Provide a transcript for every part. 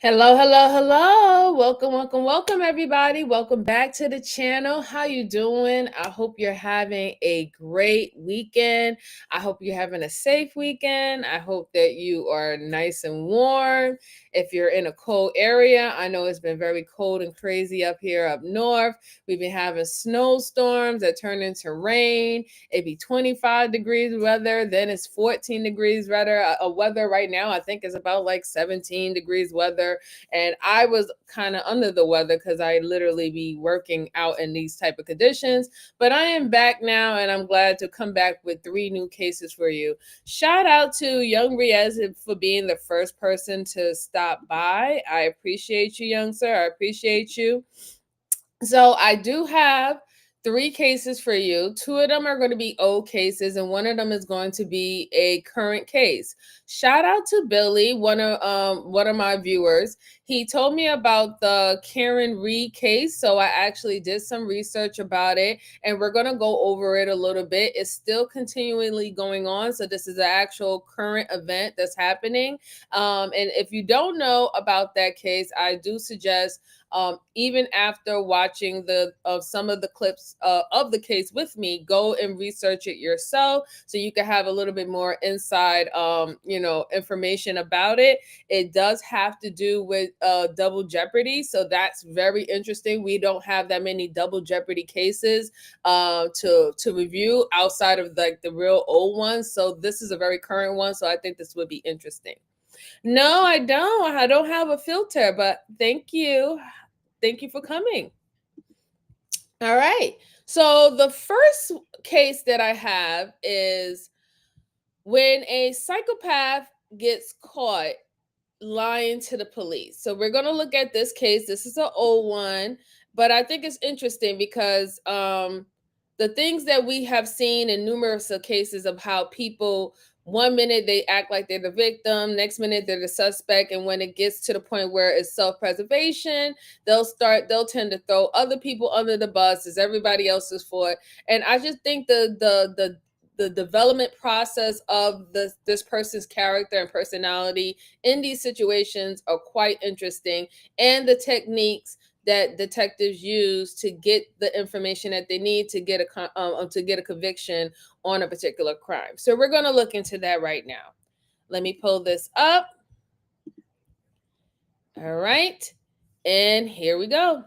Hello, hello, hello. Welcome everybody. Welcome back to the channel. How you doing? I hope you're having a great weekend. I hope you're having a safe weekend. I hope that you are nice and warm. If you're in a cold area, I know it's been very cold and crazy up here up north. We've been having snowstorms that turn into rain. It'd be 25 degrees weather, then it's 14 degrees weather. Weather right now, I think is about like 17 degrees weather. And I was kind of under the weather because I literally be working out in these type of conditions. But I am back now, and I'm glad to come back with 3 new cases for you. Shout out to Young Riaz for being the first person to stop by. I appreciate you, young sir. I appreciate you. So I do have 3 cases for you. 2 of them are going to be old cases, and one of them is going to be a current case. Shout out to Billy, one of my viewers. He told me about the Karen Reed case, so I actually did some research about it, and we're going to go over it a little bit. It's still continually going on, so this is an actual current event that's happening. And if you don't know about that case, I do suggest even after watching some of the clips of the case with me, go and research it yourself so you can have a little bit more inside information about it. It does have to do with double jeopardy, so that's very interesting. We don't have that many double jeopardy cases to review outside of like the real old ones, so this is a very current one, so I think this would be interesting. No, I don't. I don't have a filter, but thank you. Thank you for coming. All right. So the first case that I have is when a psychopath gets caught lying to the police. So we're going to look at this case. This is an old one, but I think it's interesting because the things that we have seen in numerous cases of how people 1 minute they act like they're the victim, next minute they're the suspect, and when it gets to the point where it's self-preservation, they'll tend to throw other people under the bus as everybody else's fault. And I just think the development process of this person's character and personality in these situations are quite interesting, and the techniques that detectives use to get the information that they need to get a conviction on a particular crime. So we're going to look into that right now. Let me pull this up. All right. And here we go.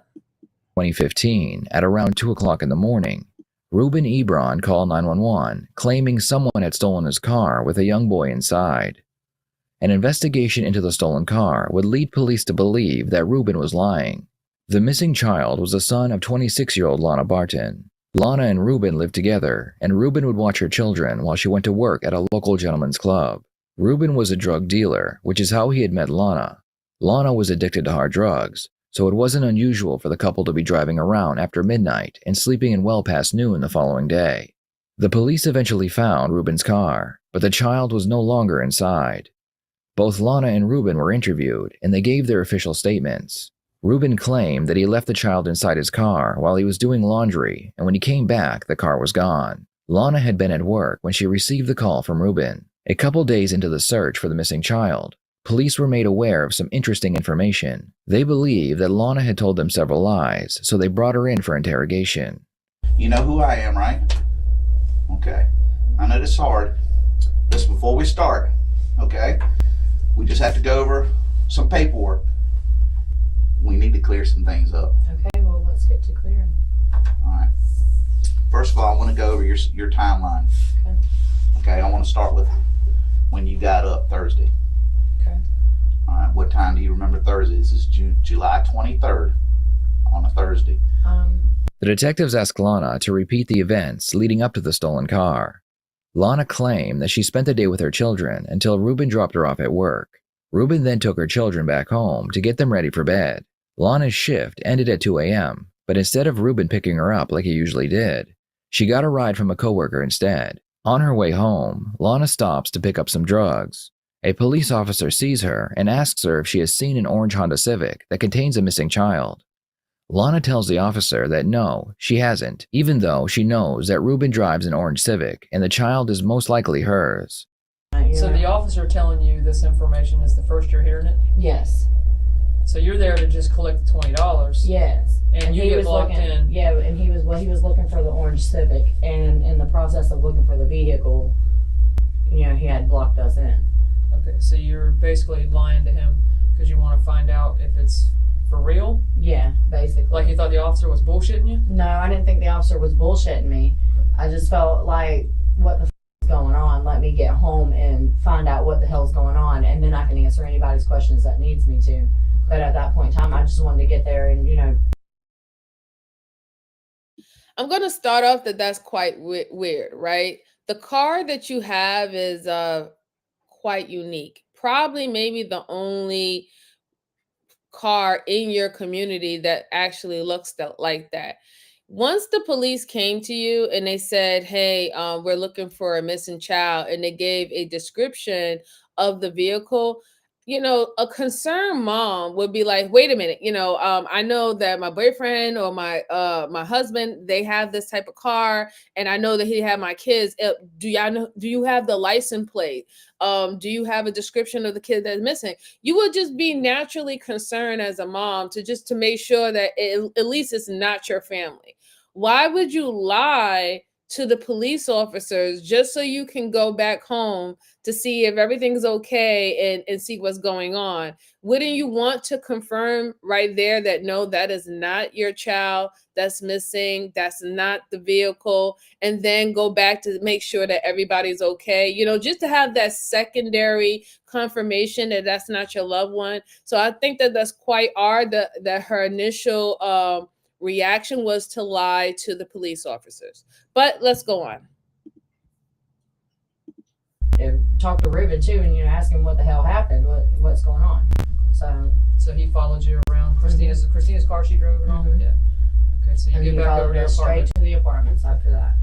2015, at around 2 o'clock in the morning, Ruben Ebron called 911, claiming someone had stolen his car with a young boy inside. An investigation into the stolen car would lead police to believe that Ruben was lying. The missing child was the son of 26-year-old Lana Bon. Lana and Ruben lived together, and Ruben would watch her children while she went to work at a local gentleman's club. Ruben was a drug dealer, which is how he had met Lana. Lana was addicted to hard drugs, so it wasn't unusual for the couple to be driving around after midnight and sleeping in well past noon the following day. The police eventually found Ruben's car, but the child was no longer inside. Both Lana and Ruben were interviewed, and they gave their official statements. Ruben claimed that he left the child inside his car while he was doing laundry, and when he came back, the car was gone. Lana had been at work when she received the call from Ruben. A couple days into the search for the missing child, police were made aware of some interesting information. They believed that Lana had told them several lies, so they brought her in for interrogation. You know who I am, right? Okay. I know this is hard. Listen, before we start, okay? We just have to go over some paperwork. We need to clear some things up. Okay, well, let's get to clearing. All right. First of all, I want to go over your timeline. Okay. Okay, I want to start with when you got up Thursday. Okay. All right, what time do you remember Thursday? This is July 23rd on a Thursday. The detectives asked Lana to repeat the events leading up to the stolen car. Lana claimed that she spent the day with her children until Ruben dropped her off at work. Ruben then took her children back home to get them ready for bed. Lana's shift ended at 2 a.m., but instead of Ruben picking her up like he usually did, she got a ride from a coworker instead. On her way home, Lana stops to pick up some drugs. A police officer sees her and asks her if she has seen an orange Honda Civic that contains a missing child. Lana tells the officer that no, she hasn't, even though she knows that Ruben drives an orange Civic and the child is most likely hers. So the officer telling you this information is the first you're hearing it? Yes. So you're there to just collect the $20. Yes. And you he get was locked looking, in. Yeah, and he was looking for the orange Civic, and in the process of looking for the vehicle, he had blocked us in. Okay, so you're basically lying to him because you want to find out if it's for real? Yeah, basically. Like you thought the officer was bullshitting you? No, I didn't think the officer was bullshitting me. I just felt like, what the is going on? Let me get home and find out what the hell's going on, and then I can answer anybody's questions that needs me to. But at that point in time, I just wanted to get there and, I'm going to start off that's quite weird, right? The car that you have is quite unique. Probably maybe the only car in your community that actually looks like that. Once the police came to you and they said, hey, we're looking for a missing child, and they gave a description of the vehicle, a concerned mom would be like, wait a minute, I know that my boyfriend or my husband, they have this type of car, and I know that he had my kids. Do you have the license plate? Do you have a description of the kid that's missing? You would just be naturally concerned as a mom to make sure that at least it's not your family. Why would you lie to the police officers just so you can go back home to see if everything's okay and see what's going on? Wouldn't you want to confirm right there that no, that is not your child that's missing, that's not the vehicle, and then go back to make sure that everybody's okay, just to have that secondary confirmation that that's not your loved one. So I think that that's quite odd that her initial reaction was to lie to the police officers. But let's go on. talk to Ruben too, and ask him what the hell happened, what's going on. So he followed you around Christina's car she drove and all? Mhm. Yeah. Okay, so you get back over to your straight apartment. to the apartments after that.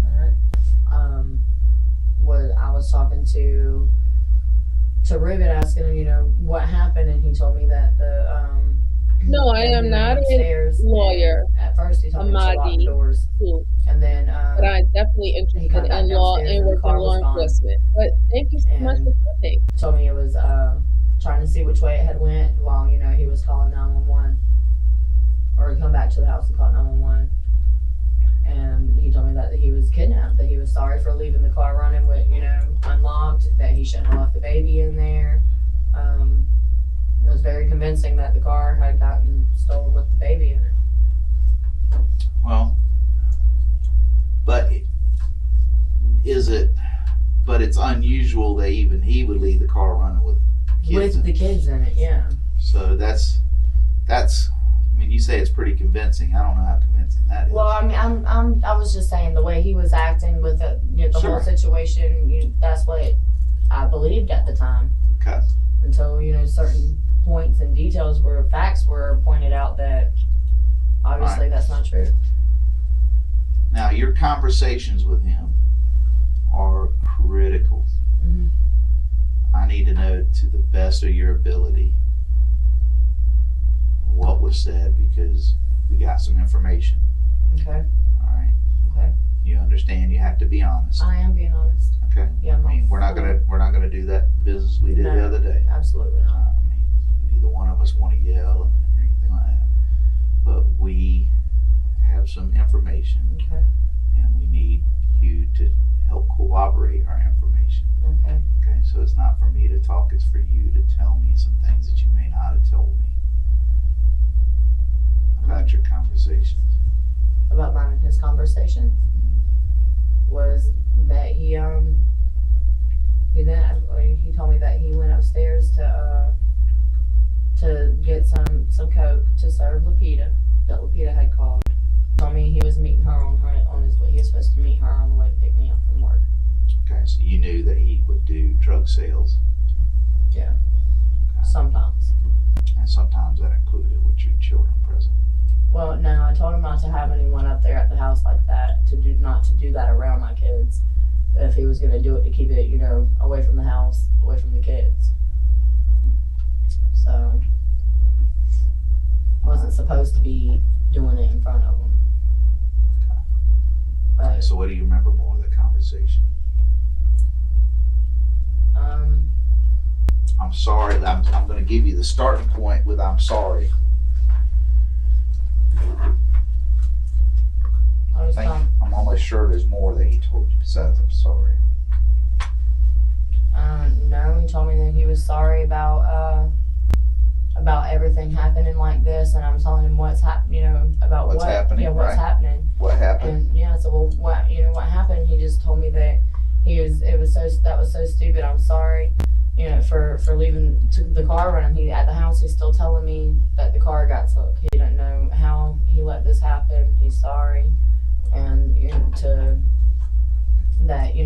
Alright. I was talking to Ruben, asking him, what happened, and he told me that No, I am not a lawyer. At first he told me to lock the doors, and then but I'm definitely interested in law and working law enforcement. But thank you so much for coming. Told me it was trying to see which way it had went while he was calling 911, or he come back to the house and call 911. And he told me that he was kidnapped, that he was sorry for leaving the car running with, unlocked, that he shouldn't have left the baby in there. It was very convincing that the car had gotten stolen with the baby in it. Well, but it's unusual that even he would leave the car running with kids with the kids in it, yeah. So that's you say it's pretty convincing. I don't know how convincing that is. Well, I was just saying the way he was acting with the Sure. whole situation. That's what I believed at the time. Okay. Until certain points and facts were pointed out that obviously that's not true. Now your conversations with him are critical. Mm-hmm. I need to know to the best of your ability what was said, because we got some information. Okay. All right. Okay. You understand? You have to be honest. I am being honest. Okay. Yeah. We're not gonna do that business we did the other day. Absolutely not. Neither one of us want to yell or anything like that. But we have some information, Okay. and we need you to help corroborate our information. Okay. Okay. So it's not for me to talk; it's for you to tell me some things that you may not have told me about your conversations. About mine and his conversation was that he told me that he went upstairs to get some coke to serve Lapita, that Lapita had called. Told me he was meeting her on his way. He was supposed to meet her on the way to pick me up from work. Okay, so you knew that he would do drug sales. Yeah. Okay. Sometimes. And sometimes that included with your children present. Well, no, I told him not to have anyone up there at the house like that, not to do that around my kids. But if he was going to do it, to keep it, away from the house, away from the kids. So, wasn't supposed to be doing it in front of them. Okay. But, All right, so what do you remember more of the conversation? I'm sorry. I'm going to give you the starting point with I'm sorry. I'm almost sure there's more that he told you besides I'm sorry. No, he told me that he was sorry about everything happening like this, and I'm telling him what's happening, about What's happening, yeah, what's right. happening. What happened? And yeah, so what happened? He just told me that that was so stupid. I'm sorry, for leaving the car running. He at the house. He's still telling me that the car got took. He didn't know how he let this happen. He's sorry, and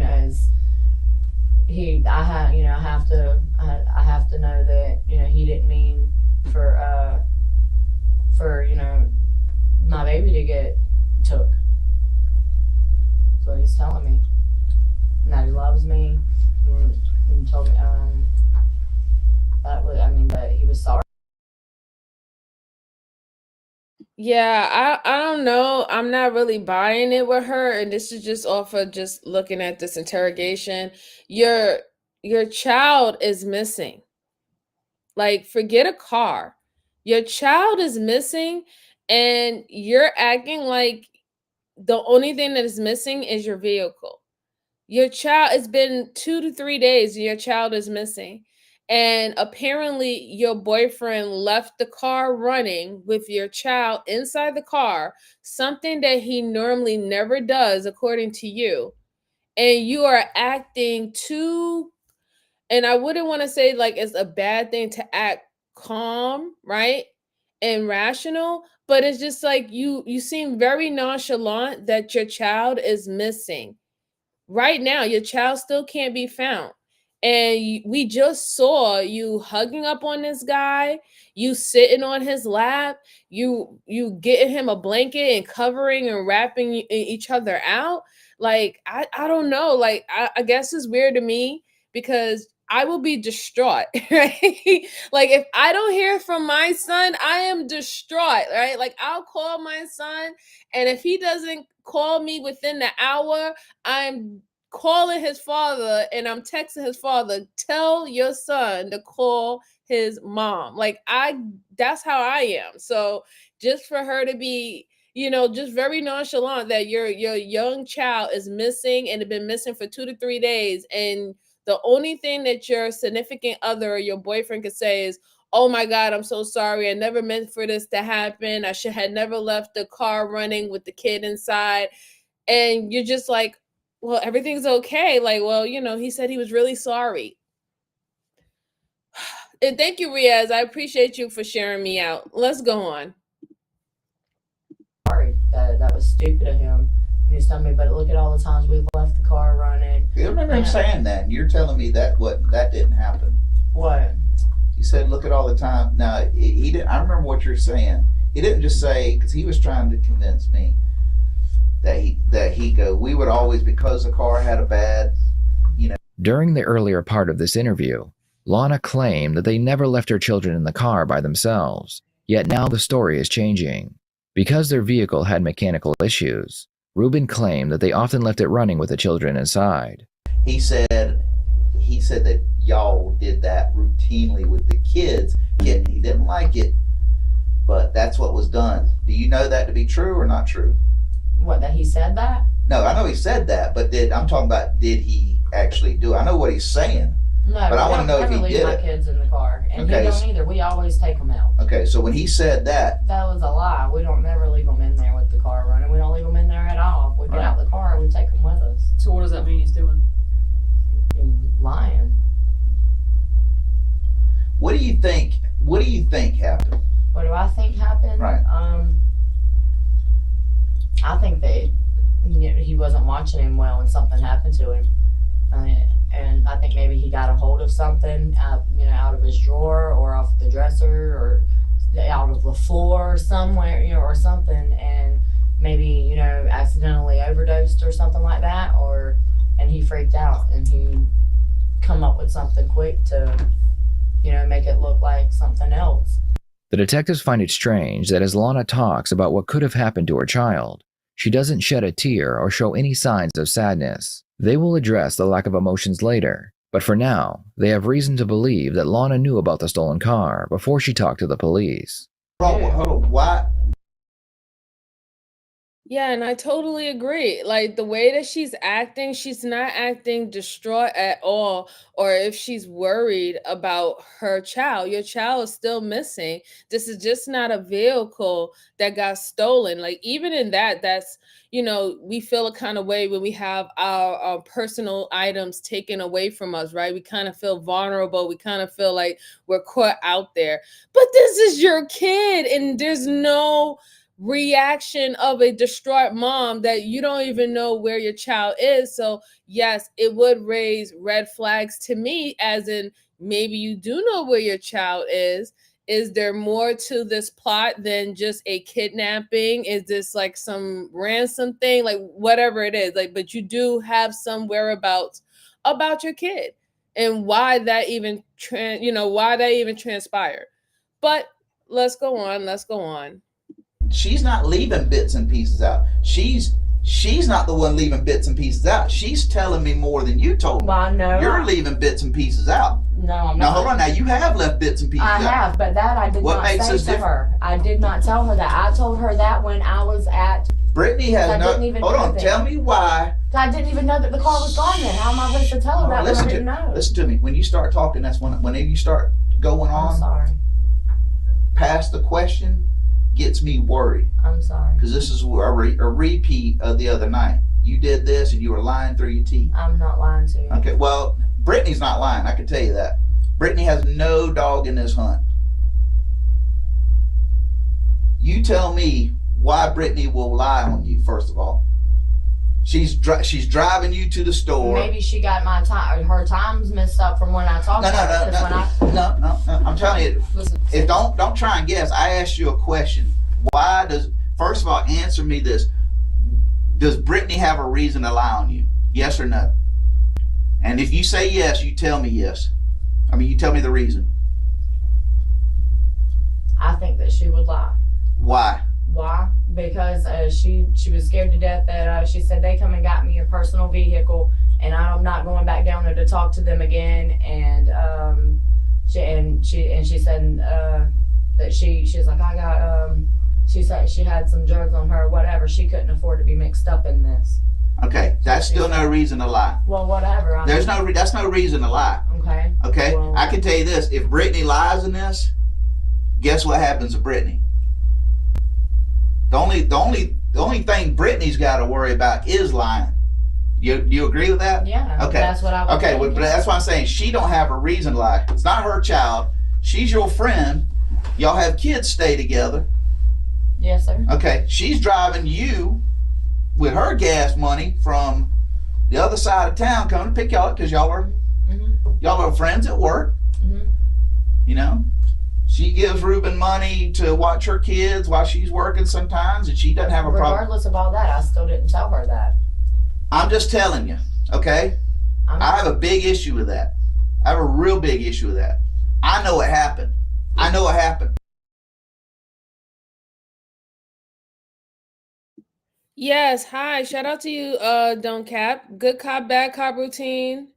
as I have to know that he didn't mean for my baby to get took. So he's telling me that he loves me, and told me that he was sorry. Yeah, I don't know. I'm not really buying it with her, and this is just off of just looking at this interrogation. Your child is missing. Like, forget a car. Your child is missing, and you're acting like the only thing that is missing is your vehicle. Your child, it's been 2 to 3 days and your child is missing. And apparently your boyfriend left the car running with your child inside the car, something that he normally never does according to you. And you are acting too, and I wouldn't want to say like it's a bad thing to act calm, right? And rational, but it's just like you seem very nonchalant that your child is missing. Right now, your child still can't be found. And we just saw you hugging up on this guy, you sitting on his lap, you getting him a blanket and covering and wrapping each other out. Like, I don't know. Like, I guess it's weird to me because I will be distraught, right? Like, if I don't hear from my son, I am distraught, right? Like, I'll call my son, and if he doesn't call me within the hour, I'm calling his father and I'm texting his father, tell your son to call his mom. Like, that's how I am. So just for her to be, just very nonchalant that your young child is missing and have been missing for 2 to 3 days, and the only thing that your significant other or your boyfriend could say is, oh my God, I'm so sorry. I never meant for this to happen. I should have never left the car running with the kid inside. And you're just like, well, everything's okay. Like, well, he said he was really sorry. And thank you, Riaz. I appreciate you for sharing me out. Let's go on. Sorry, that was stupid of him. And he's telling me, but look at all the times we've left the car running. I remember him saying that, and you're telling me that didn't happen. What? He said, look at all the time. Now, he didn't. I remember what you're saying. He didn't just say, because he was trying to convince me we would always, because the car had a bad, During the earlier part of this interview, Lana claimed that they never left her children in the car by themselves, yet now the story is changing. Because their vehicle had mechanical issues, Ruben claimed that they often left it running with the children inside. He said that y'all did that routinely with the kids. He didn't like it, but that's what was done. Do you know that to be true or not true? What, that he said that? No, I know he said that, but I'm talking about, did he actually do it? I know what he's saying. No, but I want to know if he leave did my it. kids in the car, and Okay. he don't either. We always take them out. Okay, so when he said that, That was a lie. We don't never leave them in there with the car running. We don't leave them in there at all. We get Right. out the car and we take them with us. So what does that mean he's doing? Lying. what do you think happened? What do I think happened? Right. I think that he wasn't watching him well and something happened to him. And I think maybe he got a hold of something out of his drawer or off the dresser or out of the floor somewhere, or something, and maybe, accidentally overdosed or something like that, and he freaked out and he come up with something quick to, make it look like something else. The detectives find it strange that as Lana talks about what could have happened to her child, she doesn't shed a tear or show any signs of sadness. They will address the lack of emotions later, But for now, they have reason to believe that Lana knew about the stolen car before she talked to the police. Hold on, why? Yeah, and I totally agree. Like the way that she's not acting distraught at all, or if she's worried about her child. Your child is still missing. This is just not a vehicle that got stolen. Like even in that, that's we feel a kind of way when we have our personal items taken away from us, right? We kind of feel vulnerable. We kind of feel like we're caught out there. But this is your kid, and there's no reaction of a distraught mom that you don't even know where your child is. So yes, it would raise red flags to me, as in maybe you do know where your child is. Is there more to this plot than just a kidnapping? Is this like some ransom thing, like whatever it is, like, but you do have some whereabouts about your kid and why that even transpired. But let's go on. She's not leaving bits and pieces out. She's not the one leaving bits and pieces out. She's telling me more than you told me. Well, no, You're leaving bits and pieces out. No, I'm Now not. hold on. Now you have left bits and pieces out. I have, but that I did What not makes say us to different? her. I did not tell her that. I told her that when I was at. Brittany has I no. didn't even Hold know on. that. Tell me why. I didn't even know that the car was gone then. How am I supposed to tell her that when I didn't know? Listen to me. When you start talking, that's whenever you start going I'm on sorry. past the question, gets me worried. I'm sorry. Because this is a repeat of the other night. You did this and you were lying through your teeth. I'm not lying to you. Okay, well, Brittany's not lying, I can tell you that. Brittany has no dog in this hunt. You tell me why Brittany will lie on you, first of all. She's driving you to the store. Maybe she got her times messed up from when I talked to her. No. I'm telling you, Listen, don't try and guess. I asked you a question. First of all, answer me this. Does Brittany have a reason to lie on you? Yes or no? And if you say yes, you tell me yes. I mean, you tell me the reason. I think that she would lie. Why? Why? Because she was scared to death that she said they come and got me a personal vehicle and I'm not going back down there to talk to them again. And she said that she's like, I got she said she had some drugs on her or whatever. She couldn't afford to be mixed up in this. Okay, that's still no reason to lie. Well, whatever. That's no reason to lie. Okay. Okay, Well, I can tell you this: if Brittany lies in this, guess what happens to Brittany? The only thing Brittany's got to worry about is lying. You agree with that? Yeah. Okay. That's what I was Okay, well, but that's why I'm saying she don't have a reason to lie. It's not her child. She's your friend. Y'all have kids stay together. Yes, sir. Okay, she's driving you with her gas money from the other side of town coming to pick y'all up because y'all are friends at work. Mm-hmm. You know, she gives Ruben money to watch her kids while she's working sometimes, and she doesn't have a problem. Regardless of all that, I still didn't tell her that. I'm just telling you, okay? I have a big issue with that. I have a real big issue with that. I know it happened. Yes, hi. Shout out to you, Don't Cap. Good cop, bad cop routine.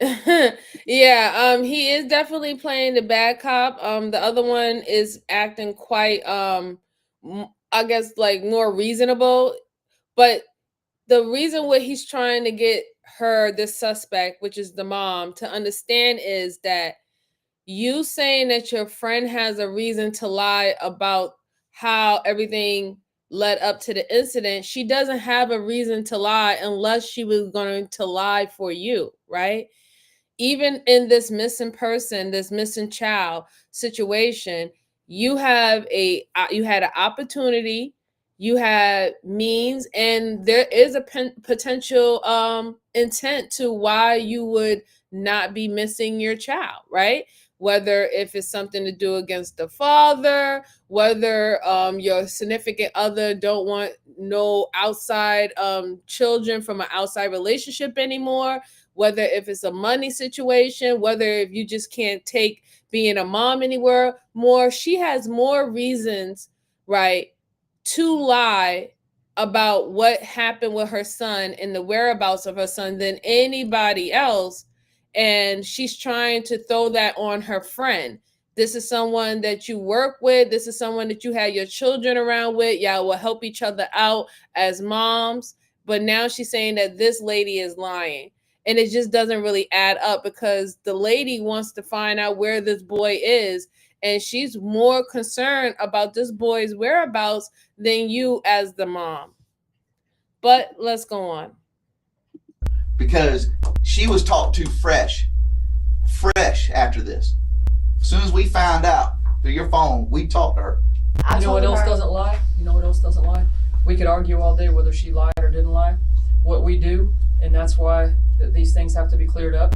Yeah, he is definitely playing the bad cop. The other one is acting quite I guess like more reasonable. But the reason what he's trying to get her, the suspect, which is the mom, to understand is that you saying that your friend has a reason to lie about how everything led up to the incident, she doesn't have a reason to lie unless she was going to lie for you, right? Even in this missing person, this missing child situation, you had an opportunity, you had means, and there is a potential intent to why you would not be missing your child, right? Whether if it's something to do against the father, whether your significant other don't want no outside children from an outside relationship anymore, whether if it's a money situation, whether if you just can't take being a mom anywhere more. She has more reasons, right, to lie about what happened with her son and the whereabouts of her son than anybody else. and she's trying to throw that on her friend. This is someone that you work with. This is someone that you had your children around with. Y'all will help each other out as moms. But now she's saying that this lady is lying. And it just doesn't really add up, because the lady wants to find out where this boy is. And she's more concerned about this boy's whereabouts than you as the mom. But let's go on. Because she was talked to fresh after this. As soon as we found out through your phone, we talked to her. You know what else doesn't lie? You know what else doesn't lie? We could argue all day whether she lied or didn't lie. What we do, and that's why these things have to be cleared up,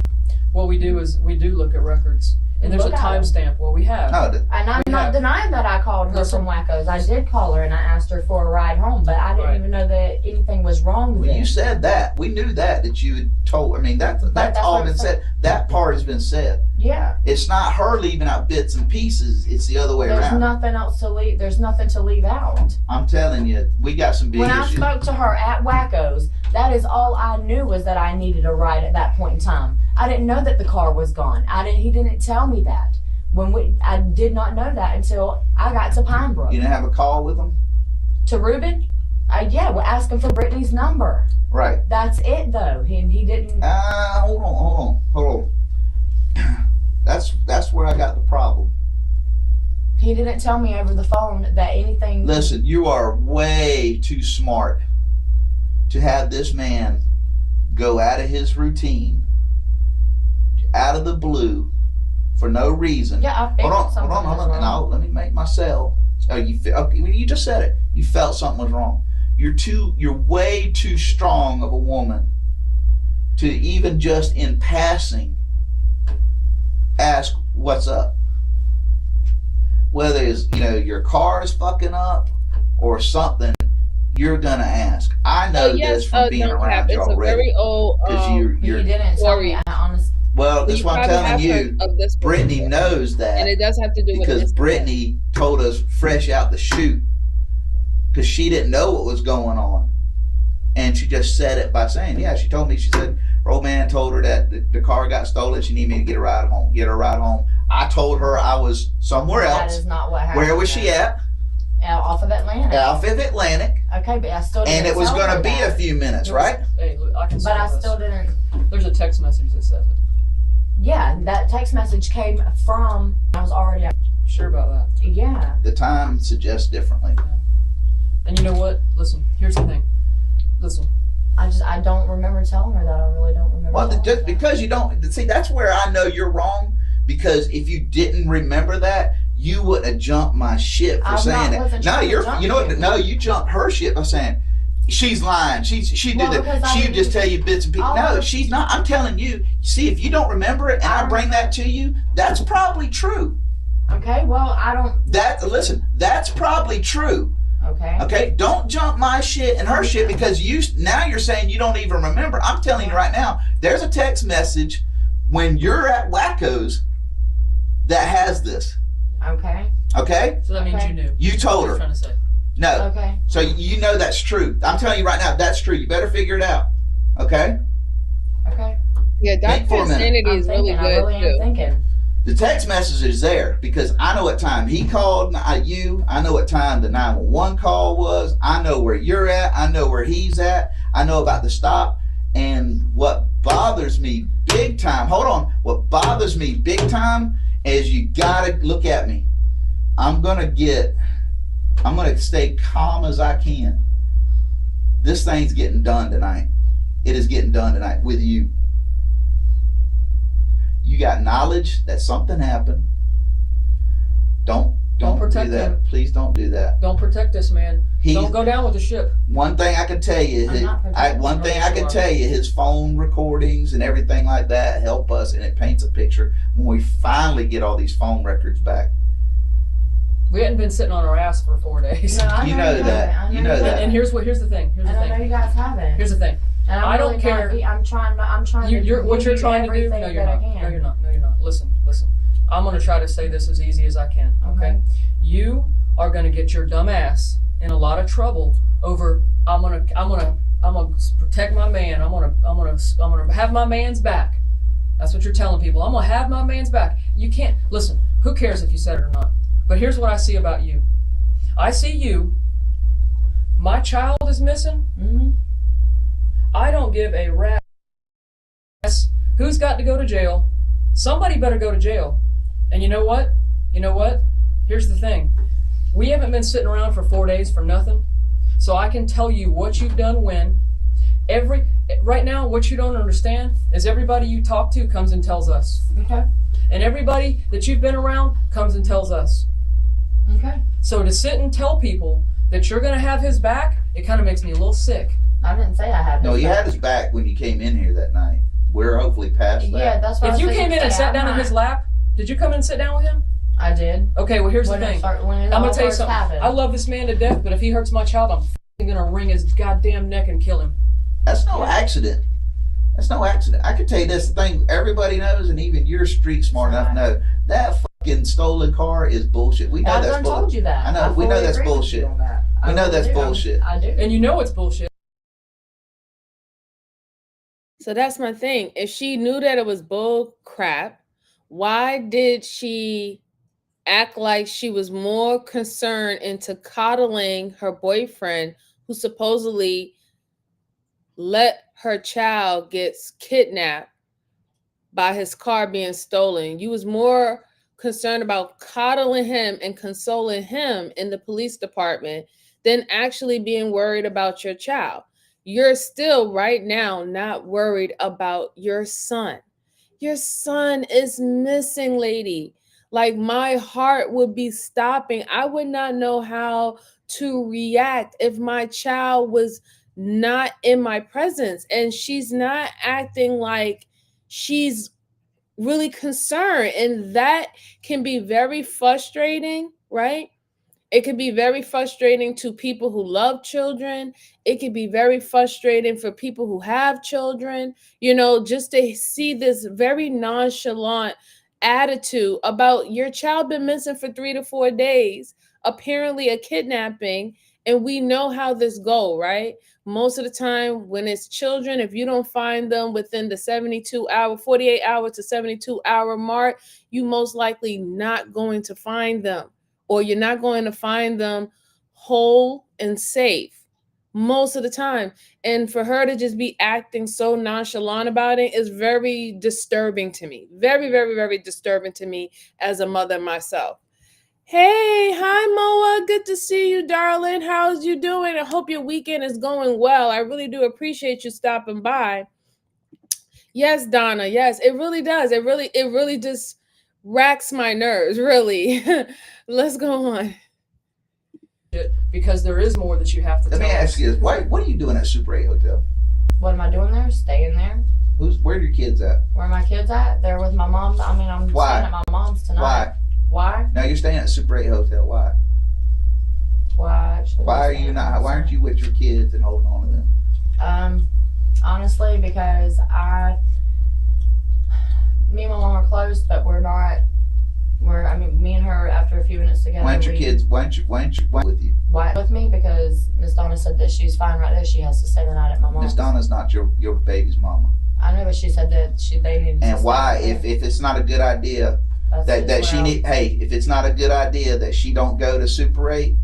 what we do is we do look at records. And there's a timestamp. Well, we have. And I'm not denying that I called her from Wackos. I did call her and I asked her for a ride home, but I didn't even know that anything was wrong with it. You said that. We knew that you had told. I mean, that's all been said. That part has been said. Yeah. It's not her leaving out bits and pieces. It's the other way around. There's nothing else to leave. There's nothing to leave out. I'm telling you, we got some big issues. When I spoke to her at Wackos, that is all I knew, was that I needed a ride at that point in time. I didn't know that the car was gone. He didn't tell me that. I did not know that until I got to Pine Brook. You didn't have a call with them? To Ruben? Yeah, we're asking for Brittany's number. Right. That's it, though. He didn't. Hold on. That's where I got the problem. He didn't tell me over the phone that anything. Listen, you are way too smart to have this man go out of his routine, out of the blue, for no reason. Yeah, I figured Hold on. Now let me make my sell. Oh, you just said it. You felt something was wrong. You're way too strong of a woman to even just in passing ask what's up. Whether it's your car is fucking up or something, you're gonna ask. I know this from being around you already. It's a very old. You didn't tell me. Well, that's what I'm telling you. Brittany knows that, and it does have to do with because Brittany told us fresh out the chute, because she didn't know what was going on, and she just said it by saying, "Yeah." She told me. She said, "Old man told her that the car got stolen. She needed me to get her a ride home. I told her I was somewhere else. That is not what happened. Where was she at? Off of Atlantic. Off of Atlantic. Okay, but I still didn't. And it was going to be a few minutes, right? Hey, look, I can. But I still didn't. There's a text message that says it. Yeah, that text message came from. I was already. Sure about that? Yeah. The time suggests differently. Yeah. And you know what? Listen, here's the thing. Listen. I don't remember telling her that. I really don't remember. Well, just because you don't see, that's where I know you're wrong. Because if you didn't remember that, you wouldn't have jumped my shit for saying that. No, you know what? No, you jumped her shit by saying she's lying. She did that. She would just tell you bits and pieces. No, she's not. I'm telling you. See, if you don't remember it and I bring that to you, that's probably true. Okay. Well, I don't. Listen, that's probably true. Okay. Okay. Don't jump my shit and her shit, because you're saying you don't even remember. I'm telling you right now. There's a text message when you're at Wacko's that has this. Okay. Okay? So that means you knew. You told her. Trying to say. No. Okay. So you know that's true. I'm telling you right now, that's true. You better figure it out. Okay? Okay. Yeah, Dr. Insanity is really good. I really am thinking. The text message is there because I know what time he called you. I know what time the 911 call was. I know where you're at. I know where he's at. I know about the stop. And what bothers me big time, hold on. What bothers me big time is you gotta look at me. I'm gonna stay calm as I can. This thing's getting done tonight. It is getting done tonight with you. You got knowledge that something happened. Don't protect do that. him. Please don't do that. Don't protect this man. Don't go down with the ship. One thing I can tell you, his phone recordings and everything like that help us, and it paints a picture when we finally get all these phone records back. We hadn't been sitting on our ass for 4 days. No, you know that. You know that. And here's the thing. I know you guys haven't. Here's the thing. And I don't care. I'm trying to. What you're trying to do? No, you're not. No, you're not. No, you're not. Listen. I'm going to try to say this as easy as I can. Okay. You are going to get your dumb ass in a lot of trouble over. I'm gonna protect my man. I'm gonna have my man's back. That's what you're telling people. I'm gonna have my man's back. You can't listen. Who cares if you said it or not? But here's what I see about you. I see you. My child is missing. Mm-hmm. I don't give a rat's who's got to go to jail. Somebody better go to jail. And you know what? You know what? Here's the thing. We haven't been sitting around for 4 days for nothing. So I can tell you what you've done when. Right now, what you don't understand is everybody you talk to comes and tells us. Okay. And everybody that you've been around comes and tells us. Okay. So to sit and tell people that you're going to have his back, it kind of makes me a little sick. I didn't say I had. No, you had his back when you came in here that night. We're hopefully past that. Yeah, that's what. If you came in and sat down in his lap, did you come in and sit down with him? I did. Okay, well here's the thing. I'm going to tell you something. I love this man to death, but if he hurts my child, I'm going to wring his goddamn neck and kill him. That's no accident. That's no accident. I can tell you this thing everybody knows, and even you're street smart enough to know that fucking stolen car is bullshit. We know that's bullshit. I told you that. I know. We know that's bullshit. We know that's bullshit. I do. And you know it's bullshit. So that's my thing. If she knew that it was bull crap, why did she act like she was more concerned into coddling her boyfriend who supposedly let her child get kidnapped by his car being stolen? You was more concerned about coddling him and consoling him in the police department than actually being worried about your child. You're still right now not worried about your son. Your son is missing, lady. Like, my heart would be stopping. I would not know how to react if my child was not in my presence and she's not acting like she's really concerned. And that can be very frustrating, right? It can be very frustrating to people who love children. It can be very frustrating for people who have children, just to see this very nonchalant attitude about your child been missing for 3 to 4 days, apparently a kidnapping. And we know how this go, right? Most of the time when it's children, if you don't find them within the 48 hour to 72 hour mark, you most likely not going to find them, or you're not going to find them whole and safe most of the time. And for her to just be acting so nonchalant about it is very disturbing to me. Very, very, very disturbing to me as a mother myself. Hey, hi Moa. Good to see you, darling. How's you doing? I hope your weekend is going well. I really do appreciate you stopping by. Yes, Donna. Yes, it really does. It really just racks my nerves, really. Let's go on. Because there is more that you have to tell. Let me ask you this. What are you doing at Super 8 Hotel? What am I doing there? Staying there. Where are your kids at? Where are my kids at? They're with my mom. I mean, I'm Why? staying at my mom's tonight. Why? Why? No, you're staying at Super 8 Hotel. Why? Why actually? Why are you not? Why aren't you with your kids and holding on to them? Honestly, because me and my mom are close, but we're not. Me and her, after a few minutes together. Why aren't your kids? Why aren't you with you? Why with me? Because Miss Donna said that she's fine right there. She has to stay the night at my mom's. Miss Donna's not your baby's mama. I know, but she said that they need. And why, if it's not a good idea if it's not a good idea that she don't go to Super 8,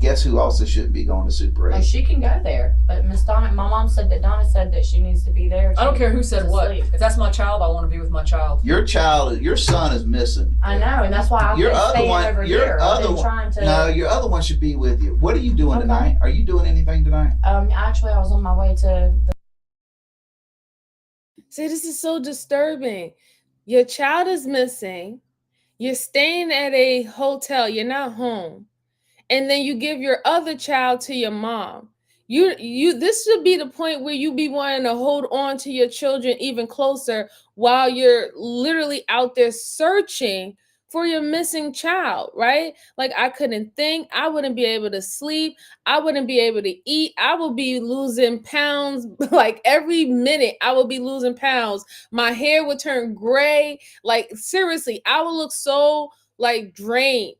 guess who also shouldn't be going to Super 8? No, she can go there, but Miss Donna, my mom said that Donna said that she needs to be there. I don't care who said what. Sleep. If that's my child, I want to be with my child. Your son is missing. I know, and that's why I've been staying over here. Your other one should be with you. What are you doing tonight? Are you doing anything tonight? Actually, I was on my way to. See, this is so disturbing. Your child is missing. You're staying at a hotel. You're not home. And then you give your other child to your mom. This should be the point where you be wanting to hold on to your children even closer while you're literally out there searching for your missing child, right? Like, I couldn't think. I wouldn't be able to sleep. I wouldn't be able to eat. I would be losing pounds. Like, every minute I would be losing pounds. My hair would turn gray. Like, seriously, I would look so like drained,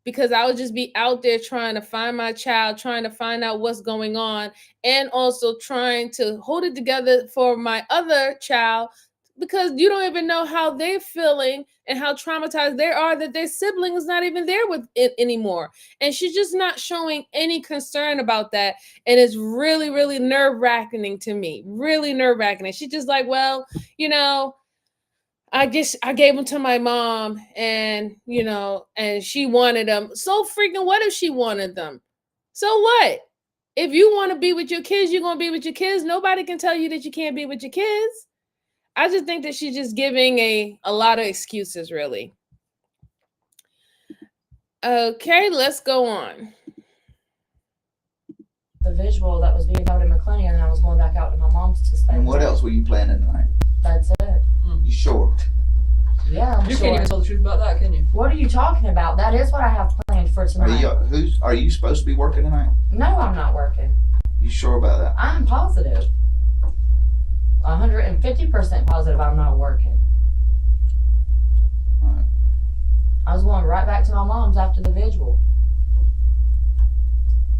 because I would just be out there trying to find my child, trying to find out what's going on, and also trying to hold it together for my other child because you don't even know how they're feeling and how traumatized they are that their sibling is not even there with it anymore. And she's just not showing any concern about that. And it's really, really nerve-wracking to me. Really nerve-wracking. She's just like, well, you know, I guess I gave them to my mom and, you know, and she wanted them. So freaking what if she wanted them? So what? If you want to be with your kids, you're going to be with your kids. Nobody can tell you that you can't be with your kids. I just think that she's just giving a lot of excuses, really. Okay, let's go on. The visual that was being held in McClenny, and I was going back out to my mom's to stay. And what else were you planning tonight? That's it. You sure? Yeah, I'm You sure. can't even tell the truth about that, can you? What are you talking about? That is what I have planned for tonight. Are you supposed to be working tonight? No, I'm not working. You sure about that? I'm positive. 150% positive I'm not working. Alright. I was going right back to my mom's after the vigil.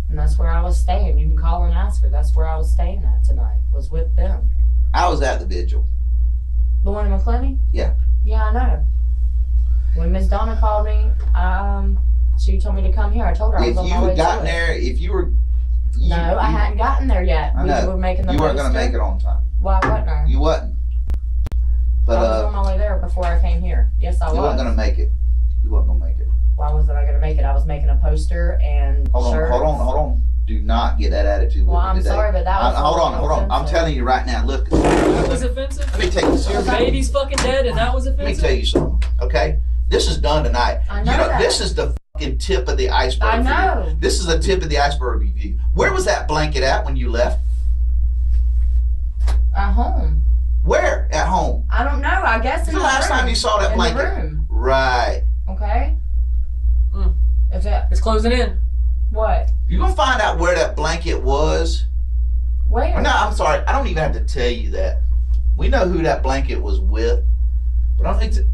And that's where I was staying. You can call her and ask her. That's where I was staying at tonight. Was with them. I was at the vigil. The one in McClenny? Yeah. Yeah, I know. When Miss Donna called me, she told me to come here. I told her I was If on you my way had to gotten it. there, if you were... No, I hadn't gotten there yet. I know. We were making the You weren't going to poster. make it on time. Why wasn't I? You wasn't. But I was on my way there before I came here. Yes, I you was. weren't going to make it. You wasn't going to make it. Why wasn't I going to make it? I was making a poster and Hold shirts. on. Do not get that attitude Well, with me I'm today. sorry, but that was Hold on. I'm telling you right now. Look. That was offensive? Let me tell you Your something. baby's fucking dead and that was Let me offensive? tell you something. Okay? This is done tonight. I know that. This is the fucking tip of the iceberg. I for know. you. This is the tip of the iceberg review. Where was that blanket at when you left? At home. Where? At home. I don't know. I guess in The the last room. time you saw that in blanket. the room. Right. Okay? Mm. If it... It's closing in. What? You're going to find out where that blanket was. Where? No, I'm sorry. I don't even have to tell you that. We know who that blanket was with. But I don't think to...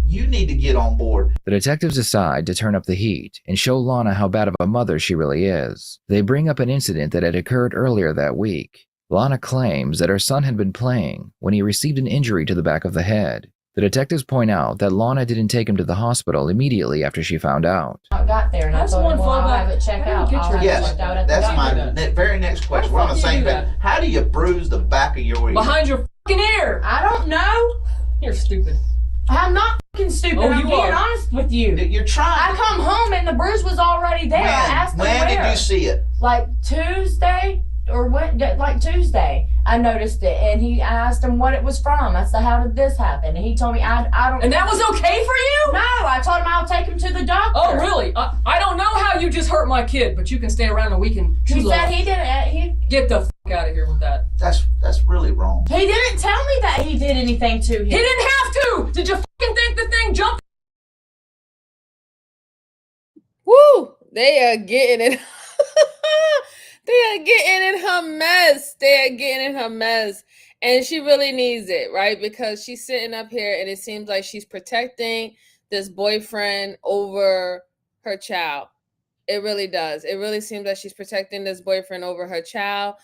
You need to get on board. The detectives decide to turn up the heat and show Lana how bad of a mother she really is. They bring up an incident that had occurred earlier that week. Lana claims that her son had been playing when he received an injury to the back of the head. The detectives point out that Lana didn't take him to the hospital immediately after she found out. I got there and I How's told him, one well, I'll fallback? have it checked How do you out. get I'll your- have it Yes, checked out at the that's doctor. my very next question. the We're on the fuck do you same do page. that? How do you bruise the back of your ear? Behind your fucking ear! I don't know. You're stupid. I'm not fucking stupid. Oh, I'm you being are. honest with you. You're I trying. come home and the bruise was already there. I asked him When where. did you see it? Like Tuesday or when? Like Tuesday, I noticed it, and I asked him what it was from. I said, "How did this happen?" And he told me, "I don't." And that was okay for you? No, I told him I'll take him to the doctor. Oh, really? I don't know how you just hurt my kid, but you can stay around and we can He choose said he didn't. Get the fuck out of here with that. That's really wrong. He didn't tell me that he did anything to him. He didn't have to! Did you fucking think the thing jumped? Woo! They are getting it. They are getting in her mess. They are getting in her mess. And she really needs it, right? Because she's sitting up here and it seems like she's protecting this boyfriend over her child. It really does. It really seems like she's protecting this boyfriend over her child.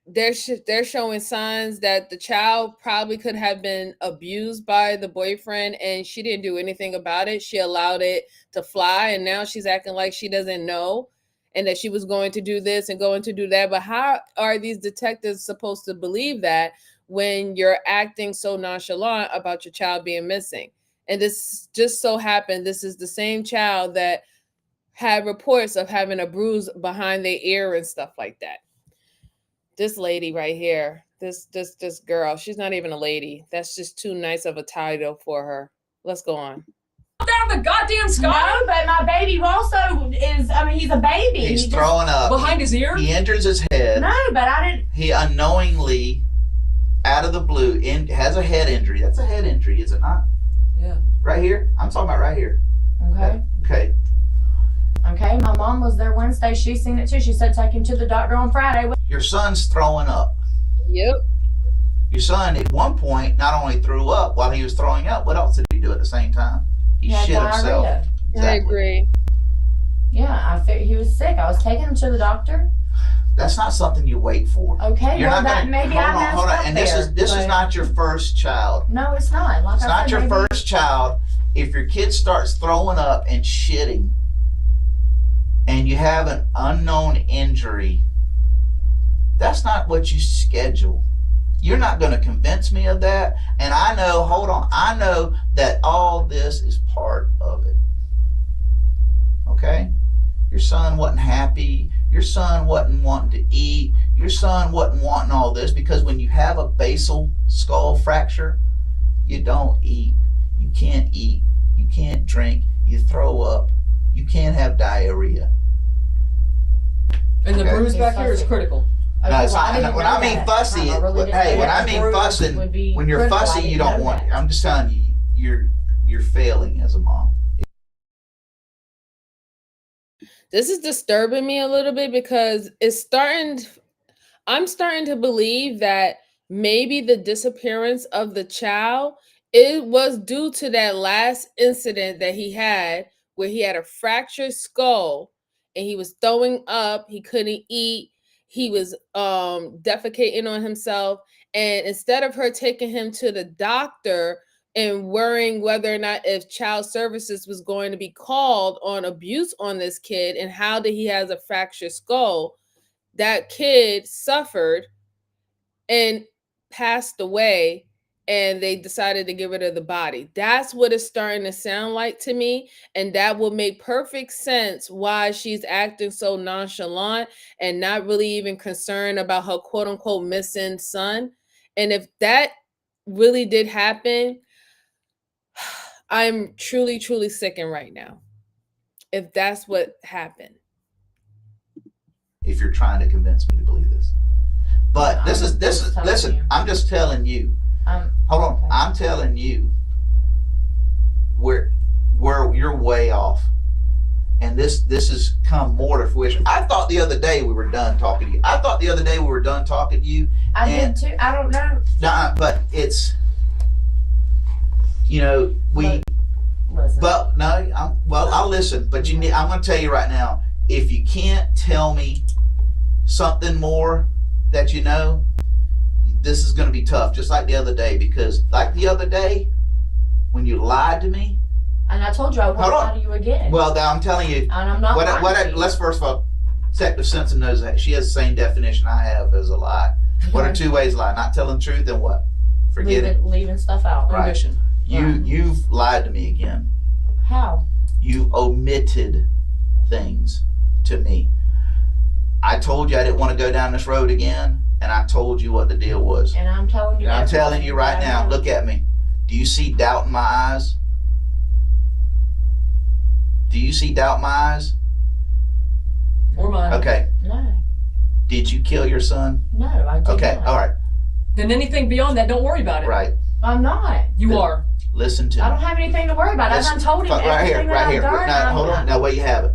They're showing signs that the child probably could have been abused by the boyfriend and she didn't do anything about it. She allowed it to fly and now she's acting like she doesn't know and that she was going to do this and going to do that. But how are these detectives supposed to believe that when you're acting so nonchalant about your child being missing? And this just so happened, this is the same child that had reports of having a bruise behind their ear and stuff like that. This lady right here, this girl, she's not even a lady. That's just too nice of a title for her. Let's go on. Out the goddamn sky? No, but my baby also is, he's a baby. He's throwing up. Behind his ear? He enters his head. No, but I didn't. He unknowingly, out of the blue, has a head injury. That's a head injury, is it not? Yeah. Right here? I'm talking about right here. Okay. Okay. Okay, my mom was there Wednesday. She seen it too. She said take him to the doctor on Friday. Your son's throwing up. Yep. Your son, at one point, not only threw up while he was throwing up, what else did he do at the same time? He had shit himself. diarrhea. I agree. Yeah, he was sick. I was taking him to the doctor. That's not something you wait for. Okay, You're well, not that gonna, maybe I messed hold on. up And there, this is but- not your first child. No, it's not. Like It's I not said, your maybe- first child. If your kid starts throwing up and shitting, and you have an unknown injury, that's not what you schedule. You're not going to convince me of that. And I know, hold on, I know that all this is part of it. Okay? Your son wasn't happy. Your son wasn't wanting to eat. Your son wasn't wanting all this, because when you have a basal skull fracture, you don't eat. You can't eat. You can't drink. You throw up. You can't have diarrhea. And the Okay. bruise back here is critical. Okay, No, it's well, I not. didn't When know I mean that. fussy, I really didn't hey, know when that I mean bruise fussing, would be when you're critical. I fussy, you didn't don't know want. that. I'm just telling you, you're failing as a mom. This is disturbing me a little bit because I'm starting to believe that maybe the disappearance of the child, it was due to that last incident that he had where he had a fractured skull and he was throwing up, he couldn't eat, he was defecating on himself, and instead of her taking him to the doctor and worrying whether or not if child services was going to be called on abuse on this kid and how did he has a fractured skull, that kid suffered and passed away, and they decided to get rid of the body. That's what it's starting to sound like to me, and that will make perfect sense why she's acting so nonchalant and not really even concerned about her quote unquote missing son. And if that really did happen, I'm truly, truly sickened right now. If that's what happened. If you're trying to convince me to believe this, but I'm this is telling listen. you. I'm just telling you. Hold on. Okay. I'm telling you where you're way off, and this has come more to fruition. I thought the other day we were done talking to you. I And- did too. I don't know. But it's, we. Listen. But no, I'll listen. But I'm going to tell you right now. If you can't tell me something more that you know, this is going to be tough. Just like the other day, because like the other day when you lied to me. And I told you I won't Hold on. lie to you again. Well, I'm telling you. And I'm not lying to you. Let's first of all, Detective Simpson knows that she has the same definition I have as a lie. What are two ways to lie? Not telling the truth and what? Forget it. Leaving stuff out. Right. Omission. You've lied to me again. How? You omitted things to me. I told you I didn't want to go down this road again, and I told you what the deal was. And I'm telling you. And I'm telling everything you right that I now, know. look at me. Do you see doubt in my eyes? Do you see doubt in my eyes? Or mine. Okay. No. Did you kill your son? No, I did Okay, not. all right. Then anything beyond that, don't worry about it. Right. I'm not. You are. Listen to I me. don't have anything to worry about. I done told him Right everything here, that right I've here. done. Now, hold on. Now, where you have it?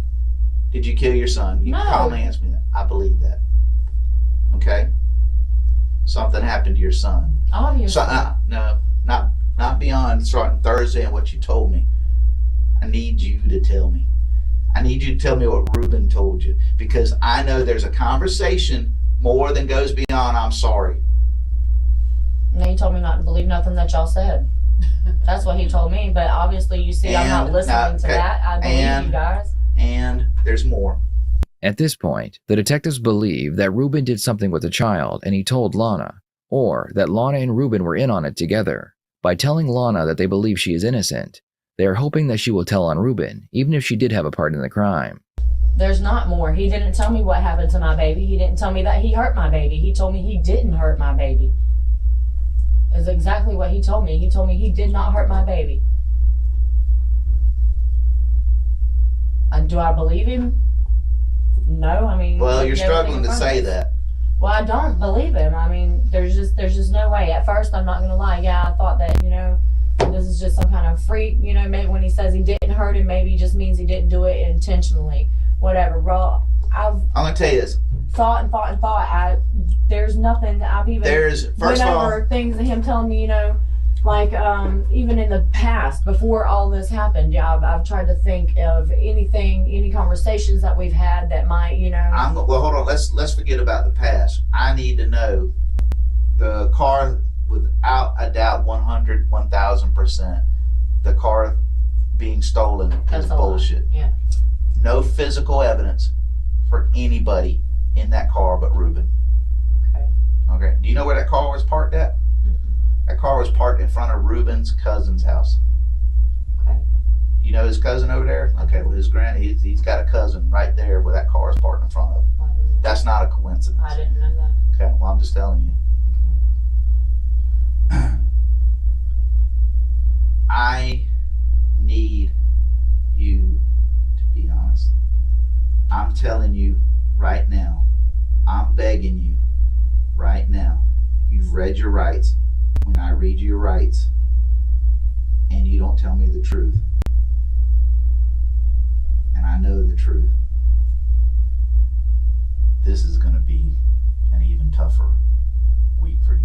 Did you kill your son? You No. calmly answer me that. I believe that. Okay. Something happened to your son. Obviously. So, no, not beyond starting Thursday and what you told me. I need you to tell me. I need you to tell me what Ruben told you, because I know there's a conversation more than goes beyond I'm sorry. No, he told me not to believe nothing that y'all said. That's what he told me. But obviously, you see, I'm not And- listening to okay. that. I believe And- you guys. And there's more. At this point, the detectives believe that Ruben did something with the child and he told Lana, or that Lana and Ruben were in on it together. By telling Lana that they believe she is innocent, they are hoping that she will tell on Ruben, even if she did have a part in the crime. There's not more. He didn't tell me what happened to my baby. He didn't tell me that he hurt my baby. He told me he didn't hurt my baby. Is exactly what he told me. He told me he did not hurt my baby. And do I believe him? No, I mean. Well, you're everything struggling in to front of say us. that. Well, I don't believe him. I mean, there's just no way. At first, I'm not gonna lie. Yeah, I thought that this is just some kind of freak. Maybe when he says he didn't hurt him, maybe he just means he didn't do it intentionally. Whatever. Well, I've I'm gonna tell you this. thought and thought. There's nothing that I've even There's went first of all, over things of him telling me, Like, even in the past, before all this happened, yeah, I've tried to think of any conversations that we've had that might, Well, hold on. Let's forget about the past. I need to know the car, without a doubt, 1,000%. The car being stolen That's is a lie. bullshit. Yeah. No physical evidence for anybody in that car but Ruben. Okay. Okay. Do you know where that car was parked at? That car was parked in front of Ruben's cousin's house. Okay. You know his cousin over there? Okay, well he's got a cousin right there where that car is parked in front of. That's not a coincidence. I didn't know that. Okay, well I'm just telling you. I need you to be honest. I'm telling you right now. I'm begging you right now. You've read your rights. When I read your rights and you don't tell me the truth, and I know the truth, this is going to be an even tougher week for you.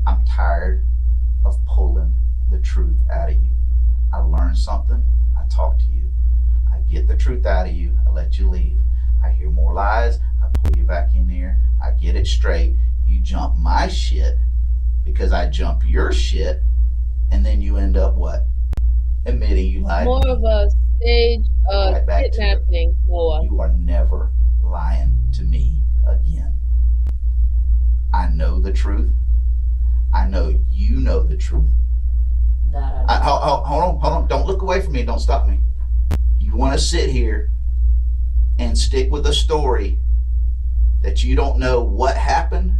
I'm tired of pulling the truth out of you. I learned something, I talk to you. I get the truth out of you, I let you leave. I hear more lies, I pull you back in there, I get it straight. You jump my shit because I jump your shit, and then you end up what? Admitting you lied. More of a stage of Right back to it. kidnapping, Noah. You are never lying to me again. I know the truth. I know you know the truth. That I Hold on. Don't look away from me. Don't stop me. You want to sit here and stick with a story that you don't know what happened?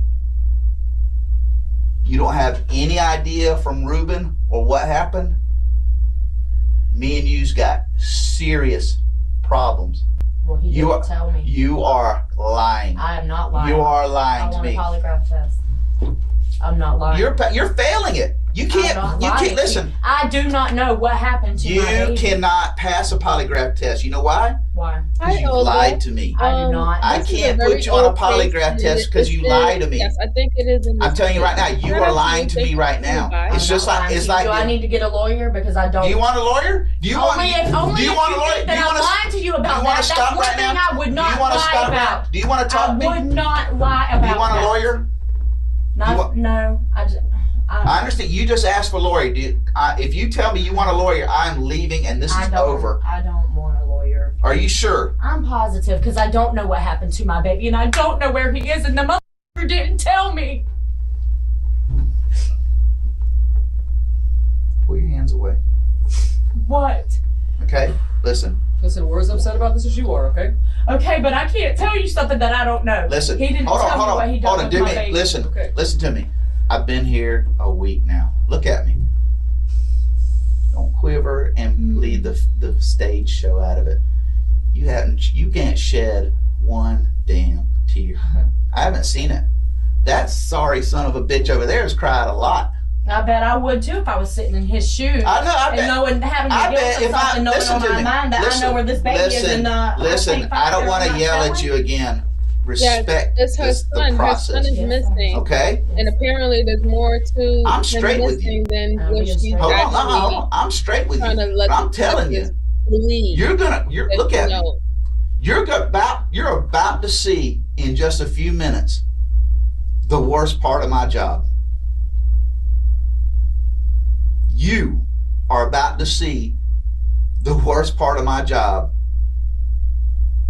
You don't have any idea from Ruben or what happened? Me and you's got serious problems. Well, he You didn't are- tell me. You are lying. I am not lying. You are I lying to want a me. polygraph test. I'm not lying. You're failing it. You I'm can't. not You lying. can't listen. I do not know what happened to You my baby. cannot pass a polygraph test. You know why? Why? Because Hi, you Olga. lied to me. I do not. I This is can't very put you on a old case, polygraph and test because you this lied to me. Yes, I think it is. I'm telling you right now, you Shout are out lying to you. me Thank right you. now. Bye. It's I'm just not like lying it's to you. like. Do I need to get a lawyer because I don't? Do you want a lawyer? Do you want? Only if do you if want a you lawyer? think Do you that want I'm to? lying to you Do about you want that. to stop That's one right thing now? I would Do not you want to lie stop about. right? Do you want to I talk to me? would not lie about Do you want a that. lawyer? No. I understand. You just asked for a lawyer. If you tell me you want a lawyer, I'm leaving and this is over. I don't want a lawyer. Are you sure? I'm positive because I don't know what happened to my baby and I don't know where he is and the mother didn't tell me. Pull your hands away. What? Okay? Listen. Listen, we're as upset about this as you are, okay? Okay, but I can't tell you something that I don't know. Listen. He didn't hold on, tell me hold what he on, done hold on. with Do my me. baby. Listen. Okay. Listen to me. I've been here a week now. Look at me. Don't quiver and leave the stage show out of it. You can't shed one damn tear. I haven't seen it. That sorry son of a bitch over there has cried a lot. I bet I would too if I was sitting in his shoes. I know. I and bet. knowing, having I the guilt bet of if I something, knowing listen on to my me. mind that Listen, I know where this baby is. And listen. I don't want to yell at you again. Respect It's her this, son. the process. Her son is Yes, missing. Okay. And apparently there's more to I'm him straight with you. missing than I'm what being she's straight. Hold on. actually Hold on. I'm straight with trying you. to let But I'm the telling you, judges believe. you're that look you at me. know. You're about to see in just a few minutes the worst part of my job. You are about to see the worst part of my job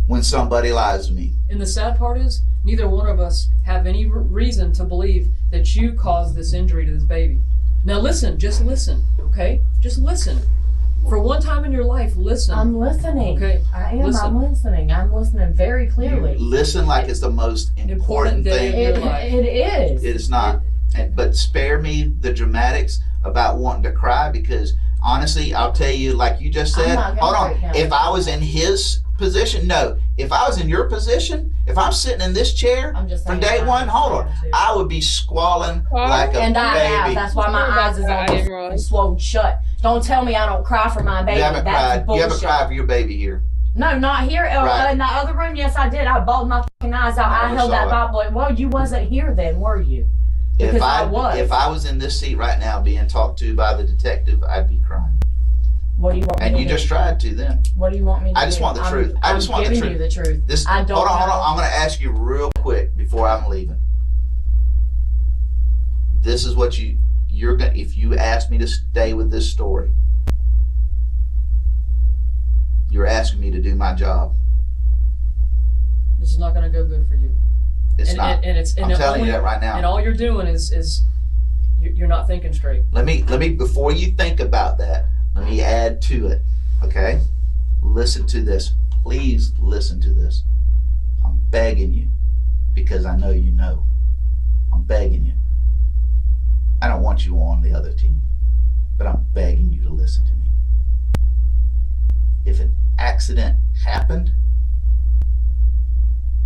when somebody lies to me. And the sad part is, neither one of us have any reason to believe that you caused this injury to this baby. Now listen, just listen, okay? Just listen. For one time in your life, listen. I'm listening. Okay. I am. Listen. I'm listening. I'm listening very clearly. Listen like it's the most important day thing. of your life. It is. It is not. But spare me the dramatics about wanting to cry, because honestly, I'll tell you, like you just said, I'm not hold gonna on. break down. If I was in his position, no. If I was in your position, if I'm sitting in this chair I'm just from saying day I'm one, hold on, too. I would be squalling like a And I have. baby. That's why my Sorry eyes is about that, almost Ebron. swollen shut. Don't tell me I don't cry for my baby. You haven't That's cried. bullshit. You haven't cried for your baby here. No, not here. Right. In that other room, yes, I did. I bawled my fucking eyes out. I Never held saw that it. Bible. Well, you wasn't here then, were you? Because If I was. if I was in this seat right now being talked to by the detective, I'd be crying. What do you want me And to you do? just tried to then. What do you want me to do? I just want the truth. I just want the giving truth. you the truth. This I don't hold on. know. I'm going to ask you real quick before I'm leaving. This is what you're going. If you ask me to stay with this story, you're asking me to do my job. This is not going to go good for you. It's not. I'm telling you that right now. And all you're doing is you're not thinking straight. Let me before you think about that, let me add to it. Okay? Listen to this. Please listen to this. I'm begging you because I know you know. I'm begging you. I don't want you on the other team, but I'm begging you to listen to me. If an accident happened,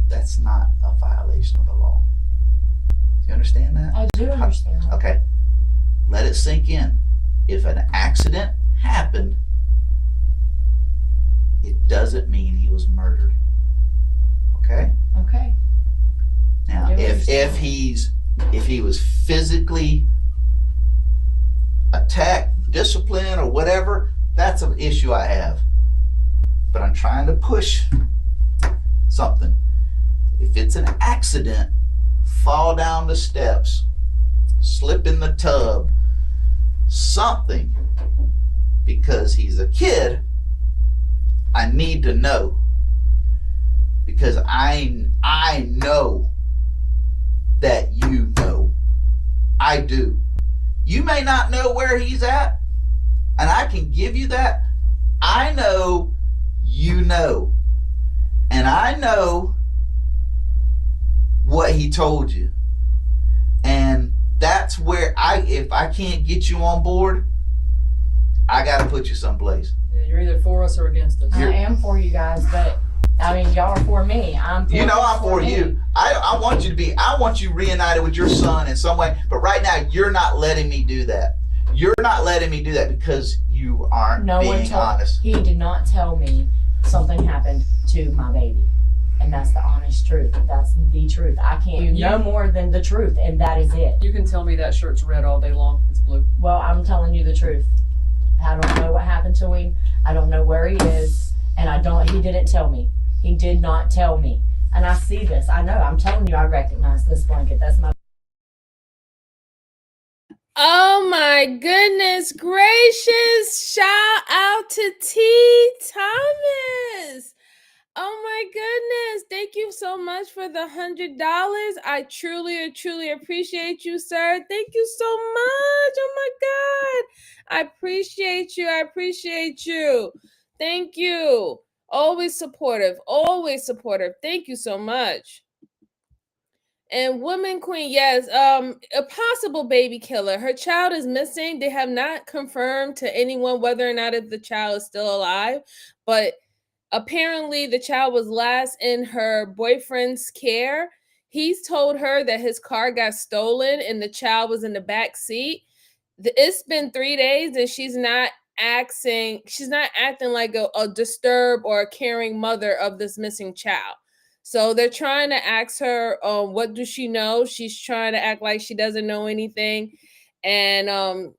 that's not a violation of the law. Do you understand that? I do understand. Okay. Let it sink in. If an accident happened, it doesn't mean he was murdered. Okay? Okay. Now, if he was physically attacked, disciplined, or whatever, that's an issue I have. But I'm trying to push something. If it's an accident, fall down the steps, slip in the tub, something, because he's a kid, I need to know. Because I know that you know. I do. You may not know where he's at, and I can give you that. I know you know. And I know what he told you. And that's where if I can't get you on board, I got to put you someplace. Yeah, you're either for us or against us. I am for you guys, but I mean, y'all are for me. I'm for You know I'm for me. you. I want you to be, I want you reunited with your son in some way. But right now, you're not letting me do that. You're not letting me do that because you aren't being honest. He did not tell me something happened to my baby. And that's the honest truth. That's the truth. I can't no more than the truth, and that is it. You can tell me that shirt's red all day long. It's blue. Well, I'm telling you the truth. I don't know what happened to him. I don't know where he is. And he didn't tell me. He did not tell me. And I see this. I know. I'm telling you, I recognize this blanket. That's my... Oh my goodness gracious. Shout out to T. Thomas. Oh my goodness. Thank you so much for the $100. I truly appreciate you, sir. Thank you so much. Oh my God. I appreciate you. I appreciate you. Thank you. Always supportive. Always supportive. Thank you so much. And Woman Queen, yes, a possible baby killer. Her child is missing. They have not confirmed to anyone whether or not if the child is still alive, but apparently the child was last in her boyfriend's care. He's told her that his car got stolen and the child was in the back seat. It's been 3 days and she's not acting like a disturbed or a caring mother of this missing child. So they're trying to ask her, what does she know? She's trying to act like she doesn't know anything. And,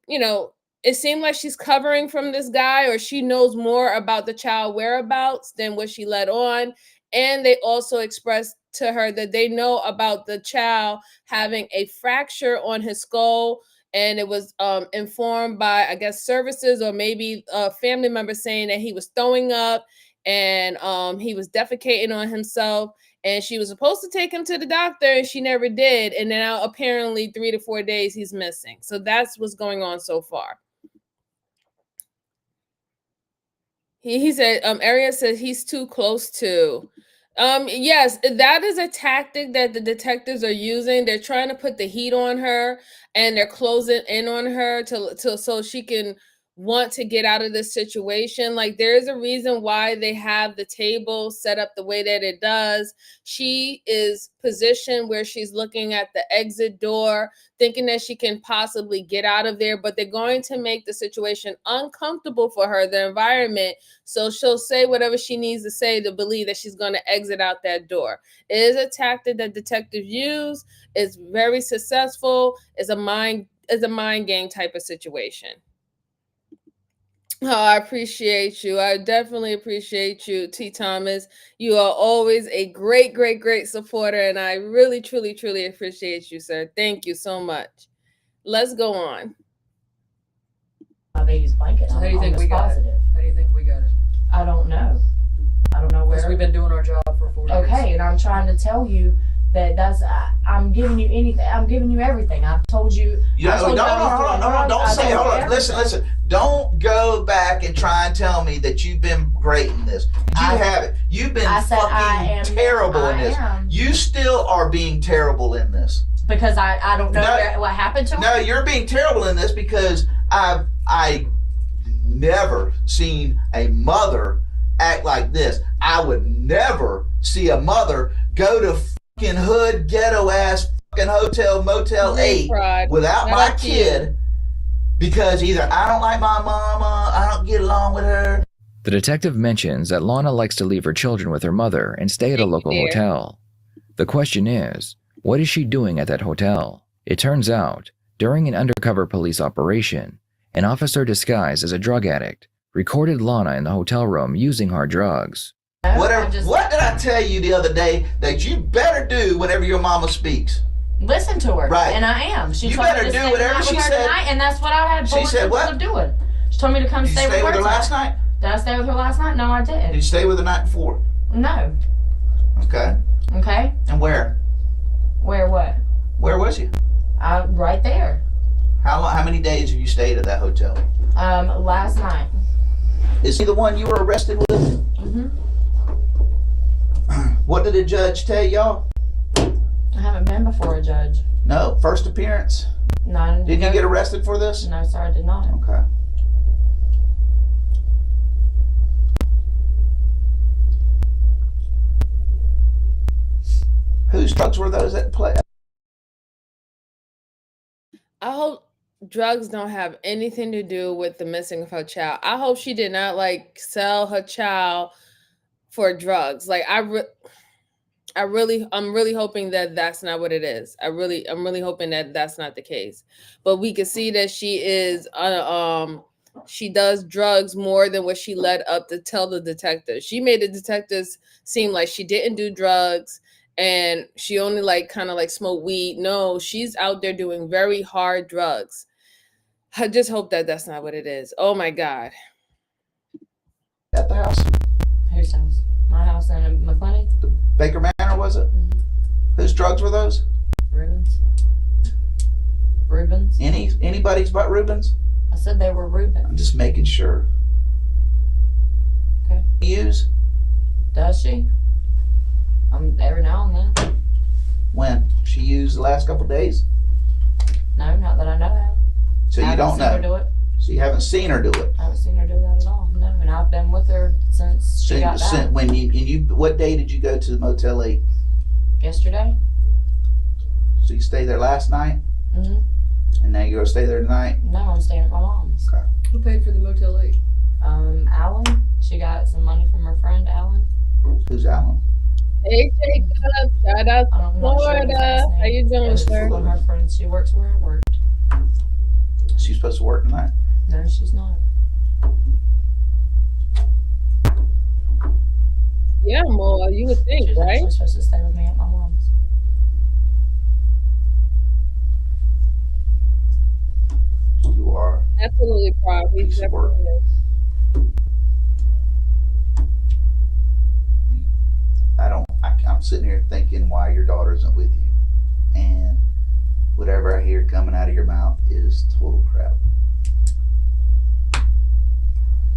it seemed like she's covering from this guy, or she knows more about the child whereabouts than what she let on. And they also expressed to her that they know about the child having a fracture on his skull. And it was informed by, I guess, services or maybe a family member saying that he was throwing up and he was defecating on himself. And she was supposed to take him to the doctor and she never did. And now apparently 3 to 4 days he's missing. So that's what's going on so far. He said, Area says he's too close to. Yes, that is a tactic that the detectives are using. They're trying to put the heat on her and they're closing in on her to so she can want to get out of this situation. Like, there is a reason why they have the table set up the way that it does. She is positioned where she's looking at the exit door, thinking that she can possibly get out of there, but they're going to make the situation uncomfortable for her, the environment. So she'll say whatever she needs to say to believe that she's going to exit out that door. It is a tactic that detectives use. It's very successful. It's a mind game type of situation. Oh, I appreciate you. I definitely appreciate you, T. Thomas. You are always a great, great, great supporter, and I really, truly, truly appreciate you, sir. Thank you so much. Let's go on. My baby's blanket. So how do you think we got it? How do you think we got it? I don't know. I don't know where. Because we've been doing our job for 4 years. Okay, and I'm trying to tell you that I'm giving you anything. I'm giving you everything. I've told you. Don't say. Hold on. Listen. Don't go back and try and tell me that you've been great in this. You haven't. You've been fucking terrible in this. You still are being terrible in this. Because I don't know what happened to her. No, you're being terrible in this because I never seen a mother act like this. I would never see a mother go to fucking hood ghetto ass fucking hotel Motel 8 without my kid because either I don't like my mama, I don't get along with her. The detective mentions that Lana likes to leave her children with her mother and stay at a local hotel. The question is, what is she doing at that hotel? It turns out, during an undercover police operation, an officer disguised as a drug addict recorded Lana in the hotel room using hard drugs. What did I tell you the other day that you better do whenever your mama speaks? Listen to her. Right. And I am. She you told better me to do whatever she said. Tonight, and that's what I had she said what? Of doing. She told me to come stay with her. Did you stay with her last night? Did I stay with her last night? No, I didn't. Did you stay with her the night before? No. Okay. Okay. And where? Where what? Where was you? Right there. How many days have you stayed at that hotel? Last night. Is he the one you were arrested with? Mm-hmm. What did the judge tell y'all? I haven't been before a judge. No. First appearance? No. Did you get arrested for this? No, sir, I did not. Okay. Whose drugs were those at play? I hope drugs don't have anything to do with the missing of her child. I hope she did not sell her child for drugs. Like I'm really hoping that that's not what it is. I'm really hoping that that's not the case. But we can see that she is she does drugs more than what she led up to tell the detectives. She made the detectives seem like she didn't do drugs and she only kind of smoked weed. No, she's out there doing very hard drugs. I just hope that that's not what it is. Oh my God. At the house? Whose house? My house in McClenny. The Baker Manor, was it? Mm-hmm. Whose drugs were those? Ruben's. Anybody's but Ruben's? I said they were Ruben. I'm just making sure. Okay. Use? Does she? Every now and then. When? She used the last couple days? No, not that I know of. So you don't know? I haven't seen her do it. So you haven't seen her do it? I haven't seen her do that at all. No, and I've been with her since she got back. What day did you go to the Motel 8? Yesterday. So you stayed there last night? Mm-hmm. And now you're going to stay there tonight? No, I'm staying at my mom's. Okay. Who paid for the Motel 8? Alan. She got some money from her friend, Alan. Who's Alan? Hey, Jacob. Shout out to Florida. How you doing, sir? One of her friends. She works where I worked. She's supposed to work tonight? No, she's not. Yeah, more. You would think, She's right? actually supposed to stay with me at my mom's. You are. Absolutely, probably. Piece of work. I'm sitting here thinking why your daughter isn't with you. And whatever I hear coming out of your mouth is total crap.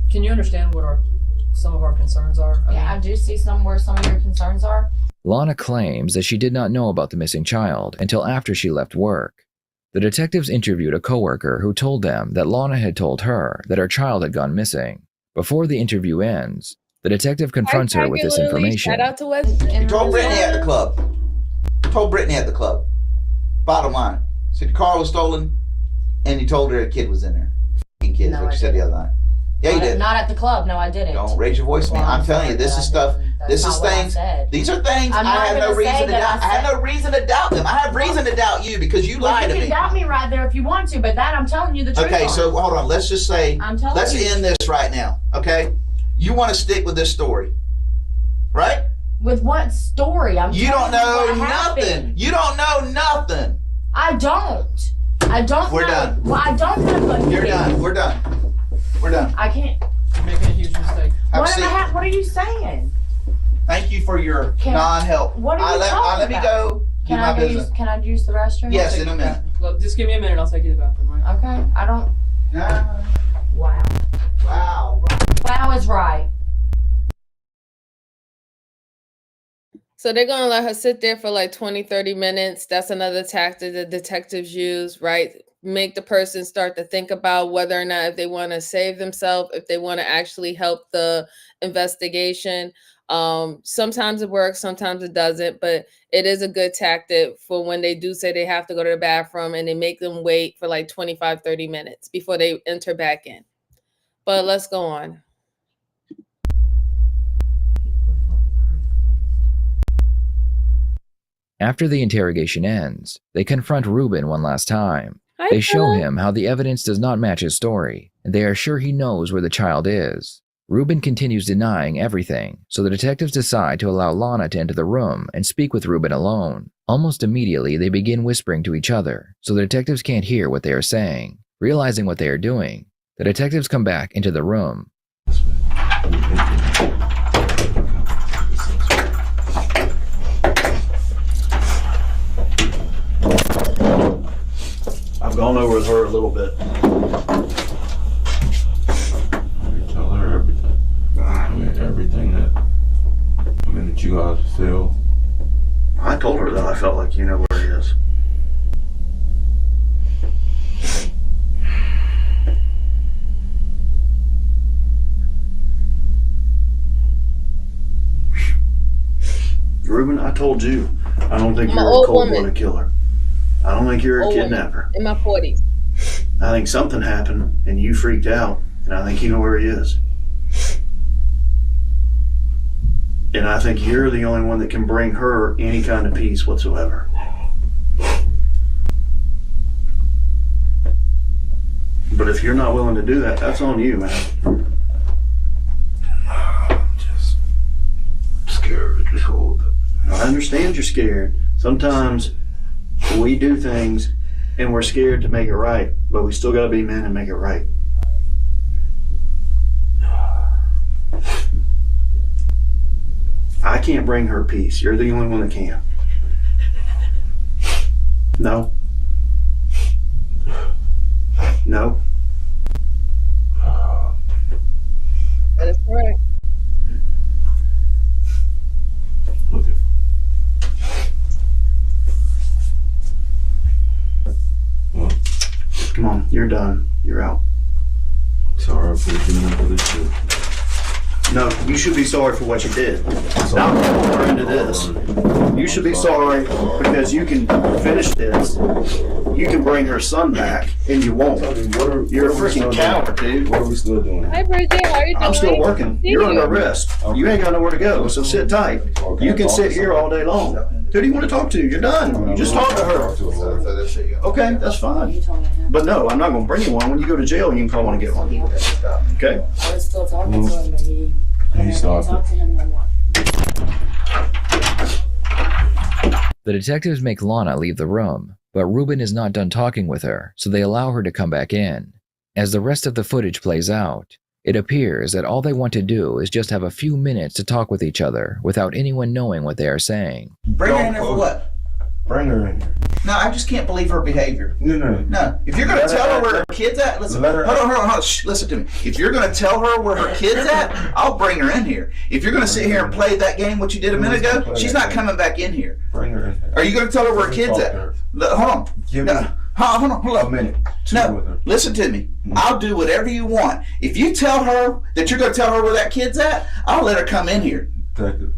Can you understand what some of our concerns are? I do see where some of your concerns are. Lana claims that she did not know about the missing child until after she left work. The detectives interviewed a coworker who told them that Lana had told her that her child had gone missing. Before the interview ends, the detective confronts her with this information. Shout out to West. You told Brittany at the club. You told Brittany at the club. Bottom line. Said your car was stolen, and you told her a kid was in there. F***ing kid, No, what I you said the other night. Yeah, you did. Not at the club. No, I didn't. Don't raise your voice at me. Well, I'm telling you, sorry, this but is I stuff. didn't. That's This not is what I things. said. These are things I'm I not have no gonna say reason to that doubt. I have no reason to doubt them. I have reason to doubt you because you Well, lied you to can me. doubt me right there if you want to, but that I'm telling you the truth. Okay, on. so hold on. Let's just say, I'm telling let's you. end this right now. Okay, you want to stick with this story, right? With what story? You don't know what nothing. happened. You don't know nothing. I don't. I don't We're know. done. Well, I don't have a You're done. We're done. We're done. I can't. You're making a huge mistake. Have a What, seat. what are you saying? Thank you for your non-help. What are you talking let me about? go do my business. Can I use the restroom? Yes, Take in a you minute. back. Look, just give me a minute. I'll take you to the bathroom, right? Okay. I don't. Ah, Wow. wow. Wow is right. So they're going to let her sit there for like 20, 30 minutes. That's another tactic that detectives use, right? Make the person start to think about whether or not if they want to save themselves, if they want to actually help the investigation. Sometimes it works, sometimes it doesn't, but it is a good tactic for when they do say they have to go to the bathroom and they make them wait for like 25, 30 minutes before they enter back in. But let's go on. After the interrogation ends, they confront Ruben one last time. Hi, They show Bella. him how the evidence does not match his story, and they are sure he knows where the child is. Ruben continues denying everything, so the detectives decide to allow Lana to enter the room and speak with Ruben alone. Almost immediately, they begin whispering to each other, so the detectives can't hear what they are saying. Realizing what they are doing, the detectives come back into the room. I've gone over with her a little bit. You tell her everything. I mean, everything that you guys feel. I told her that I felt like you know where he is. Ruben, I told you, I don't think I'm an you're a old cold-blooded woman. killer. I don't think you're a Old woman. kidnapper. In my 40s. I think something happened and you freaked out, and I think you know where he is. And I think you're the only one that can bring her any kind of peace whatsoever. But if you're not willing to do that, that's on you, man. I'm just scared to hold it. I understand you're scared. Sometimes we do things and we're scared to make it right, but we still gotta be men and make it right. I can't bring her peace. You're the only one that can. No. No. That is correct. Look at Come on, you're done. You're out. sorry for getting into this shit. No, you should be sorry for what you did. Not pulling her into this. You should be sorry because you can finish this. You can bring her son back, and you won't. You're a freaking coward, dude. What are we still doing? Hi, Bridget. How are you doing? I'm still working. See You're you. under arrest. You ain't got nowhere to go, so sit tight. You can sit here all day long. Who do you want to talk to? You're done. You just talk to her. Okay, that's fine. You told me him. But no, I'm not going to bring you one. When you go to jail, you can call one and get one. Okay? I was still talking to him, but he He stopped talk to him no more. The detectives make Lana leave the room, but Ruben is not done talking with her, so they allow her to come back in. As the rest of the footage plays out, it appears that all they want to do is just have a few minutes to talk with each other without anyone knowing what they are saying. Bring her in there for what? Bring her in here. No, I just can't believe her behavior. No. No, if you're gonna tell her where her kid's at, listen. Let her- Hold on. Shh, listen to me. If you're gonna tell her where her kid's at, I'll bring her in here. If you're gonna sit here and play that game, what you did a minute ago, she's not coming back in here. Bring her in here. Are you gonna tell her where her kid's Talk at? to her. Hold on. Give No, me. Hold on, hold A on. minute. Two No, with her. listen to me. I'll do whatever you want. If you tell her that you're going to tell her where that kid's at, I'll let her come in here. Detective.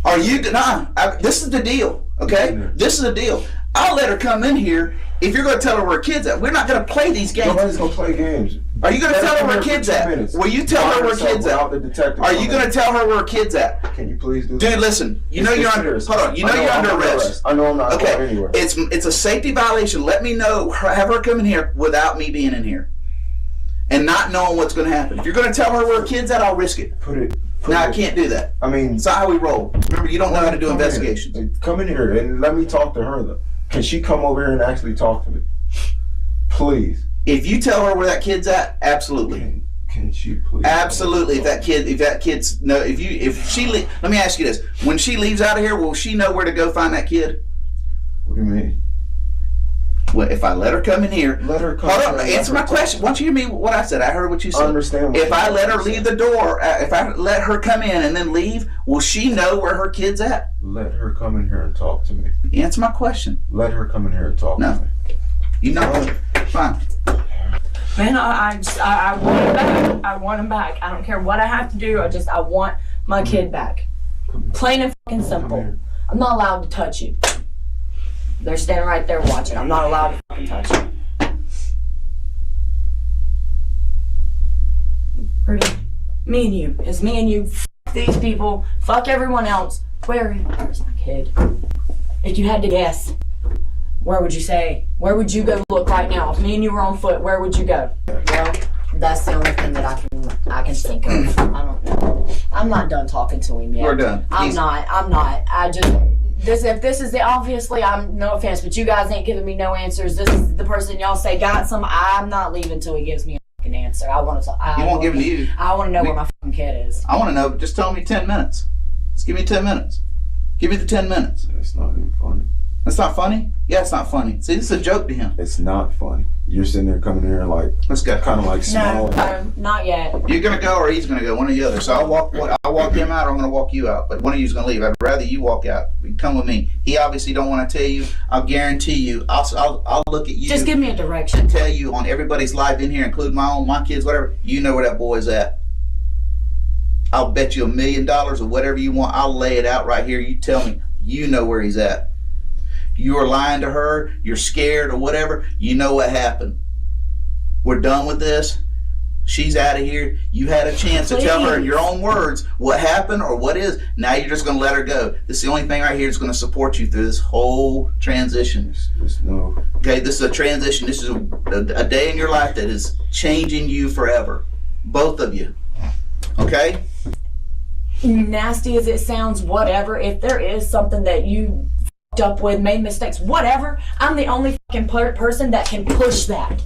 Are you gonna? This is the deal, okay? This is the deal. I'll let her come in here if you're going to tell her where kids at. We're not going to play these games. Nobody's gonna play games. Are you going to Let tell her come where here for kids 2 at? minutes. Will you tell her where By herself kids without at? the detective Are you coming going in. to tell her where kids at? Can you please do that? Dude, listen. You know you're under. Hold on. You know you're under arrest. I know I'm not going Okay. anywhere. It's a safety violation. Let me know. Have her come in here without me being in here, and not knowing what's going to happen. If you're going to tell her where kids at, I'll risk it. Put it. No, I can't do that. I mean, It's not how we roll. Remember, you don't know how to do come investigations. in. Come in here and let me talk to her though. Can she come over here and actually talk to me? Please. If you tell her where that kid's at, absolutely. Can she please? Absolutely. If she let me ask you this. When she leaves out of here, will she know where to go find that kid? What do you mean? Well, if I let her come in here, Let her come. hold here on, and let answer her my talk. question. Why don't you hear me what I said? I heard what you I said. understand. What If I let her you leave said. the door, if I let her come in and then leave, will she know where her kid's at? Let her come in here and talk to me. Answer my question. Let her come in here and talk No. to me. You know, fine. Man, I want him back. I want him back. I don't care what I have to do. I want my kid back. Plain and fucking Come simple. here. I'm not allowed to touch you. They're standing right there watching. I'm not allowed to fucking touch you. Rudy, me and you. It's me and you. Fuck these people. Fuck everyone else. Where's my kid? If you had to guess, where would you say? Where would you go look right now? If me and you were on foot, where would you go? Well, that's the only thing that I can think of. I don't know. I'm not done talking to him yet. We're done. I'm not. I just if this is the obviously I'm no offense, but you guys ain't giving me no answers. This is the person y'all say got some. I'm not leaving till he gives me a fucking answer. I want to. He won't give it to you. I want to know where my fucking kid is. I want to know. Just tell me 10 minutes. Just give me 10 minutes. Give me the 10 minutes. It's not even funny. That's not funny? Yeah, it's not funny. See, this is a joke to him. It's not funny. You're sitting there coming in here like Let's go. kind of like No, small. not yet. You're gonna go, or he's gonna go. One or the other. So I'll walk him out, or I'm gonna walk you out. But one of you's gonna leave. I'd rather you walk out. Come with me. He obviously don't want to tell you. I'll guarantee you. I'll look at you. Just give me a direction. and tell you on everybody's life in here, including my own, my kids, whatever. You know where that boy's at. I'll bet you $1 million or whatever you want. I'll lay it out right here. You tell me. You know where he's at. You are lying to her. You're scared or whatever. You know what happened. We're done with this. She's out of here. You had a chance to tell her in your own words what happened or what is. Now you're just going to let her go. This is the only thing right here that's going to support you through this whole transition. There's no. Okay, this is a transition. This is a day in your life that is changing you forever. Both of you. Okay? Nasty as it sounds, whatever. If there is something that you fucked up with, made mistakes, whatever, I'm the only fucking person that can push that.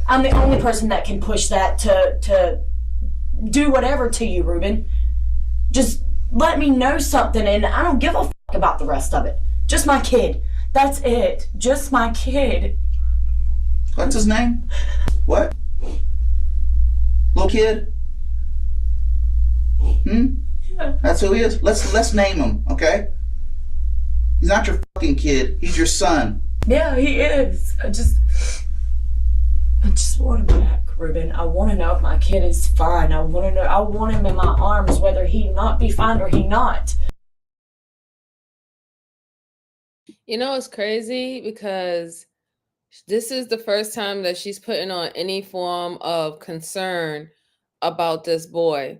I'm the only person that can push that to do whatever to you, Ruben. Just let me know something, and I don't give a fuck about the rest of it. Just my kid. That's it. Just my kid. What's his name? What? Little kid? That's who he is. Let's name him, okay? He's not your fucking kid. He's your son. Yeah, he is. I just want him back, Ruben. I want to know if my kid is fine. I want to know. I want him in my arms, whether he not be fine or he not. You know, it's crazy because this is the first time that she's putting on any form of concern about this boy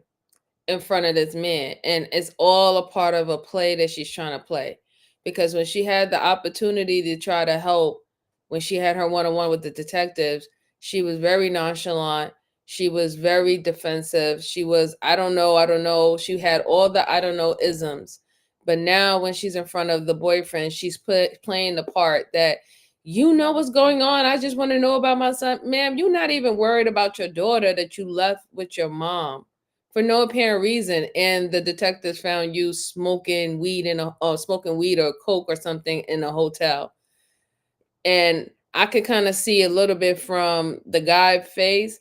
in front of this man. And it's all a part of a play that she's trying to play. Because when she had the opportunity to try to help, when she had her one-on-one with the detectives, she was very nonchalant. She was very defensive. She was, I don't know. She had all the I don't know isms. But now when she's in front of the boyfriend, she's playing the part that, you know what's going on. I just want to know about my son. Ma'am, you're not even worried about your daughter that you left with your mom for no apparent reason. And the detectives found you smoking weed smoking weed or coke or something in a hotel. And I could kind of see a little bit from the guy's face.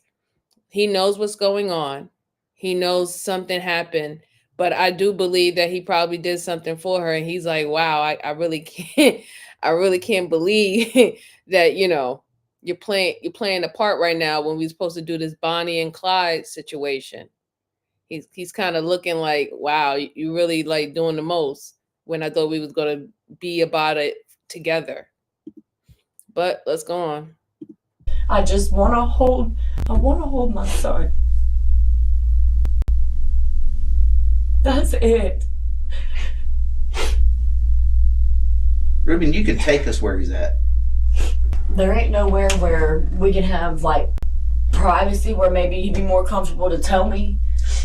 He knows what's going on. He knows something happened. But I do believe that he probably did something for her. And he's like, wow, I really can't believe that, you're playing a part right now when we're supposed to do this Bonnie and Clyde situation. He's kind of looking like, wow, you really like doing the most, when I thought we was gonna be about it together. But let's go on. I just want to hold my son. That's it. Ruben, you could take us where he's at. There ain't nowhere where we can have like privacy where maybe he'd be more comfortable to tell me.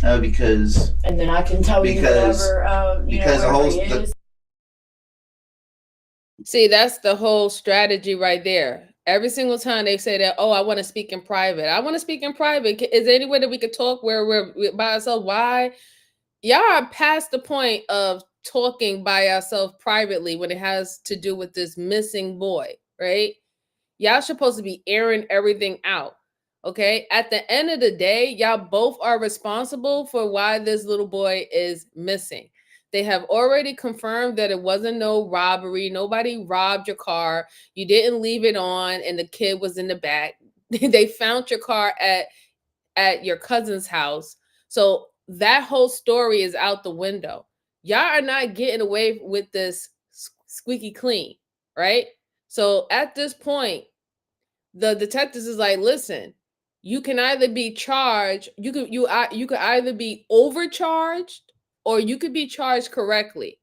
No, because And then I can tell you whatever, because wherever he is. See, that's the whole strategy right there. Every single time they say that, oh, I want to speak in private. I want to speak in private. Is there any way that we could talk where we're by ourselves? Why? Y'all are past the point of talking by ourselves privately when it has to do with this missing boy, right? Y'all supposed to be airing everything out. Okay. At the end of the day, y'all both are responsible for why this little boy is missing. They have already confirmed that it wasn't no robbery. Nobody robbed your car. You didn't leave it on and the kid was in the back. They found your car at your cousin's house. So that whole story is out the window. Y'all are not getting away with this squeaky clean, right? So at this point, the detectives is like, listen, you can either be charged, you could either be overcharged or you could be charged correctly.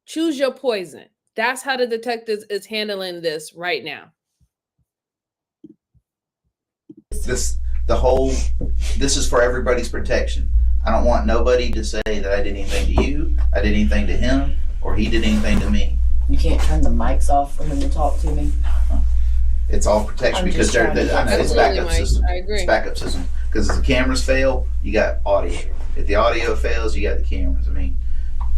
Choose your poison. That's how the detectives is handling this right now. this is for everybody's protection. I don't want nobody to say that I did anything to you, I did anything to him, or he did anything to me. You can't turn the mics off for him to talk to me. It's all protection because I know it's backup system. I agree. It's backup system because if the cameras fail, you got audio. If the audio fails, you got the cameras. I mean,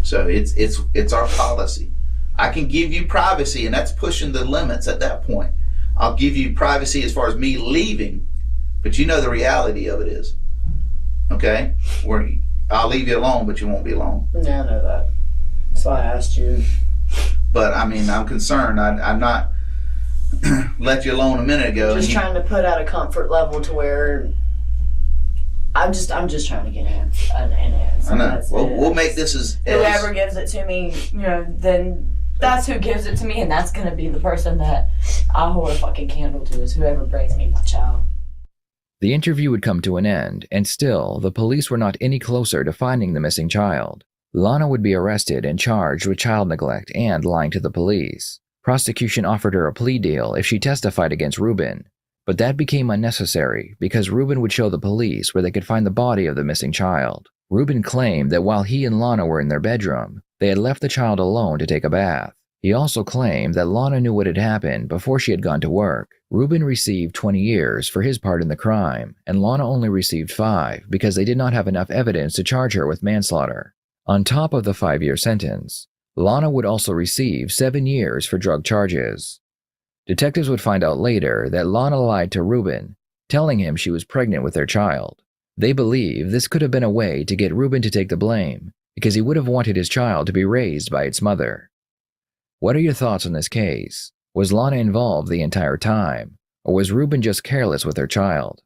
so it's our policy. I can give you privacy, and that's pushing the limits at that point. I'll give you privacy as far as me leaving, but you know the reality of it is, okay? Where I'll leave you alone, but you won't be alone. Yeah, I know that. That's why I asked you. But I mean, I'm concerned. I'm not left you alone a minute ago. Just trying to put out a comfort level to where I'm just trying to get an answer. I know. We'll make this as whoever gives it to me, then that's who gives it to me, and that's gonna be the person that I hold a fucking candle to, is whoever brings me my child. The interview would come to an end, and still, the police were not any closer to finding the missing child. Lana would be arrested and charged with child neglect and lying to the police. Prosecution offered her a plea deal if she testified against Ruben, but that became unnecessary because Ruben would show the police where they could find the body of the missing child. Ruben claimed that while he and Lana were in their bedroom, they had left the child alone to take a bath. He also claimed that Lana knew what had happened before she had gone to work. Ruben received 20 years for his part in the crime, and Lana only received 5 because they did not have enough evidence to charge her with manslaughter. On top of the 5-year sentence, Lana would also receive 7 years for drug charges. Detectives would find out later that Lana lied to Ruben, telling him she was pregnant with their child. They believe this could have been a way to get Ruben to take the blame, because he would have wanted his child to be raised by its mother. What are your thoughts on this case? Was Lana involved the entire time, or was Ruben just careless with her child?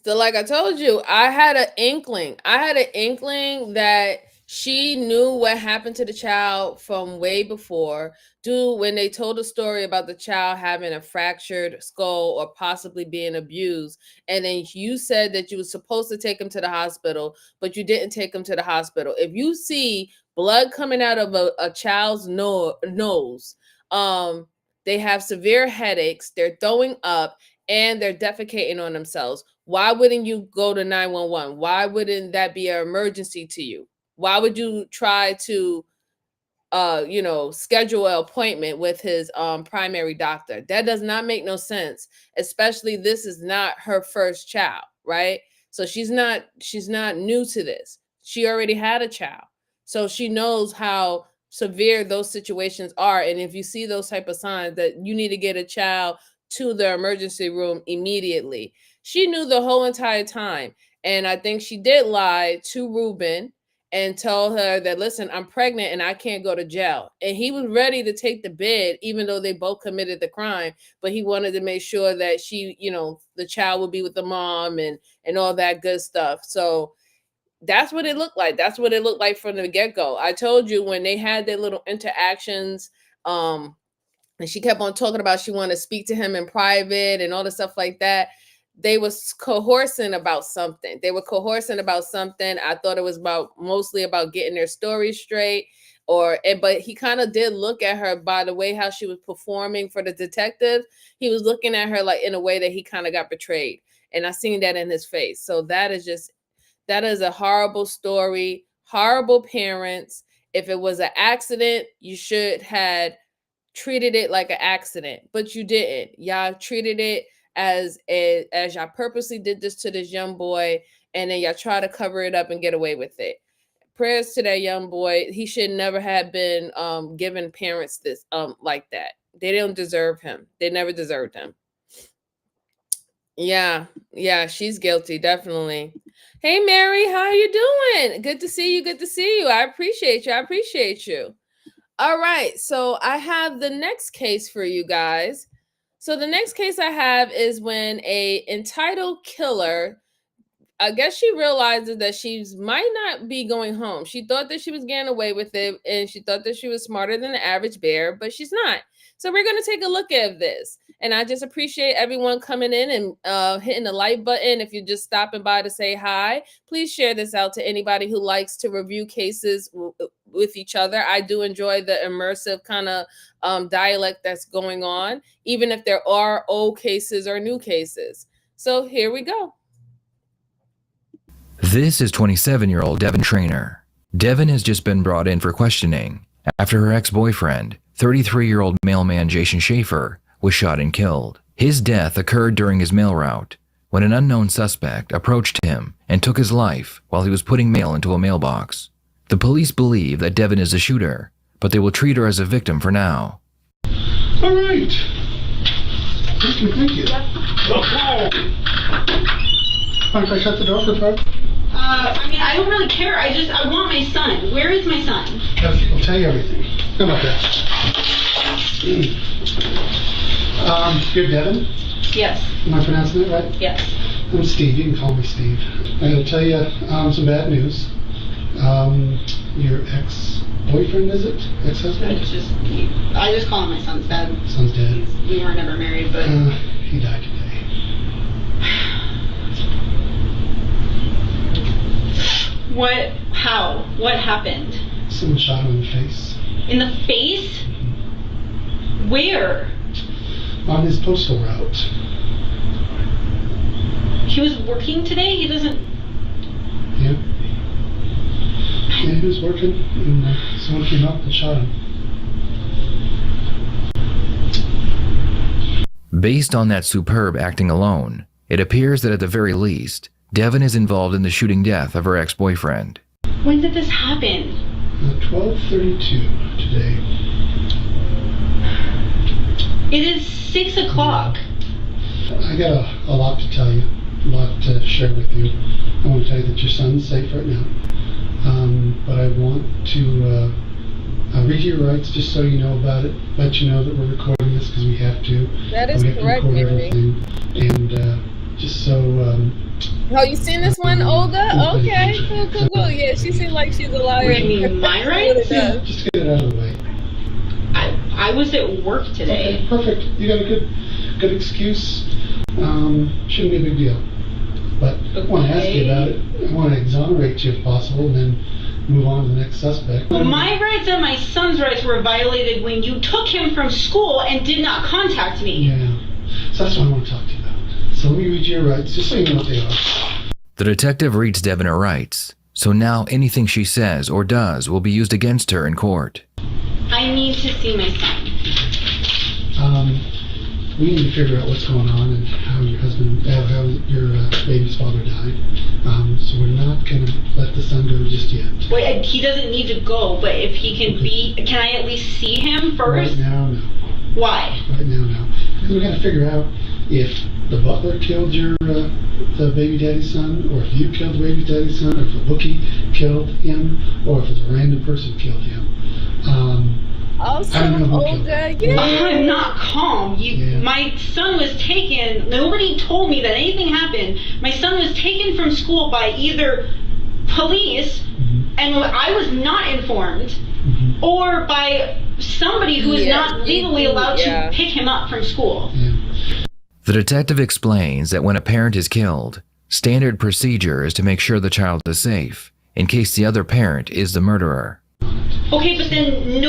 So like I told you, I had an inkling that she knew what happened to the child from way before, when they told a story about the child having a fractured skull or possibly being abused. And then you said that you were supposed to take him to the hospital, but you didn't take him to the hospital. If you see blood coming out of a child's nose, they have severe headaches, they're throwing up, and they're defecating on themselves. Why wouldn't you go to 911? Why wouldn't that be an emergency to you? Why would you try to, schedule an appointment with his primary doctor? That does not make no sense. Especially this is not her first child, right? So she's not new to this. She already had a child, so she knows how severe those situations are. And if you see those type of signs, that you need to get a child to the emergency room immediately. She knew the whole entire time. And I think she did lie to Ruben. and tell her that, listen, I'm pregnant and I can't go to jail. And he was ready to take the bid, even though they both committed the crime, but he wanted to make sure that she, the child would be with the mom and all that good stuff. So that's what it looked like. That's what it looked like from the get-go. I told you when they had their little interactions, and she kept on talking about she wanted to speak to him in private and all the stuff like that. They was coercing about something. I thought it was mostly about getting their story straight. But he kind of did look at her by the way how she was performing for the detective. He was looking at her like in a way that he kind of got betrayed. And I seen that in his face. So that is a horrible story, horrible parents. If it was an accident, you should had treated it like an accident, but you didn't. Y'all treated it as y'all purposely did this to this young boy, and then y'all try to cover it up and get away with it. Prayers to that young boy. He should never have been given parents this like that. They don't deserve him. They never deserved him. Yeah, she's guilty, definitely. Hey Mary, how are you doing? Good to see you. I appreciate you. All right, so I have the next case for you guys. So the next case I have is when a entitled killer, I guess she realizes that she might not be going home. She thought that she was getting away with it, and she thought that she was smarter than the average bear, but she's not. So we're going to take a look at this. And I just appreciate everyone coming in and hitting the like button. If you're just stopping by to say hi, please share this out to anybody who likes to review cases with each other. I do enjoy the immersive kind of dialect that's going on, even if there are old cases or new cases. So here we go. This is 27-year-old Devon Shriner. Devon has just been brought in for questioning after her ex-boyfriend, 33-year-old mailman Jason Schaefer, was shot and killed. His death occurred during his mail route when an unknown suspect approached him and took his life while he was putting mail into a mailbox. The police believe that Devon is the shooter, but they will treat her as a victim for now. All right. Thank you. Mind if I shut the door for fun? I don't really care. I want my son. Where is my son? I'll tell you everything. How about that? You're Devon? Yes. Am I pronouncing it right? Yes. I'm Steve. You can call me Steve. I gotta tell you some bad news. Your ex-boyfriend, is it? Ex-husband? I just call him my son's dad. Son's dead. We were never married, but... he died today. What? How? What happened? Someone shot him in the face. In the face? Where? On his postal route. He was working today? He doesn't... Yeah. Yeah, he was working, and someone came up and shot him. Based on that superb acting alone, it appears that at the very least, Devon is involved in the shooting death of her ex-boyfriend. When did this happen? 12:32 today. It is 6 o'clock. I got a lot to tell you, a lot to share with you. I want to tell you that your son's safe right now. But I want to read you your rights just so you know about it, let you know that we're recording this because we have to. That is correct, Mary. And just so... Oh, you seen this one, Olga? Okay, cool. Yeah, she seems like she's a liar. You mean my rights? Yeah, just get it out of the way. I was at work today. Okay, perfect. You got a good excuse. Shouldn't be a big deal. But I want to ask you about it. I want to exonerate you if possible, and then move on to the next suspect. Well, my rights and my son's rights were violated when you took him from school and did not contact me. Yeah, so that's what I want to talk to you about. So let me read you your rights, just so you know what they are. The detective reads Devon her rights, so now anything she says or does will be used against her in court. I need to see my son. We need to figure out what's going on and how your husband, how your baby's father died. So we're not going to let the son go just yet. Wait, he doesn't need to go, but if he can can I at least see him first? Right now, no. Why? Right now, no. Because we got to figure out if the butler killed your the baby daddy's son, or if you killed the baby daddy's son, or if the bookie killed him, or if it's a random person killed him. Also, I don't know who killed older, him. yeah. I'm not calm. My son was taken. Nobody told me that anything happened. My son was taken from school by either police, and I was not informed, or by somebody who is not legally allowed to pick him up from school. The detective explains that when a parent is killed, standard procedure is to make sure the child is safe, in case the other parent is the murderer. Okay, but then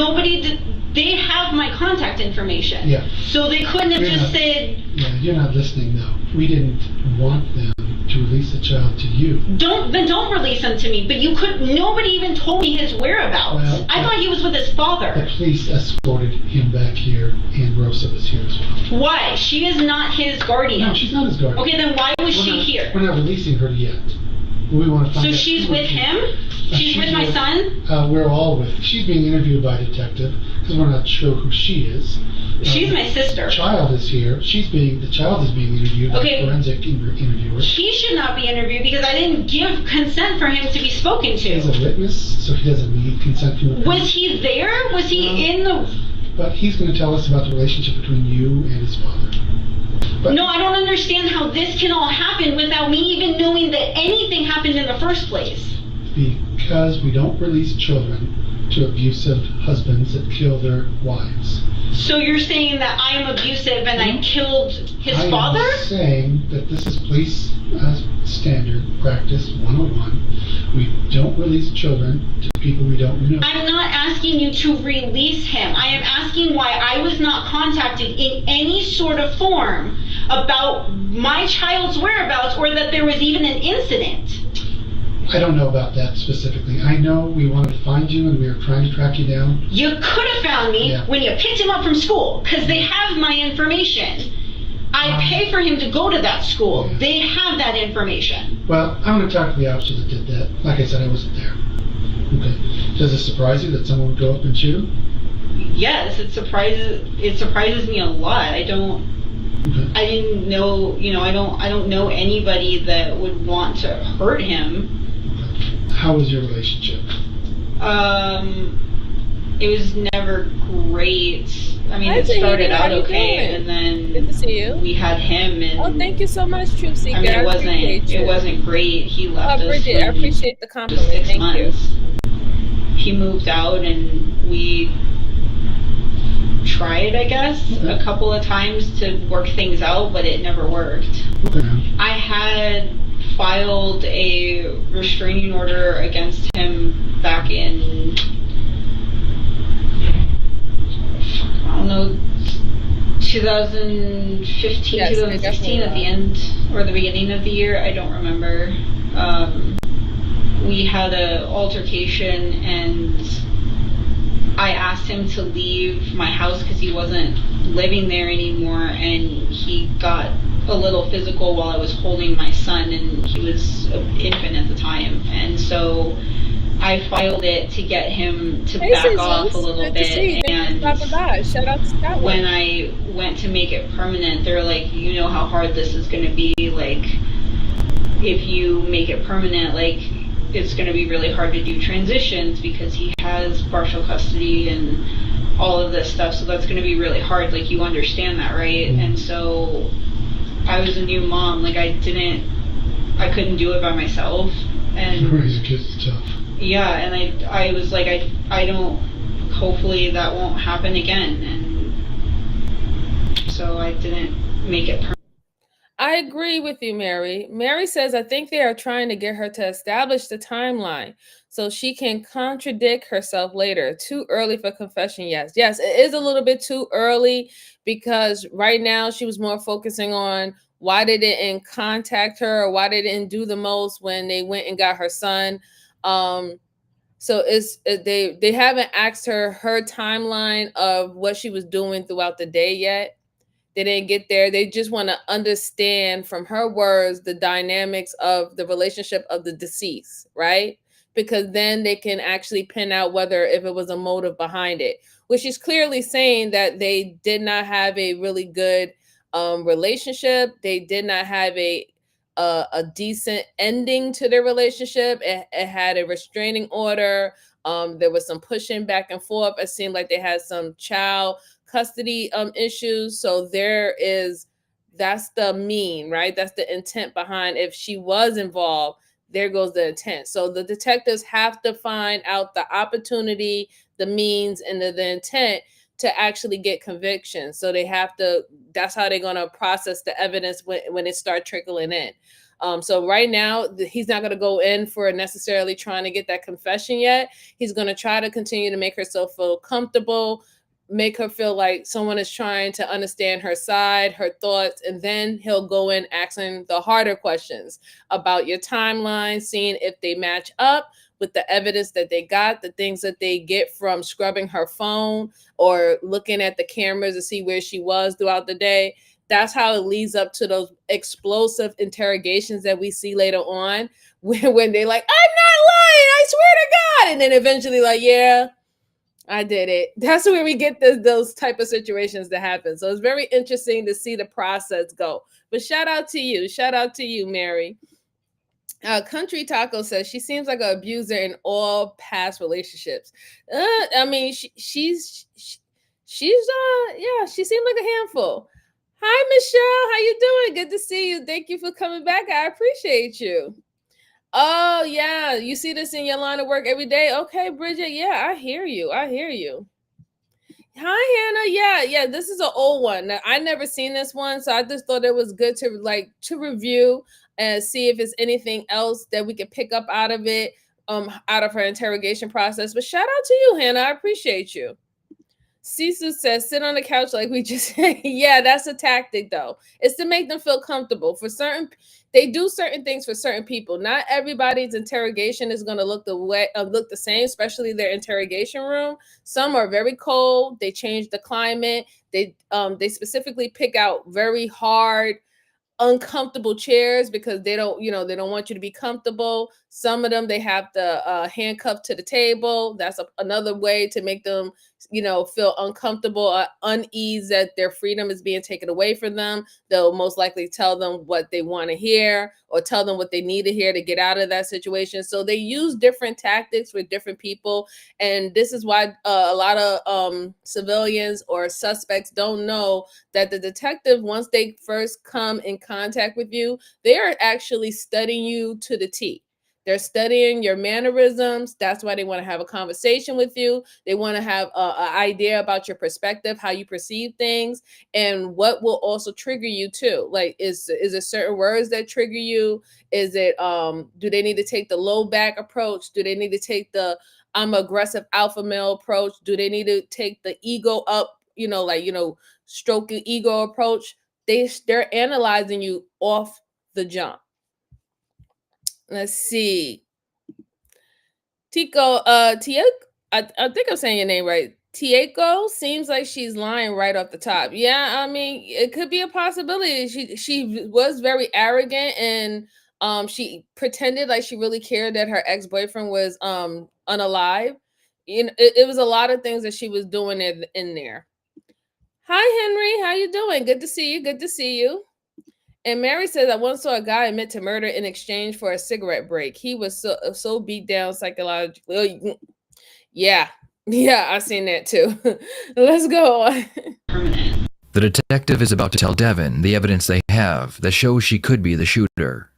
they have my contact information. Yeah. So they couldn't have just said... Yeah, you're not listening though. We didn't want them to release the child to you. Don't release him to me, but nobody even told me his whereabouts. Well, I thought he was with his father. The police escorted him back here, and Rosa was here as well. Why? She is not his guardian. No, she's not his guardian. Okay, then why was she here? We're not releasing her yet. We want to find out. So she's with him? She's with my son? We're all with. She's being interviewed by a detective because we're not sure who she is. She's my sister. The child is here. The child is being interviewed by a forensic interviewer. He should not be interviewed because I didn't give consent for him to be spoken to. He's a witness, so he doesn't need consent from the parent. Was he there? Was he in the... But he's going to tell us about the relationship between you and his father. But no, I don't understand how this can all happen without me even knowing that anything happened in the first place. Because we don't release children to abusive husbands that kill their wives. So you're saying that I'm abusive and I killed his father? I'm saying that this is police standard practice 101. We don't release children to people we don't know. I'm not asking you to release him. I am asking why I was not contacted in any sort of form about my child's whereabouts or that there was even an incident. I don't know about that specifically. I know we wanted to find you and we were trying to track you down. You could have found me when you picked him up from school because they have my information. I pay for him to go to that school. Yeah. They have that information. Well, I'm going to talk to the officer that did that. Like I said, I wasn't there. Okay. Does it surprise you that someone would go up and shoot him? Yes, it surprises me a lot. I didn't know, I don't know anybody that would want to hurt him. How was your relationship? It was never great. I mean, it started out okay, and then good to see you. We had him, and thank you so much, Truth Seeker. I mean, it wasn't great. He left us. Bridget, I appreciate the compliment. Thank you. He moved out, and we tried, I guess, a couple of times to work things out, but it never worked. Okay. I had filed a restraining order against him back in, I don't know, 2015, 2016 at the end or the beginning of the year. I don't remember. We had an altercation and I asked him to leave my house because he wasn't living there anymore, and he got a little physical while I was holding my son, and he was an infant at the time, and so I filed it to get him to back off a little bit. And shout out to Scott. When I went to make it permanent, they're like, you know how hard this is going to be, like if you make it permanent, like it's going to be really hard to do transitions because he has partial custody and all of this stuff, so that's going to be really hard, like you understand that, right? And so I was a new mom, like I couldn't do it by myself, and raising kids is tough. Yeah, and I was like, I don't, hopefully that won't happen again, and so I didn't make it permanent. I agree with you, Mary. Mary says, I think they are trying to get her to establish the timeline so she can contradict herself later. Too early for confession, yes. Yes, it is a little bit too early because right now she was more focusing on why they didn't contact her or why they didn't do the most when they went and got her son. So they haven't asked her timeline of what she was doing throughout the day yet. They didn't get there. They just want to understand from her words the dynamics of the relationship of the deceased, right? Because then they can actually pin out if it was a motive behind it, which is clearly saying that they did not have a really good relationship. They did not have a decent ending to their relationship. It had a restraining order. There was some pushing back and forth. It seemed like they had some child custody issues. So that's the mean, right? That's the intent behind. If she was involved, there goes the intent. So the detectives have to find out the opportunity, the means, and the intent to actually get convictions. So they have to, that's how they're going to process the evidence when it starts trickling in. So right now, he's not going to go in for necessarily trying to get that confession yet. He's going to try to continue to make herself feel comfortable, make her feel like someone is trying to understand her side, her thoughts, and then he'll go in asking the harder questions about your timeline, seeing if they match up with the evidence that they got, the things that they get from scrubbing her phone or looking at the cameras to see where she was throughout the day. That's how it leads up to those explosive interrogations that we see later on when they're like, I'm not lying, I swear to God. And then eventually like, yeah, I did it. That's where we get those type of situations that happen. So it's very interesting to see the process go. But shout out to you. Shout out to you, Mary. Country Taco says she seems like an abuser in all past relationships. I mean, she seemed like a handful. Hi, Michelle. How you doing? Good to see you. Thank you for coming back. I appreciate you. Oh, yeah. You see this in your line of work every day? Okay, Bridget. Yeah, I hear you. I hear you. Hi, Hannah. Yeah. This is an old one. Now, I never seen this one, so I just thought it was good to review and see if it's anything else that we could pick up out of it, out of her interrogation process. But shout out to you, Hannah. I appreciate you. Sisu says, sit on the couch like we just said. Yeah, that's a tactic, though. It's to make them feel comfortable. They do certain things for certain people. Not everybody's interrogation is going to look the same, especially their interrogation room. Some are very cold. They change the climate. They specifically pick out very hard, uncomfortable chairs because they don't want you to be comfortable. Some of them, they have the handcuff to the table. That's another way to make them feel uncomfortable, unease that their freedom is being taken away from them. They'll most likely tell them what they want to hear or tell them what they need to hear to get out of that situation. So they use different tactics with different people, and this is why a lot of civilians or suspects don't know that the detective, once they first come in contact with you, they are actually studying you to the T. They're studying your mannerisms. That's why they want to have a conversation with you. They want to have an idea about your perspective, how you perceive things, and what will also trigger you too. Like, is it certain words that trigger you? Is it do they need to take the low back approach? Do they need to take the I'm aggressive alpha male approach? Do they need to take the ego up? Stroking ego approach. They're analyzing you off the jump. Let's see. Tico, I think I'm saying your name right. Tieko seems like she's lying right off the top. Yeah, I mean, it could be a possibility. She was very arrogant and she pretended like she really cared that her ex-boyfriend was unalive. It was a lot of things that she was doing in there. Hi, Henry. How you doing? Good to see you. Good to see you. And Mary says, I once saw a guy admit to murder in exchange for a cigarette break. He was so beat down psychologically. Yeah, I've seen that too. Let's go on. The detective is about to tell Devon the evidence they have that shows she could be the shooter.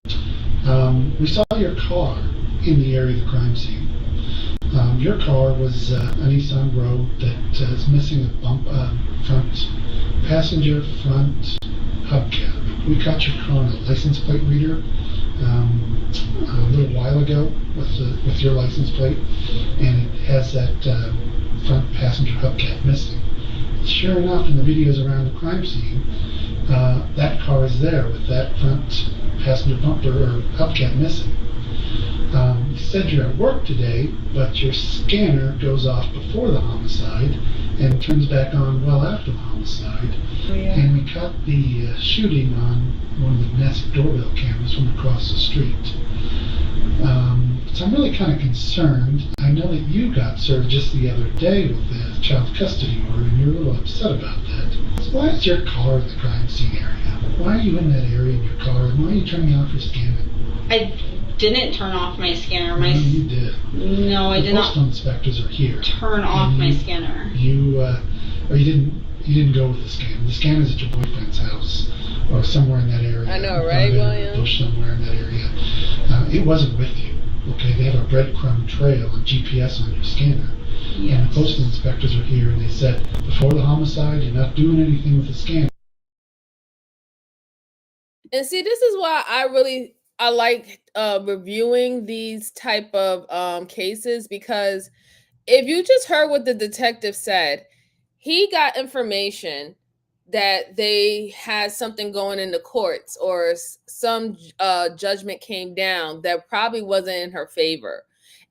We saw your car in the area of the crime scene. Your car was a Nissan Rogue that is missing a front passenger front hubcap. We got your car on a license plate reader a little while ago with your license plate, and it has that front passenger hubcap missing. Sure enough, in the videos around the crime scene, that car is there with that front passenger bumper or hubcap missing. You said you're at work today, but your scanner goes off before the homicide and turns back on well after the homicide. Oh, yeah. And we caught the shooting on one of the Nest doorbell cameras from across the street. So I'm really kind of concerned. I know that you got served just the other day with the child custody order, and you're a little upset about that. So why is your car in the crime scene area? Why are you in that area in your car? And why are you turning off your scanner? I didn't turn off my scanner. No, you did. No, I did not. The postal inspectors are here. Turn off my scanner. Or you didn't go with the scanner. The scanner's at your boyfriend's house or somewhere in that area. I know, right, Probably in a William? bush somewhere in that area. It wasn't with you. Okay, they have a breadcrumb trail and GPS on your scanner. Yes. And the postal inspectors are here, and they said before the homicide, you're not doing anything with the scanner. And see, this is why I like reviewing these type of cases, because if you just heard what the detective said, he got information that they had something going in the courts, or some judgment came down that probably wasn't in her favor.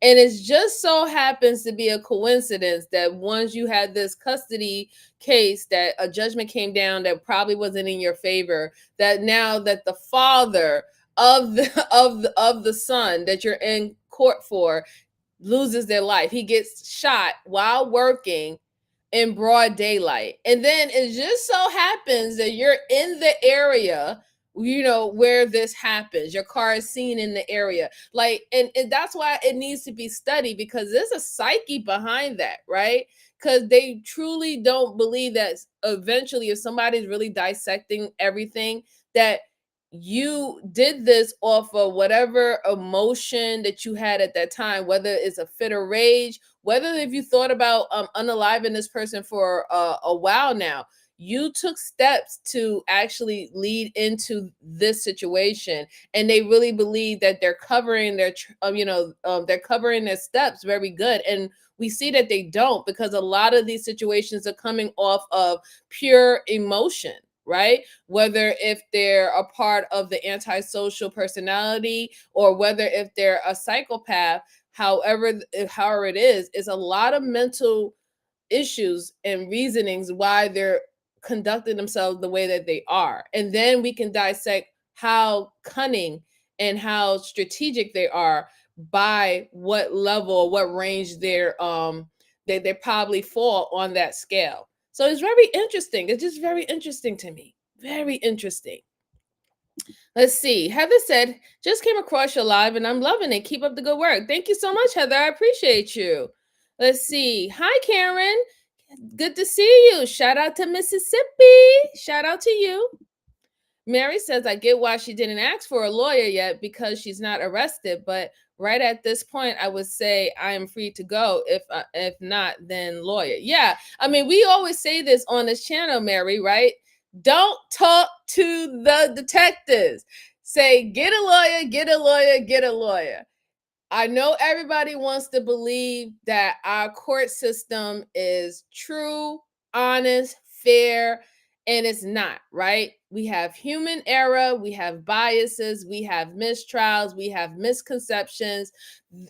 And it just so happens to be a coincidence that once you had this custody case, that a judgment came down that probably wasn't in your favor, that now that the father of the son that you're in court for loses their life. He gets shot while working in broad daylight. And then it just so happens that you're in the area, where this happens. Your car is seen in the area. Like, and that's why it needs to be studied, because there's a psyche behind that, right? Because they truly don't believe that eventually, if somebody's really dissecting everything, that you did this off of whatever emotion that you had at that time, whether it's a fit of rage, whether if you thought about unaliving this person for a while now, you took steps to actually lead into this situation, and they really believe that they're covering they're covering their steps very good. And we see that they don't, because a lot of these situations are coming off of pure emotion, right? Whether if they're a part of the antisocial personality, or whether if they're a psychopath, however it is a lot of mental issues and reasonings why they're conducting themselves the way that they are. And then we can dissect how cunning and how strategic they are, by what level, what range they probably fall on that scale. So it's very interesting. It's just very interesting to me. Very interesting. Let's see. Heather said, just came across your live and I'm loving it. Keep up the good work. Thank you so much, Heather. I appreciate you. Let's see. Hi, Karen. Good to see you. Shout out to Mississippi. Shout out to you. Mary says, I get why she didn't ask for a lawyer yet, because she's not arrested. But right at this point, I would say I am free to go. If not, then lawyer. Yeah. I mean, we always say this on this channel, Mary, right? Don't talk to the detectives. Say, get a lawyer, get a lawyer, get a lawyer. I know everybody wants to believe that our court system is true, honest, fair, and it's not, right? We have human error, we have biases, we have mistrials, we have misconceptions.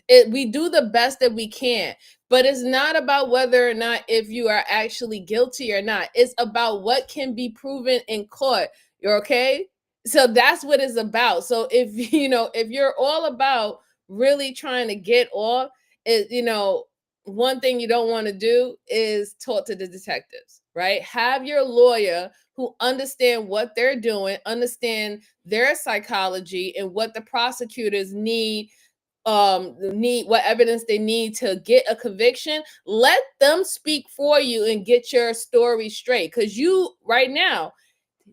We do the best that we can, but it's not about whether or not if you are actually guilty or not. It's about what can be proven in court. You're okay? So that's what it's about. So if you're all about really trying to get off, one thing you don't want to do is talk to the detectives, right? Have your lawyer who understand what they're doing, understand their psychology and what the prosecutors need what evidence they need to get a conviction. Let them speak for you and get your story straight, because you right now,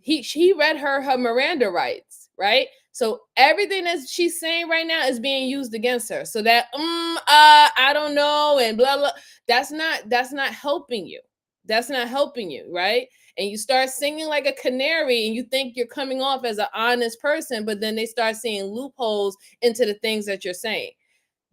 he read her Miranda rights, right? So everything that she's saying right now is being used against her. So that I don't know and blah blah, that's not helping you. That's not helping you, right? And you start singing like a canary and you think you're coming off as an honest person, but then they start seeing loopholes into the things that you're saying.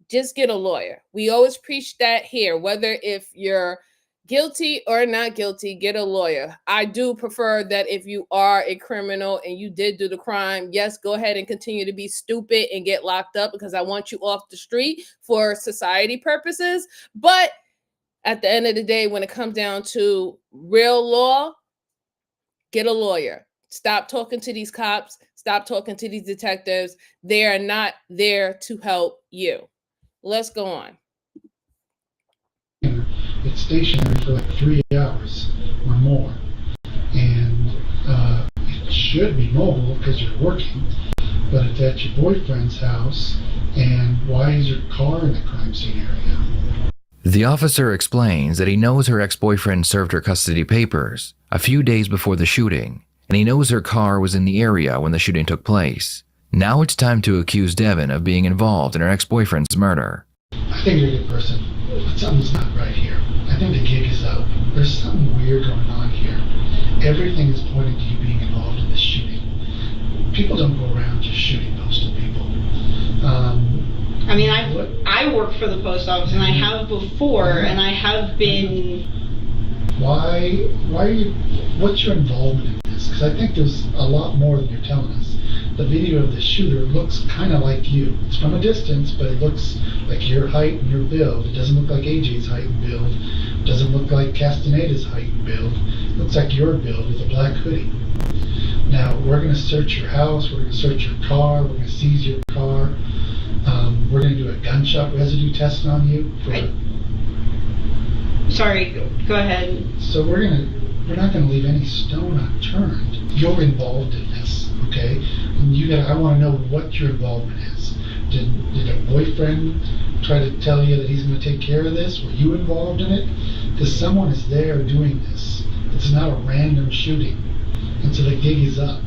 Just get a lawyer. We always preach that here, whether if you're guilty or not guilty, get a lawyer. I do prefer that if you are a criminal and you did do the crime, yes, go ahead and continue to be stupid and get locked up, because I want you off the street for society purposes. But at the end of the day, when it comes down to real law, get a lawyer. Stop talking to these cops. Stop talking to these detectives. They are not there to help you. Let's go on. It's stationary for like 3 hours or more. And it should be mobile because you're working, but it's at your boyfriend's house. And why is your car in the crime scene area? The officer explains that he knows her ex-boyfriend served her custody papers a few days before the shooting, and he knows her car was in the area when the shooting took place. Now it's time to accuse Devon of being involved in her ex-boyfriend's murder. I think you're a good person, but something's not right here. I think the gig is up. There's something weird going on here. Everything is pointing to you being involved in this shooting. People don't go around just shooting postal people. I mean, I work for the post office, and I have before, and I have been. Why are you? What's your involvement in this? Because I think there's a lot more than you're telling us. The video of the shooter looks kind of like you. It's from a distance, but it looks like your height and your build. It doesn't look like AJ's height and build. It doesn't look like Castaneda's height and build. It looks like your build with a black hoodie. Now, we're going to search your house. We're going to search your car. We're going to seize your car. We're going to do a gunshot residue test on you. Sorry, go ahead. So we're not going to leave any stone unturned. You're involved in this, okay? And I want to know what your involvement is. Did a boyfriend try to tell you that he's going to take care of this? Were you involved in it? Because someone is there doing this. It's not a random shooting. And so the gig is up,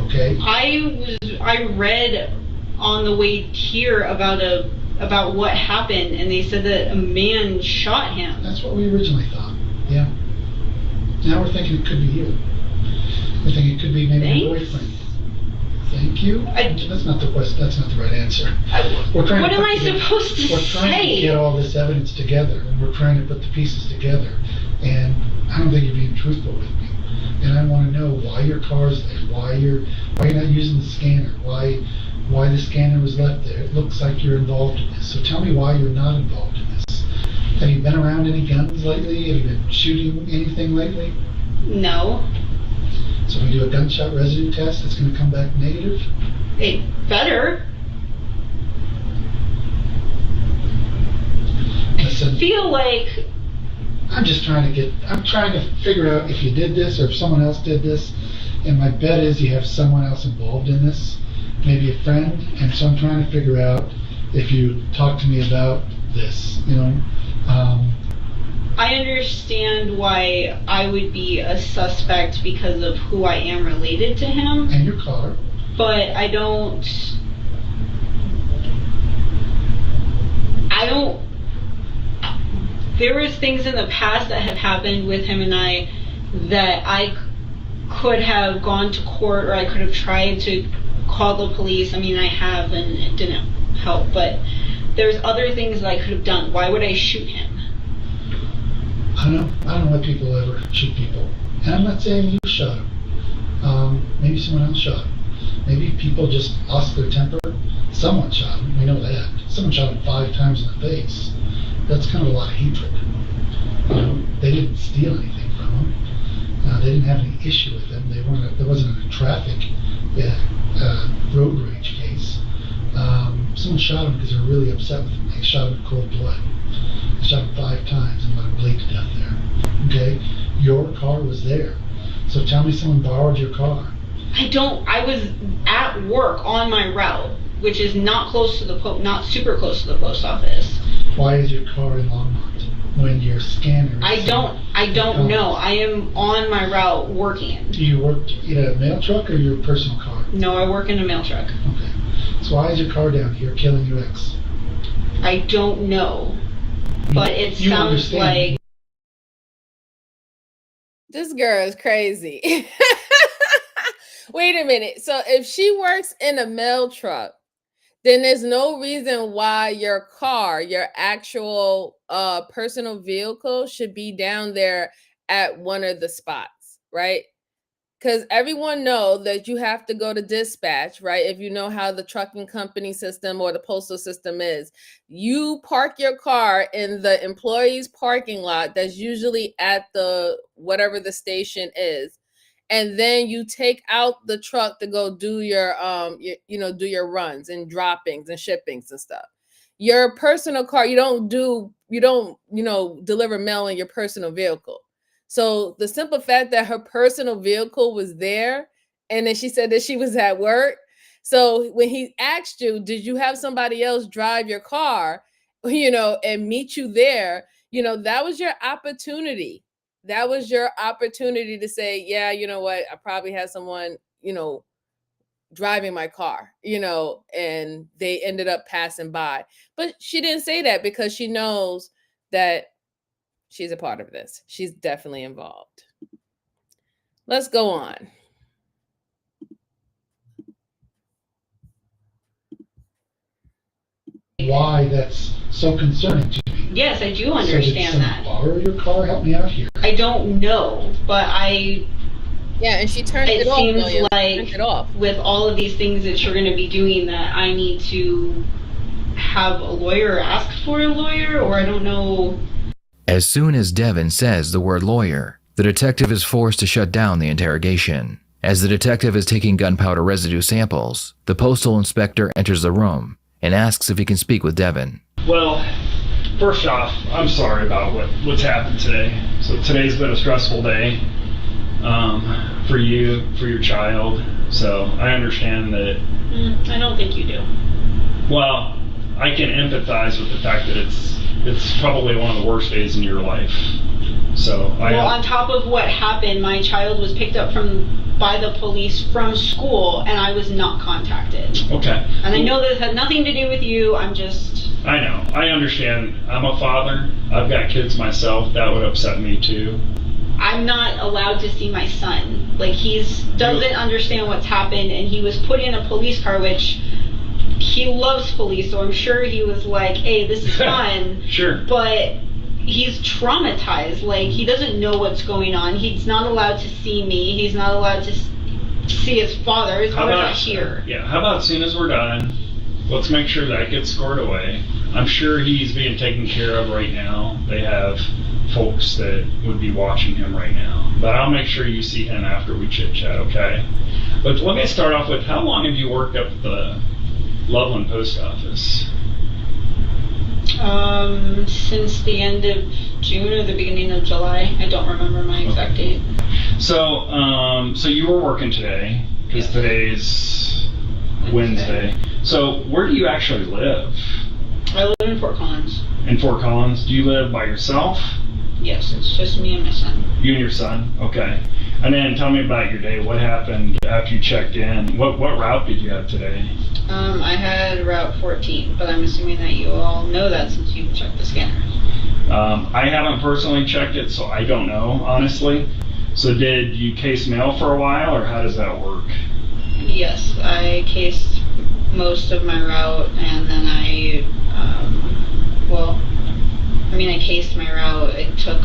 okay? I read on the way here about what happened, and they said that a man shot him. That's what we originally thought, yeah. Now we're thinking it could be you. We're thinking it could be maybe your boyfriend. Thank you. That's not the question. That's not the right answer. What am I supposed to say? We're trying to get all this evidence together, and we're trying to put the pieces together. And I don't think you're being truthful with me. And I want to know why your car's there, why you're not using the scanner, why the scanner was left there. It looks like you're involved in this. So tell me why you're not involved in this. Have you been around any guns lately? Have you been shooting anything lately? No. So we do a gunshot residue test. It's going to come back negative. It better. Listen, I feel like I'm trying to figure out if you did this or if someone else did this. And my bet is you have someone else involved in this, maybe a friend. And so I'm trying to figure out if you talk to me about this, I understand why I would be a suspect because of who I am related to him. And your car. But I don't. There was things in the past that have happened with him and I that I could have gone to court, or I could have tried to call the police. I mean, I have, and it didn't help. But there's other things that I could have done. Why would I shoot him? I don't know why people ever shoot people. And I'm not saying you shot him. Maybe someone else shot him. Maybe people just lost their temper. Someone shot him. We know that. Someone shot him 5 times in the face. That's kind of a lot of hatred. They didn't steal anything from him. They didn't have any issue with him. There wasn't a traffic road rage case. Someone shot him because they were really upset with him. They shot him in cold blood. They shot him 5 times and let him bleed to death there. Okay? Your car was there. So tell me someone borrowed your car. I was at work on my route, which is not super close to the post office. Why is your car in Longmont when your scanner is I don't know. I am on my route working. Do you work in a mail truck or your personal car? No, I work in a mail truck. Okay. So why is your car down here killing your ex? I don't know. But it sounds like... This girl is crazy. Wait a minute. So if she works in a mail truck, then there's no reason why your car, your actual personal vehicle, should be down there at one of the spots, right? Because everyone knows that you have to go to dispatch, right? If you know how the trucking company system or the postal system is, you park your car in the employee's parking lot that's usually at the whatever the station is. And then you take out the truck to go do your do your runs and droppings and shippings and stuff. your personal car, you don't, deliver mail in your personal vehicle. So the simple fact that her personal vehicle was there, and then she said that she was at work. So when he asked you, did you have somebody else drive your car, and meet you there, that was your opportunity. That was your opportunity to say, yeah, you know what, I probably had someone, driving my car, and they ended up passing by. But she didn't say that because she knows that she's a part of this. She's definitely involved. Let's go on. Why that's so concerning to you. Yes, I do understand that. Borrow your car? Help me out here. I don't know, but Yeah, and she turned it off. It seems William. like Turned it off. with all of these things that you're going to be doing, that I need to have a lawyer ask for a lawyer, or I don't know. As soon as Devon says the word lawyer, the detective is forced to shut down the interrogation. As the detective is taking gunpowder residue samples, the postal inspector enters the room and asks if he can speak with Devon. Well, first off, I'm sorry about what's happened today. So today's been a stressful day for you, for your child. So I understand that. I don't think you do. Well, I can empathize with the fact that it's probably one of the worst days in your life. So on top of what happened, my child was picked up by the police from school, and I was not contacted. Okay. And I know that it had nothing to do with you. I know. I understand. I'm a father. I've got kids myself. That would upset me too. I'm not allowed to see my son. Like, doesn't understand what's happened, and he was put in a police car, which he loves police, so I'm sure he was like, hey, this is fun. Sure. But he's traumatized. Like, he doesn't know what's going on. He's not allowed to see me. He's not allowed to see his father. His father's not here. Yeah, how about as soon as we're done, let's make sure that gets scored away. I'm sure he's being taken care of right now. They have folks that would be watching him right now. But I'll make sure you see him after we chit-chat, okay? But let me start off with, how long have you worked up at the Loveland Post Office? Since the end of June or the beginning of July. I don't remember my exact date. So, so you were working today, because today's Wednesday. So where do you actually live? I live in Fort Collins. In Fort Collins? Do you live by yourself? Yes, it's just me and my son. You and your son? Okay. And then tell me about your day. What happened after you checked in? What route did you have today? I had Route 14, but I'm assuming that you all know that since you've checked the scanner. I haven't personally checked it, so I don't know, honestly. So did you case mail for a while, or how does that work? Yes, I cased most of my route, and then I cased my route. It took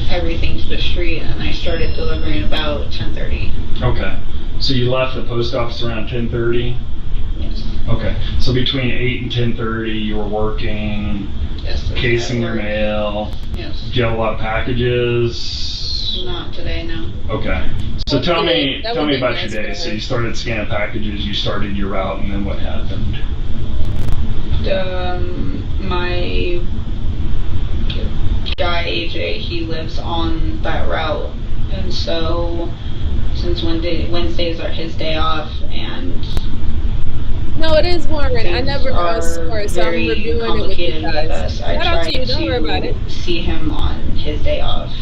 everything to the street, and I started delivering about 10:30. Okay. So you left the post office around 10:30? Yes. Okay. So between 8 and 10:30, you were working, yes, casing your mail. Yes. Did you have a lot of packages? Not today, no. Okay. So tell me about your day. So you started scanning packages, you started your route, and then what happened? My guy AJ, he lives on that route, and so since Wednesdays are his day off, and no, it is Warren. I never saw it, so I'm very reviewing it with complicated you with guys. us. I Shout out tried to you. Don't worry about it. see him on his day off.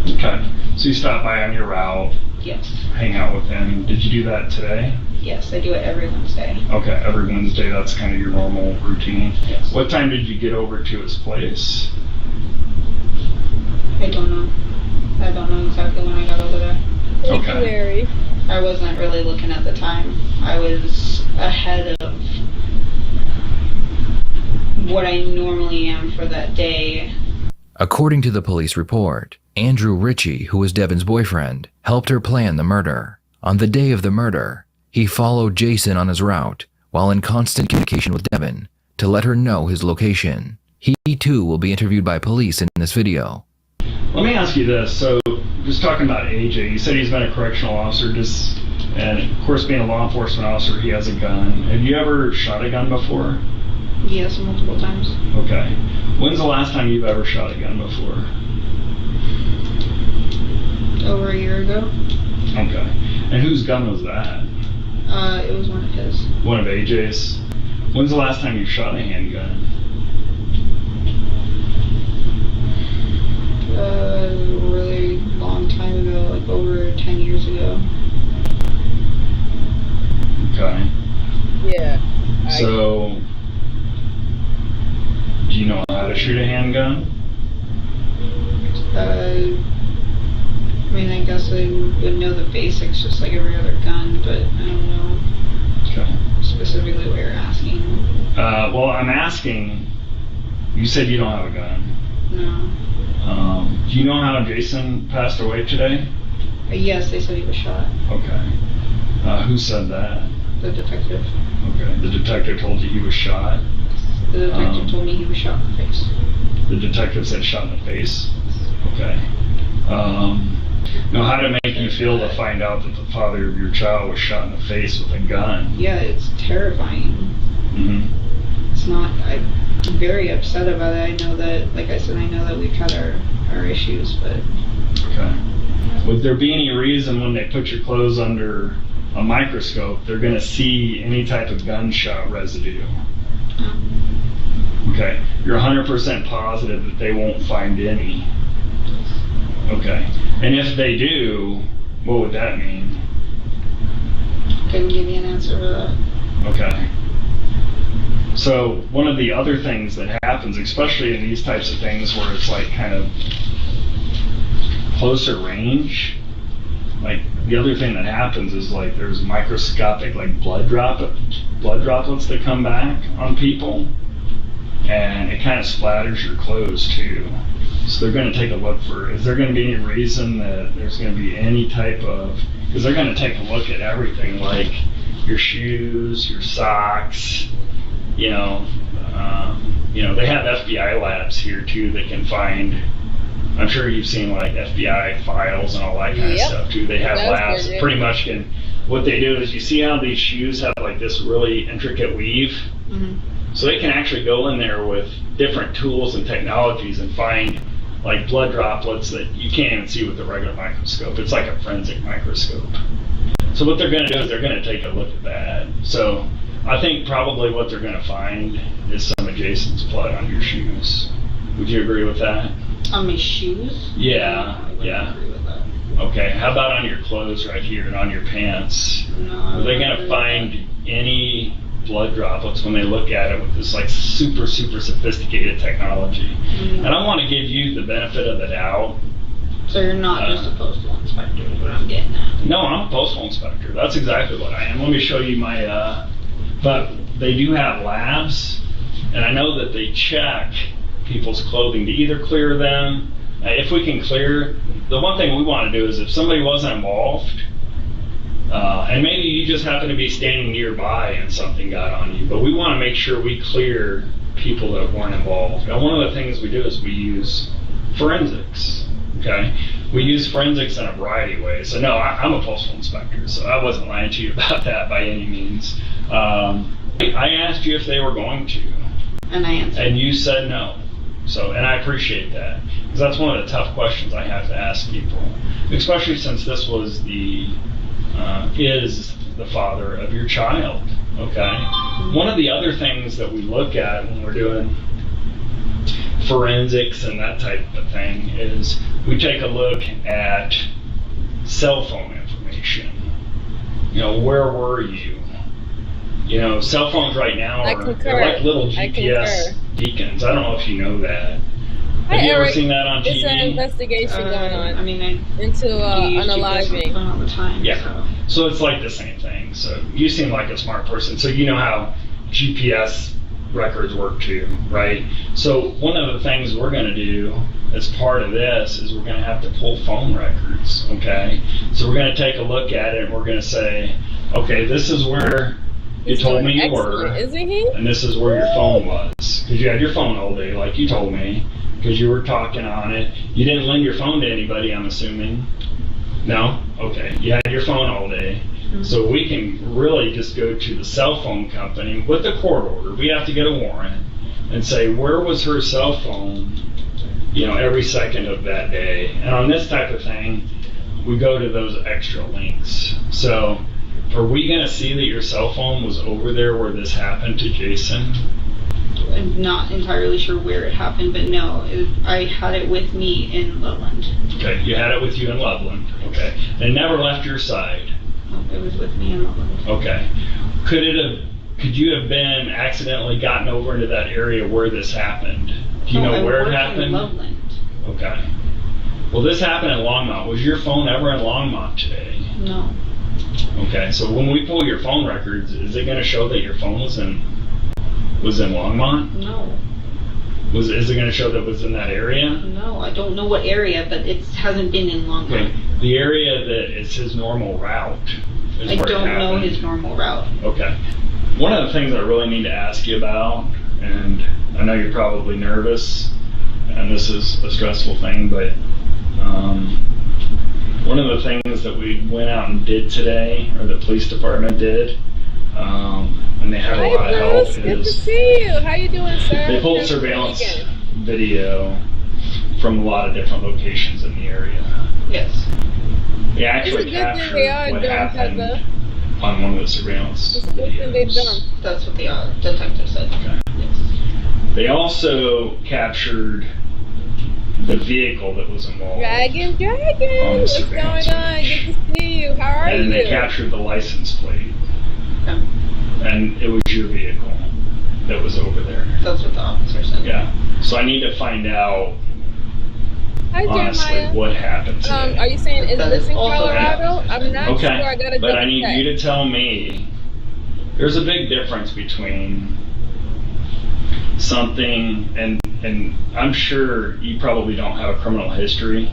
Okay. So you stopped by on your route, Yes. hang out with him. Did you do that today? Yes, I do it every Wednesday. Okay, every Wednesday, that's kind of your normal routine. Yes. What time did you get over to his place? I don't know. I don't know exactly when I got over there. Thank you, Okay. Mary. I wasn't really looking at the time. I was ahead of what I normally am for that day. According to the police report, Andrew Richie, who was Devon's boyfriend, helped her plan the murder. On the day of the murder, he followed Jason on his route while in constant communication with Devon to let her know his location. He too will be interviewed by police in this video. Let me ask you this. So, just talking about AJ, you said he's been a correctional officer, and of course being a law enforcement officer, he has a gun. Have you ever shot a gun before? Yes, multiple times. Okay. When's the last time you've ever shot a gun before? Over a year ago. Okay. And whose gun was that? It was one of his. One of AJ's? When's the last time you shot a handgun? A really long time ago, like over 10 years ago. Okay. Yeah. So, do you know how to shoot a handgun? I mean, I guess I would know the basics just like every other gun, but I don't know Okay. specifically what you're asking. Well, I'm asking, you said you don't have a gun. No. Do you know how Jason passed away today? Yes, they said he was shot. Okay. Who said that? The detective. Okay. The detective told you he was shot? The detective told me he was shot in the face. The detective said shot in the face? Okay. Now, how did it make you feel to find out that the father of your child was shot in the face with a gun? Yeah, it's terrifying. Mm-hmm. It's not, I'm very upset about it. I know that, like I said, I know that we've had our issues, but... Okay. Would there be any reason when they put your clothes under a microscope, they're going to see any type of gunshot residue? Okay. You're 100% positive that they won't find any? Okay. And if they do, what would that mean? Couldn't give you an answer for that. Okay. So one of the other things that happens, especially in these types of things where it's like kind of closer range, like the other thing that happens is like there's microscopic like blood droplets that come back on people, and it kind of splatters your clothes too. So they're going to take a look for, is there going to be any reason that there's going to be any type of, because they're going to take a look at everything like your shoes, your socks, you know, they have FBI labs here too that can find, I'm sure you've seen like FBI files and all that kind of stuff too. They have labs that pretty much can, what they do is you see how these shoes have like this really intricate weave? Mm-hmm. So they can actually go in there with different tools and technologies and find like blood droplets that you can't even see with the regular microscope. It's like a forensic microscope. So what they're going to do is they're going to take a look at that. So I think probably what they're going to find is some of Jason's blood on your shoes. Would you agree with that? On my shoes? Yeah, I wouldn't yeah. agree with that. Okay, how about on your clothes right here and on your pants? No, Are they going to find any blood droplets when they look at it with this like super sophisticated technology? Mm-hmm. And I want to give you the benefit of the doubt. So you're not just a postal inspector is what I'm getting at. No, I'm a postal inspector. That's exactly what I am. Let me show you my, but they do have labs, and I know that they check people's clothing to either clear them. If we can clear, the one thing we want to do is if somebody wasn't involved, and maybe you just happen to be standing nearby and something got on you, but we want to make sure we clear people that weren't involved. Now, one of the things we do is we use forensics, okay? We use forensics in a variety of ways. So no, I'm a postal inspector, so I wasn't lying to you about that by any means. I asked you if they were going to. And I answered. And you said no. So, and I appreciate that, because that's one of the tough questions I have to ask people, especially since this was is the father of your child, okay? One of the other things that we look at when we're doing forensics and that type of thing is we take a look at cell phone information. You know, where were you? You know, cell phones right now they're like little GPS beacons. I don't know if you know that. Have you ever seen that on TV? It's an investigation going on. I mean, into unaliving. all the time. Yeah. So it's like the same thing. So you seem like a smart person. So you know how GPS records work too, right? So one of the things we're going to do as part of this is we're going to have to pull phone records, okay? So we're going to take a look at it and we're going to say, okay, this is where you told me you were, isn't he? and this is where your phone was. Because you had your phone all day, like you told me, because you were talking on it. You didn't lend your phone to anybody, I'm assuming. No? Okay. You had your phone all day. So we can really just go to the cell phone company with the court order. We have to get a warrant and say, where was her cell phone, every second of that day? And on this type of thing, we go to those extra links. So are we going to see that your cell phone was over there where this happened to Jason? I'm not entirely sure where it happened, but no, I had it with me in Loveland. Okay, you had it with you in Loveland. Okay. And it never left your side. No, it was with me in Loveland. Okay. Could you have been accidentally gotten over into that area where this happened? Do you know where it happened? In Loveland. Okay. Well, this happened in Longmont. Was your phone ever in Longmont today? No. Okay, so when we pull your phone records, is it going to show that your phone was in Longmont? No. Is it going to show that it was in that area? No, I don't know what area, but it hasn't been in Longmont. Okay. The area that is his normal route. I don't know his normal route. Okay. One of the things I really need to ask you about, and I know you're probably nervous, and this is a stressful thing, but one of the things that we went out and did today, or the police department did, and they had a lot of help, Good to see you. How you doing, sir? they pulled surveillance video from a lot of different locations in the area. Yes. They actually captured what happened on one of the surveillance videos. That's what the detective said. Okay. Yes. They also captured the vehicle that was involved. Dragon, what's going on? Good to see you. How are you? And they captured the license plate. Okay. And it was your vehicle that was over there. That's what the officer said. Yeah. So I need to find out, Hi, honestly, Jeremiah. what happened today. Are you saying is That this is in also Colorado? happened. I'm not sure. I gotta but I need double check. you to tell me, there's a big difference between something, and I'm sure you probably don't have a criminal history.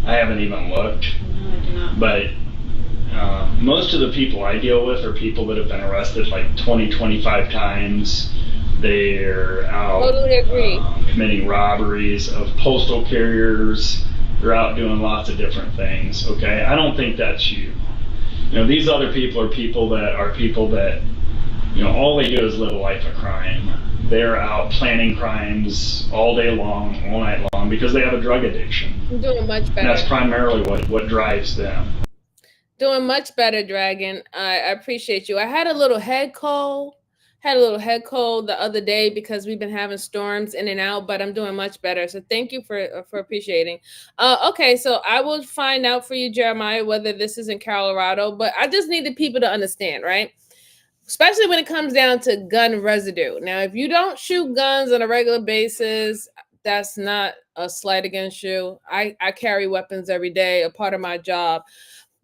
I haven't even looked. No, I do not. But most of the people I deal with are people that have been arrested like 20, 25 times. They're out Totally agree. Committing robberies of postal carriers. They're out doing lots of different things. Okay, I don't think that's you. These other people are people that all they do is live a life of crime. They're out planning crimes all day long, all night long, because they have a drug addiction. I'm doing much better. And that's primarily what drives them. Doing much better, Dragon. I appreciate you. I had a little head cold. The other day because we've been having storms in and out, but I'm doing much better. So thank you for appreciating. Okay, so I will find out for you, Jeremiah, whether this is in Colorado, but I just need the people to understand, right? Especially when it comes down to gun residue. Now, if you don't shoot guns on a regular basis, that's not a slight against you. I carry weapons every day, a part of my job.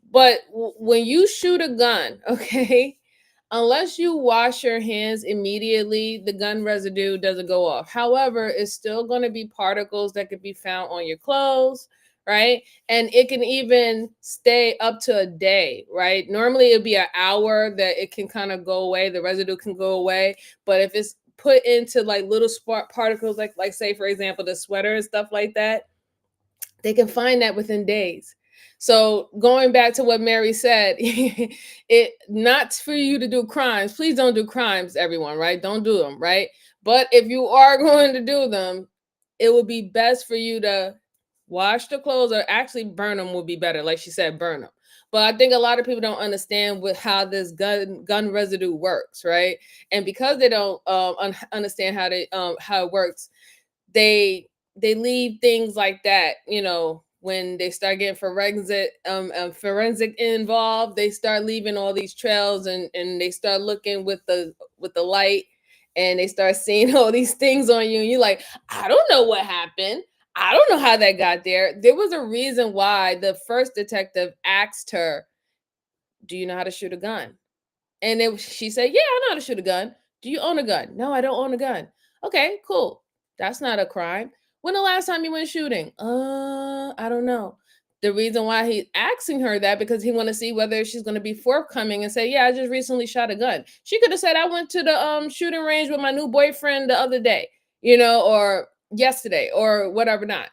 But when you shoot a gun, okay, unless you wash your hands immediately, the gun residue doesn't go off. However, it's still going to be particles that could be found on your clothes, right? And it can even stay up to a day, right? Normally it'd be an hour that it can kind of go away. The residue can go away. But if it's put into like little spark particles, like say, for example, the sweater and stuff like that, they can find that within days. So going back to what Mary said, it not for you to do crimes. Please don't do crimes, everyone, right? Don't do them, right? But if you are going to do them, it would be best for you to wash the clothes, or actually burn them would be better. Like she said, burn them. But I think a lot of people don't understand how this gun residue works, right? And because they don't understand how it works, they leave things like that, when they start getting forensic involved, they start leaving all these trails, and they start looking with the light, and they start seeing all these things on you, and you're like, I don't know what happened. I don't know how that got there. There was a reason why the first detective asked her, do you know how to shoot a gun? And she said, yeah, I know how to shoot a gun. Do you own a gun? No, I don't own a gun. Okay, cool. That's not a crime. When the last time you went shooting? I don't know. The reason why he's asking her that, because he want to see whether she's going to be forthcoming and say, yeah, I just recently shot a gun. She could have said, I went to the shooting range with my new boyfriend the other day, or yesterday, or whatever not.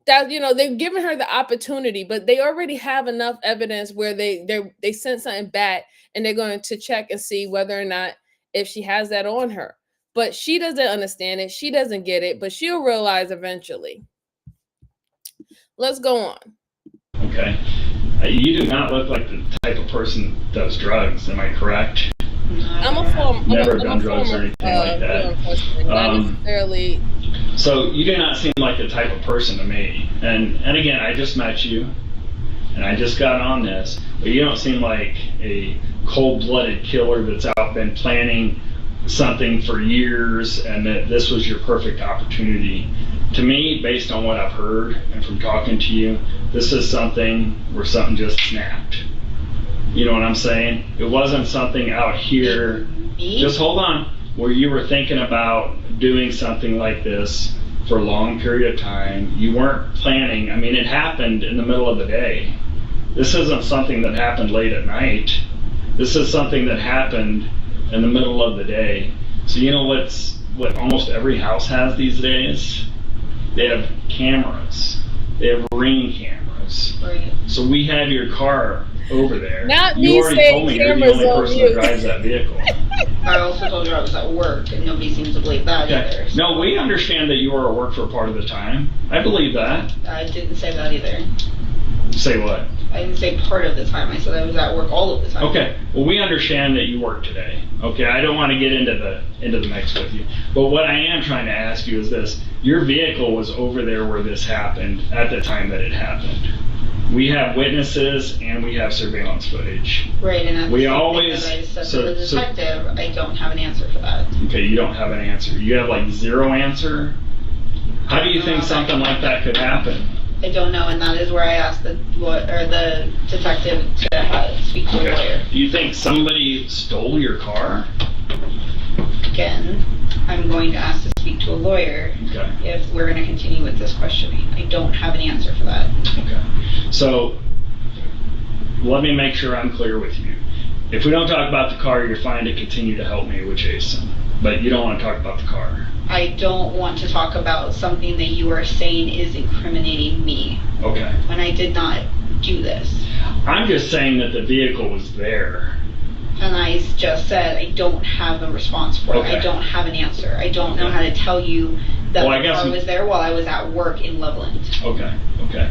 that, you know, they've given her the opportunity, but they already have enough evidence where they sent something back and they're going to check and see whether or not if she has that on her. But she doesn't understand it. She doesn't get it, but she'll realize eventually. Let's go on. Okay. You do not look like the type of person that does drugs. Am I correct? I'm a former. Never done drugs or anything like that. Not necessarily. So you do not seem like the type of person to me. And again, I just met you, and I just got on this, but you don't seem like a cold-blooded killer that's been planning something for years, and that this was your perfect opportunity. To me, based on what I've heard and from talking to you, this is something where something just snapped. You know what I'm saying? It wasn't something out here. Just hold on. Where you were thinking about doing something like this for a long period of time. You weren't planning. I mean, it happened in the middle of the day. This isn't something that happened late at night. This is something that happened in the middle of the day. So you know what almost every house has these days? They have cameras. They have Ring cameras. Right. So we had your car over there. Not you me already saying told me you're the cameras only on person you. that drives that vehicle. I also told you I was at work, and nobody seems to believe that either. So No, we understand that you were at work for part of the time. I believe that. I didn't say that either. Say what? I didn't say part of the time. I said I was at work all of the time. Okay. Well, we understand that you work today. Okay. I don't want to get into the mix with you. But what I am trying to ask you is this: your vehicle was over there where this happened at the time that it happened. We have witnesses and we have surveillance footage. Right, and that's We the always- thing that I said so- to the detective, I don't have an answer for that. Okay, you don't have an answer. You have like zero answer. How do you think something like that could happen? I don't know, and that is where I asked the detective to speak to a lawyer. Do you think somebody stole your car? Again, I'm going to ask to speak to a lawyer Okay. if we're going to continue with this questioning. I don't have an answer for that. Okay. So let me make sure I'm clear with you. If we don't talk about the car, you're fine to continue to help me with Jason, but you don't want to talk about the car. I don't want to talk about something that you are saying is incriminating me Okay. when I did not do this. I'm just saying that the vehicle was there. And I just said I don't have a response for it. Okay. I don't have an answer. I don't know how to tell you that Well, I the guess- car was there while I was at work in Loveland. Okay. Okay.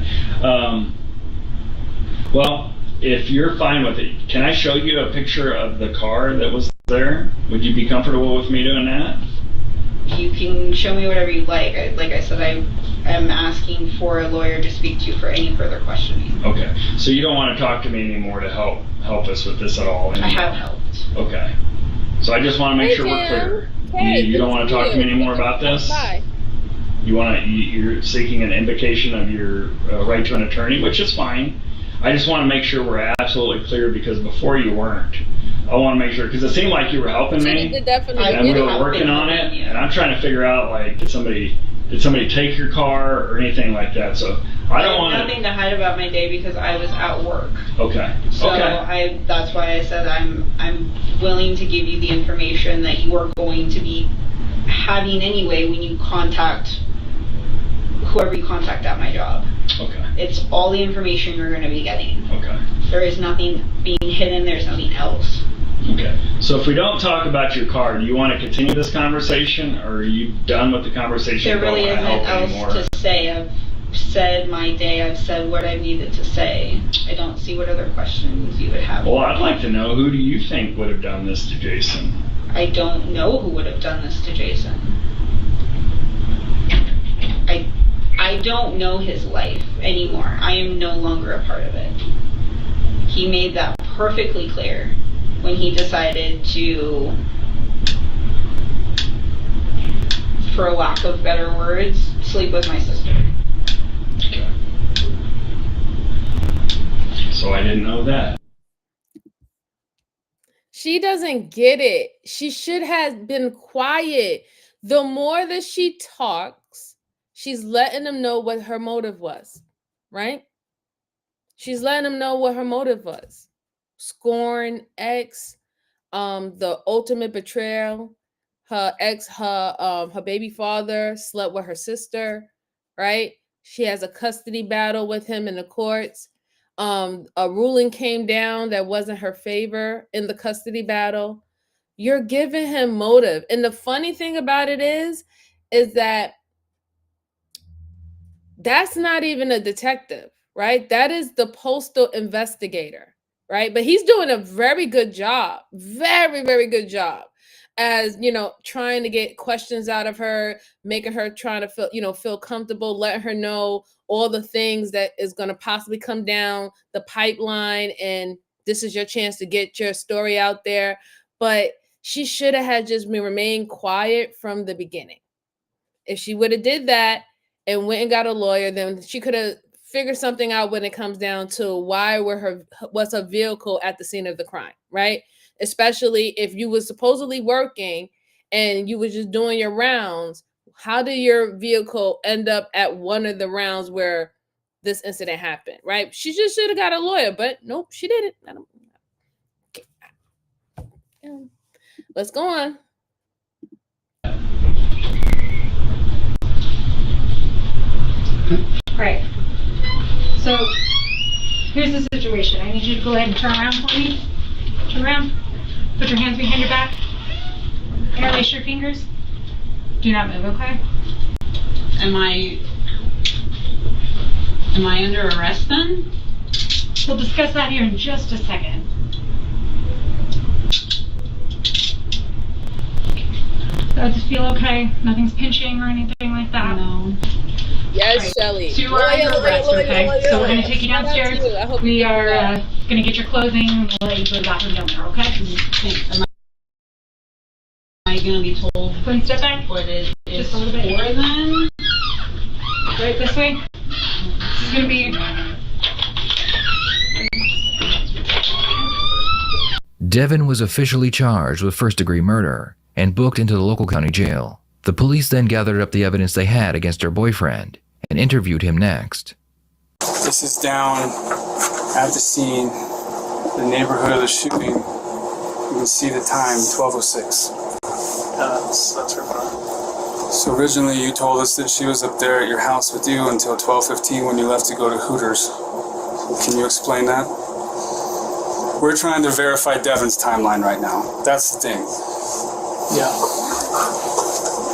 Well, if you're fine with it, can I show you a picture of the car that was there? Would you be comfortable with me doing that? You can show me whatever you like. Like I said, I am asking for a lawyer to speak to for any further questioning. Okay. So you don't want to talk to me anymore to help us with this at all? I have helped. Okay. So I just want to make Hey, sure we're Kim. clear. Hey, You don't good want to to talk see to me you. anymore about this? Bye. You're seeking an invocation of your right to an attorney, which is fine. I just want to make sure we're absolutely clear, because before you weren't. I want to make sure, because it seemed like you were helping She me, did definitely I and get we it. were working on it, Yeah. and I'm trying to figure out, like, did somebody take your car or anything like that? So I don't have want nothing to hide about my day because I was at work. Okay. So Okay. that's why I said I'm willing to give you the information that you are going to be having anyway when you contact whoever you contact at my job. Okay. It's all the information you're going to be getting. Okay. There is nothing being hidden. There's nothing else. Okay. So if we don't talk about your car, do you want to continue this conversation, or are you done with the conversation? There really Don't isn't wanna help anymore? else to say. I've said my day. I've said what I needed to say. I don't see what other questions you would have. Well, I'd like to know, who do you think would have done this to Jason? I don't know who would have done this to Jason. I don't know his life anymore. I am no longer a part of it. He made that perfectly clear when he decided to, for lack of better words, sleep with my sister. Okay. So I didn't know that. She doesn't get it. She should have been quiet. The more that she talks, she's letting him know what her motive was, right? She's letting him know what her motive was. Scorn ex, the ultimate betrayal. Her ex, her baby father slept with her sister, right? She has a custody battle with him in the courts. A ruling came down that wasn't her favor in the custody battle. You're giving him motive. And the funny thing about it is that that's not even a detective, right? That is the postal investigator, right? But he's doing a very good job, very, very good job as, trying to get questions out of her, making her trying to feel comfortable, letting her know all the things that is going to possibly come down the pipeline. And this is your chance to get your story out there. But she should have had just remained quiet from the beginning. If she would have did that and went and got a lawyer, then she could have figured something out when it comes down to what's her vehicle at the scene of the crime, right? Especially if you was supposedly working and you was just doing your rounds, how did your vehicle end up at one of the rounds where this incident happened, right? She just should have got a lawyer, but nope, she didn't. Let's go on. Right. So here's the situation. I need you to go ahead and turn around for me. Turn around. Put your hands behind your back. Interlace your fingers. Do not move, okay? Am I under arrest then? We'll discuss that here in just a second. Does this feel okay? Nothing's pinching or anything like that? No. Yes, Right. Shelly. So you are under arrest, okay? So we're going to take you downstairs. We are going to get your clothing and we'll let you go to the bathroom down there, okay? Am I going to be told Go ahead and step back. what it is Just a little bit. for then? Right this way. This is going to be... Devon was officially charged with first-degree murder and booked into the local county jail. The police then gathered up the evidence they had against her boyfriend and interviewed him next. This is down at the scene, the neighborhood of the shooting. You can see the time, 12:06. That's her car. So originally you told us that she was up there at your house with you until 12:15 when you left to go to Hooters. Can you explain that? We're trying to verify Devon's timeline right now. That's the thing. Yeah.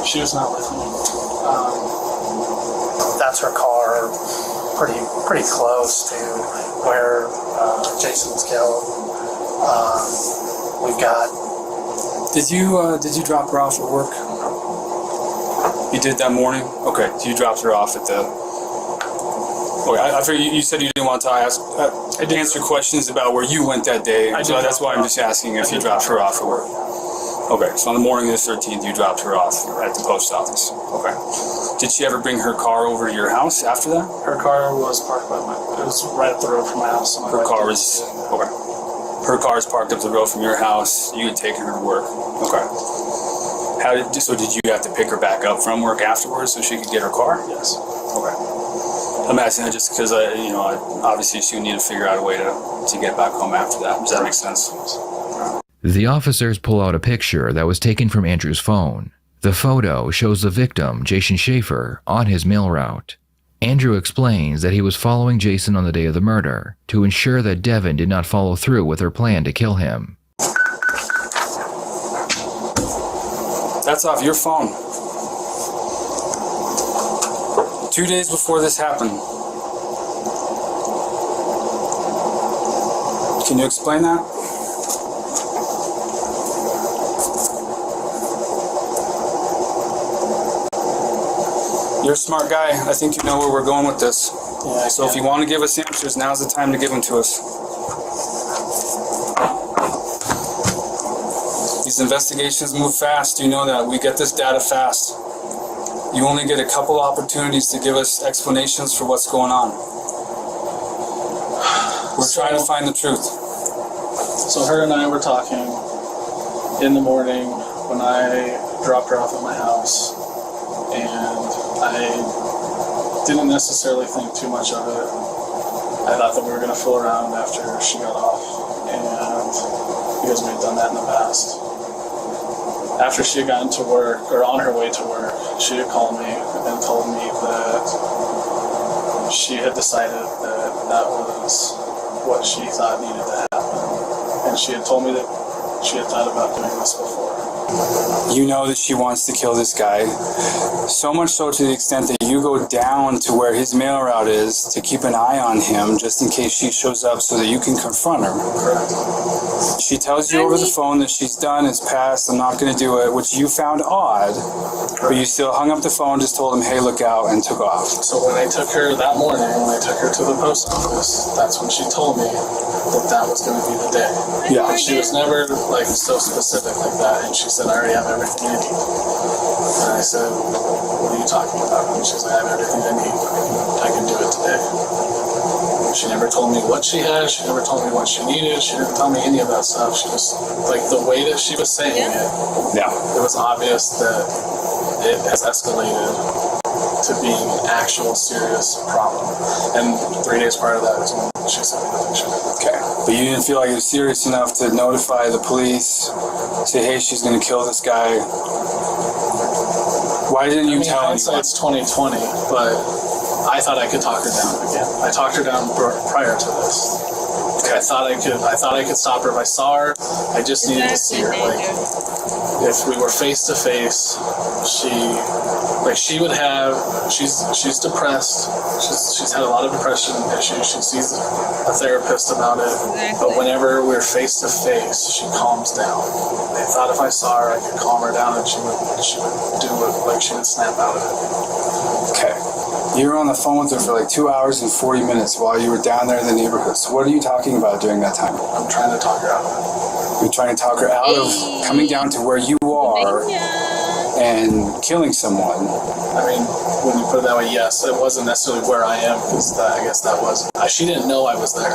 She was not with me. That's her car, pretty close to where Jason was killed. We've got. Did you drop her off at work? You did that morning? Okay, so you dropped her off at the... Okay, I figured you said you didn't want to answer questions about where you went that day, so that's why I'm just asking if you dropped her off at work. Okay, so on the morning of the 13th, you dropped her off at the post office. Okay. Did she ever bring her car over to your house after that? Her car was parked it was right up the road from my house. Her car was... Okay. Her car is parked up the road from your house. You had taken her to work. Okay. So did you have to pick her back up from work afterwards so she could get her car? Yes. Okay. I'm asking that just because obviously she would need to figure out a way to get back home after that. Does that make sense? The officers pull out a picture that was taken from Andrew's phone. The photo shows the victim, Jason Schaefer, on his mail route. Andrew explains that he was following Jason on the day of the murder to ensure that Devon did not follow through with her plan to kill him. That's off your phone. 2 days before this happened. Can you explain that? You're a smart guy. I think you know where we're going with this. Yeah, so if you want to give us answers, now's the time to give them to us. These investigations move fast. You know that. We get this data fast. You only get a couple opportunities to give us explanations for what's going on. We're trying to find the truth. So her and I were talking in the morning when I dropped her off at my house, and I didn't necessarily think too much of it. I thought that we were going to fool around after she got off, and because we had done that in the past. After she had gotten to work, or on her way to work, she had called me and told me that she had decided that that was what she thought needed to happen. And she had told me that she had thought about doing this before. You know that she wants to kill this guy, so much so to the extent that you go down to where his mail route is to keep an eye on him just in case she shows up so that you can confront her. Correct. She tells you over the phone that she's done, it's passed, I'm not going to do it, which you found odd, but you still hung up the phone, just told him, hey, look out, and took off. So when I took her that morning, when I took her to the post office, that's when she told me that that was going to be the day. Yeah. And she was never like so specific like that, and she said, I already have everything I need. And I said, what are you talking about? And she's like, I have everything I need. I can do it today. She never told me what she had. She never told me what she needed. She didn't tell me any of that stuff. She just, like, the way that she was saying it, it was obvious that it has escalated to being an actual serious problem. And 3 days prior to that is when she sent me the picture. Okay. But you didn't feel like it was serious enough to notify the police, say, hey, she's going to kill this guy. Why didn't you tell anyone? Hindsight's 2020, but I thought I could talk her down again. I talked her down prior to this. Okay. I thought I could stop her if I saw her. I just needed to see her. Like, if we were face to face, she would have. She's depressed. She's had a lot of depression issues. She sees a therapist about it. Exactly. But whenever we're face to face, she calms down. I thought if I saw her, I could calm her down, and she would do it. Like, she would snap out of it. Okay. You were on the phone with her for like 2 hours and 40 minutes while you were down there in the neighborhood. So what are you talking about during that time? I'm trying to talk her out of it. You're trying to talk her out of coming down to where you are and killing someone. I mean, when you put it that way, yes. It wasn't necessarily where I am, because I guess that was... She didn't know I was there.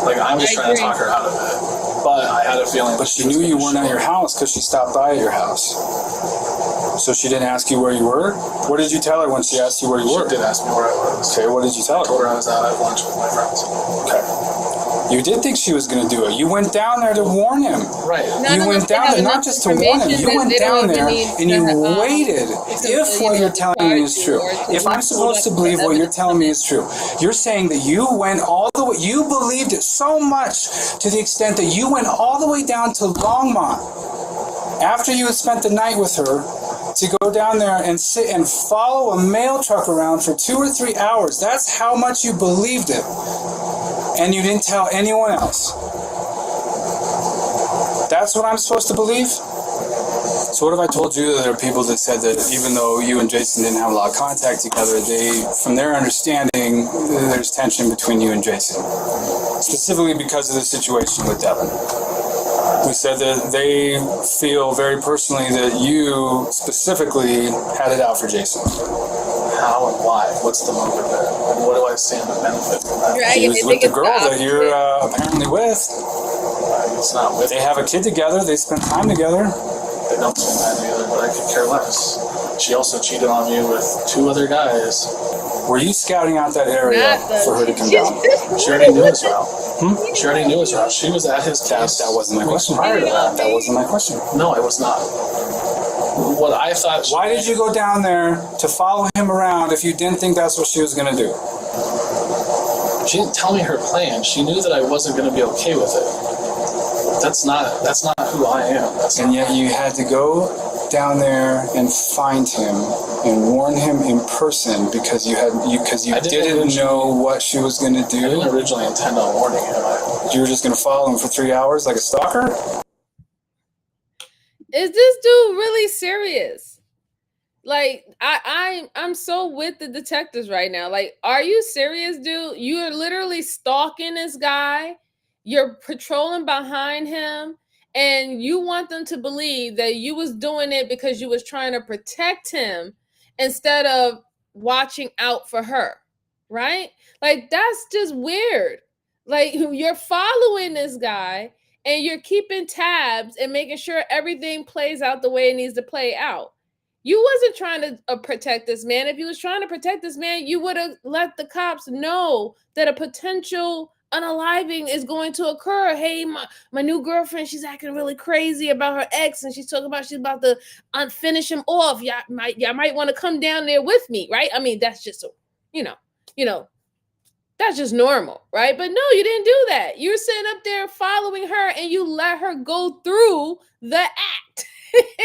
Like, I'm just trying to talk her out of it. But I had a feeling... But she knew you weren't at your house because she stopped by at your house. So she didn't ask you where you were? What did you tell her when she asked you where you were? She did ask me where I was. Okay, what did you tell her? I told her I was out at lunch with my friends. Okay. You did think she was going to do it. You went down there to warn him. Right. You went down there not just to warn him. You went down there and you waited. If what you're telling me is true, if I'm supposed to believe what you're telling me is true, you're saying that you went all the way, you believed it so much to the extent that you went all the way down to Longmont after you had spent the night with her to go down there and sit and follow a mail truck around for 2 or 3 hours. That's how much you believed it. And you didn't tell anyone else. That's what I'm supposed to believe? So what if I told you that there are people that said that even though you and Jason didn't have a lot of contact together, they, from their understanding, there's tension between you and Jason. Specifically because of the situation with Devon. Who said that they feel very personally that you specifically had it out for Jason. How and why? What's the motive there? And what do I stand to benefit from that? He was with the girl that you're apparently with. It's not with. They have a kid together. They spend time together. They don't spend time together, but I could care less. She also cheated on me with 2 other guys. Were you scouting out that area for her to come down? She already knew his route. She already knew his route. She was at his cast. That wasn't my question. Prior to that. That wasn't my question. No, it was not. What I thought... Why did you go down there to follow him around if you didn't think that's what she was going to do? She didn't tell me her plan. She knew that I wasn't going to be okay with it. That's not who I am. And yet you had to go down there and find him and warn him in person because you didn't know what she was going to do. I didn't originally intend on warning him. You were just going to follow him for 3 hours like a stalker? Is this dude really serious? Like, I'm so with the detectives right now. Like, are you serious, dude? You are literally stalking this guy. You're patrolling behind him. And you want them to believe that you was doing it because you was trying to protect him instead of watching out for her, right? Like, that's just weird. Like, you're following this guy and you're keeping tabs and making sure everything plays out the way it needs to play out. You wasn't trying to protect this man. If you was trying to protect this man, you would have let the cops know that a potential unaliving is going to occur. Hey, my new girlfriend, she's acting really crazy about her ex, and she's talking about she's about to finish him off. Y'all might want to come down there with me, right? I mean, that's just, that's just normal, right? But no, you didn't do that. You're sitting up there following her and you let her go through the act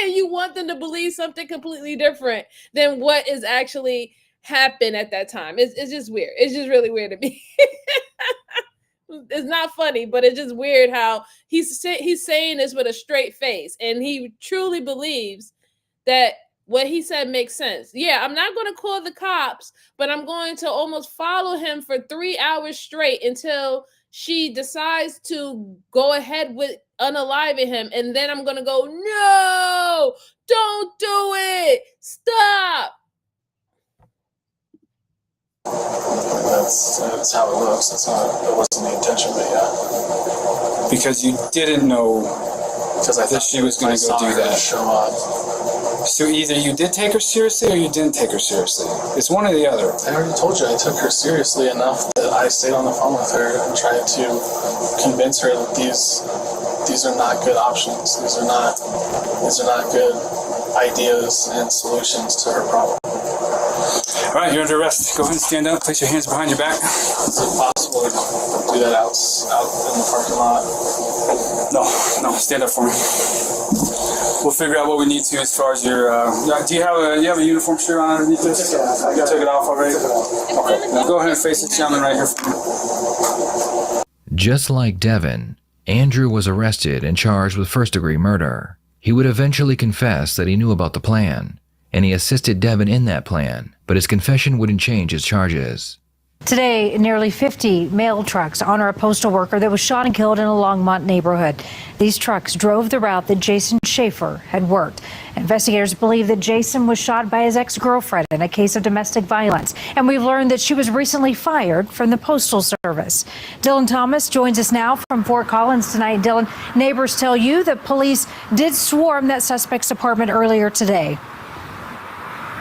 and you want them to believe something completely different than what is actually happened at that time. It's just weird. It's just really weird to me. It's not funny, but it's just weird how he's saying this with a straight face and he truly believes that what he said makes sense. Yeah, I'm not going to call the cops, but I'm going to almost follow him for 3 hours straight until she decides to go ahead with unaliving him. And then I'm going to go, no, don't do it. Stop. That's how it looks. It wasn't the intention, but yeah. Because you didn't know Because I thought she was going to go do that. Show up. So either you did take her seriously or you didn't take her seriously. It's one or the other. I already told you I took her seriously enough that I stayed on the phone with her and tried to convince her that these are not good options. These are not good ideas and solutions to her problem. All right, you're under arrest. Go ahead and stand up. Place your hands behind your back. Is it possible to do that out in the parking lot? No, stand up for me. We'll figure out what we need to as far as your. Do you have a uniform shirt on underneath this? You took it off already. Okay. Now go ahead and face this gentleman right here. Just like Devon, Andrew was arrested and charged with first-degree murder. He would eventually confess that he knew about the plan, and he assisted Devon in that plan, but his confession wouldn't change his charges. Today, nearly 50 mail trucks honor a postal worker that was shot and killed in a Longmont neighborhood. These trucks drove the route that Jason Schaefer had worked. Investigators believe that Jason was shot by his ex-girlfriend in a case of domestic violence. And we've learned that she was recently fired from the Postal Service. Dylan Thomas joins us now from Fort Collins tonight. Dylan, neighbors tell you that police did swarm that suspect's apartment earlier today.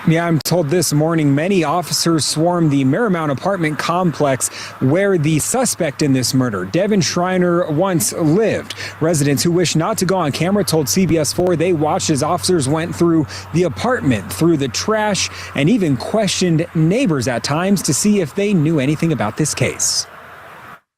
Yeah, I'm told this morning many officers swarmed the Marymount apartment complex where the suspect in this murder, Devon Shriner, once lived. Residents who wish not to go on camera told CBS 4 they watched as officers went through the apartment, through the trash, and even questioned neighbors at times to see if they knew anything about this case.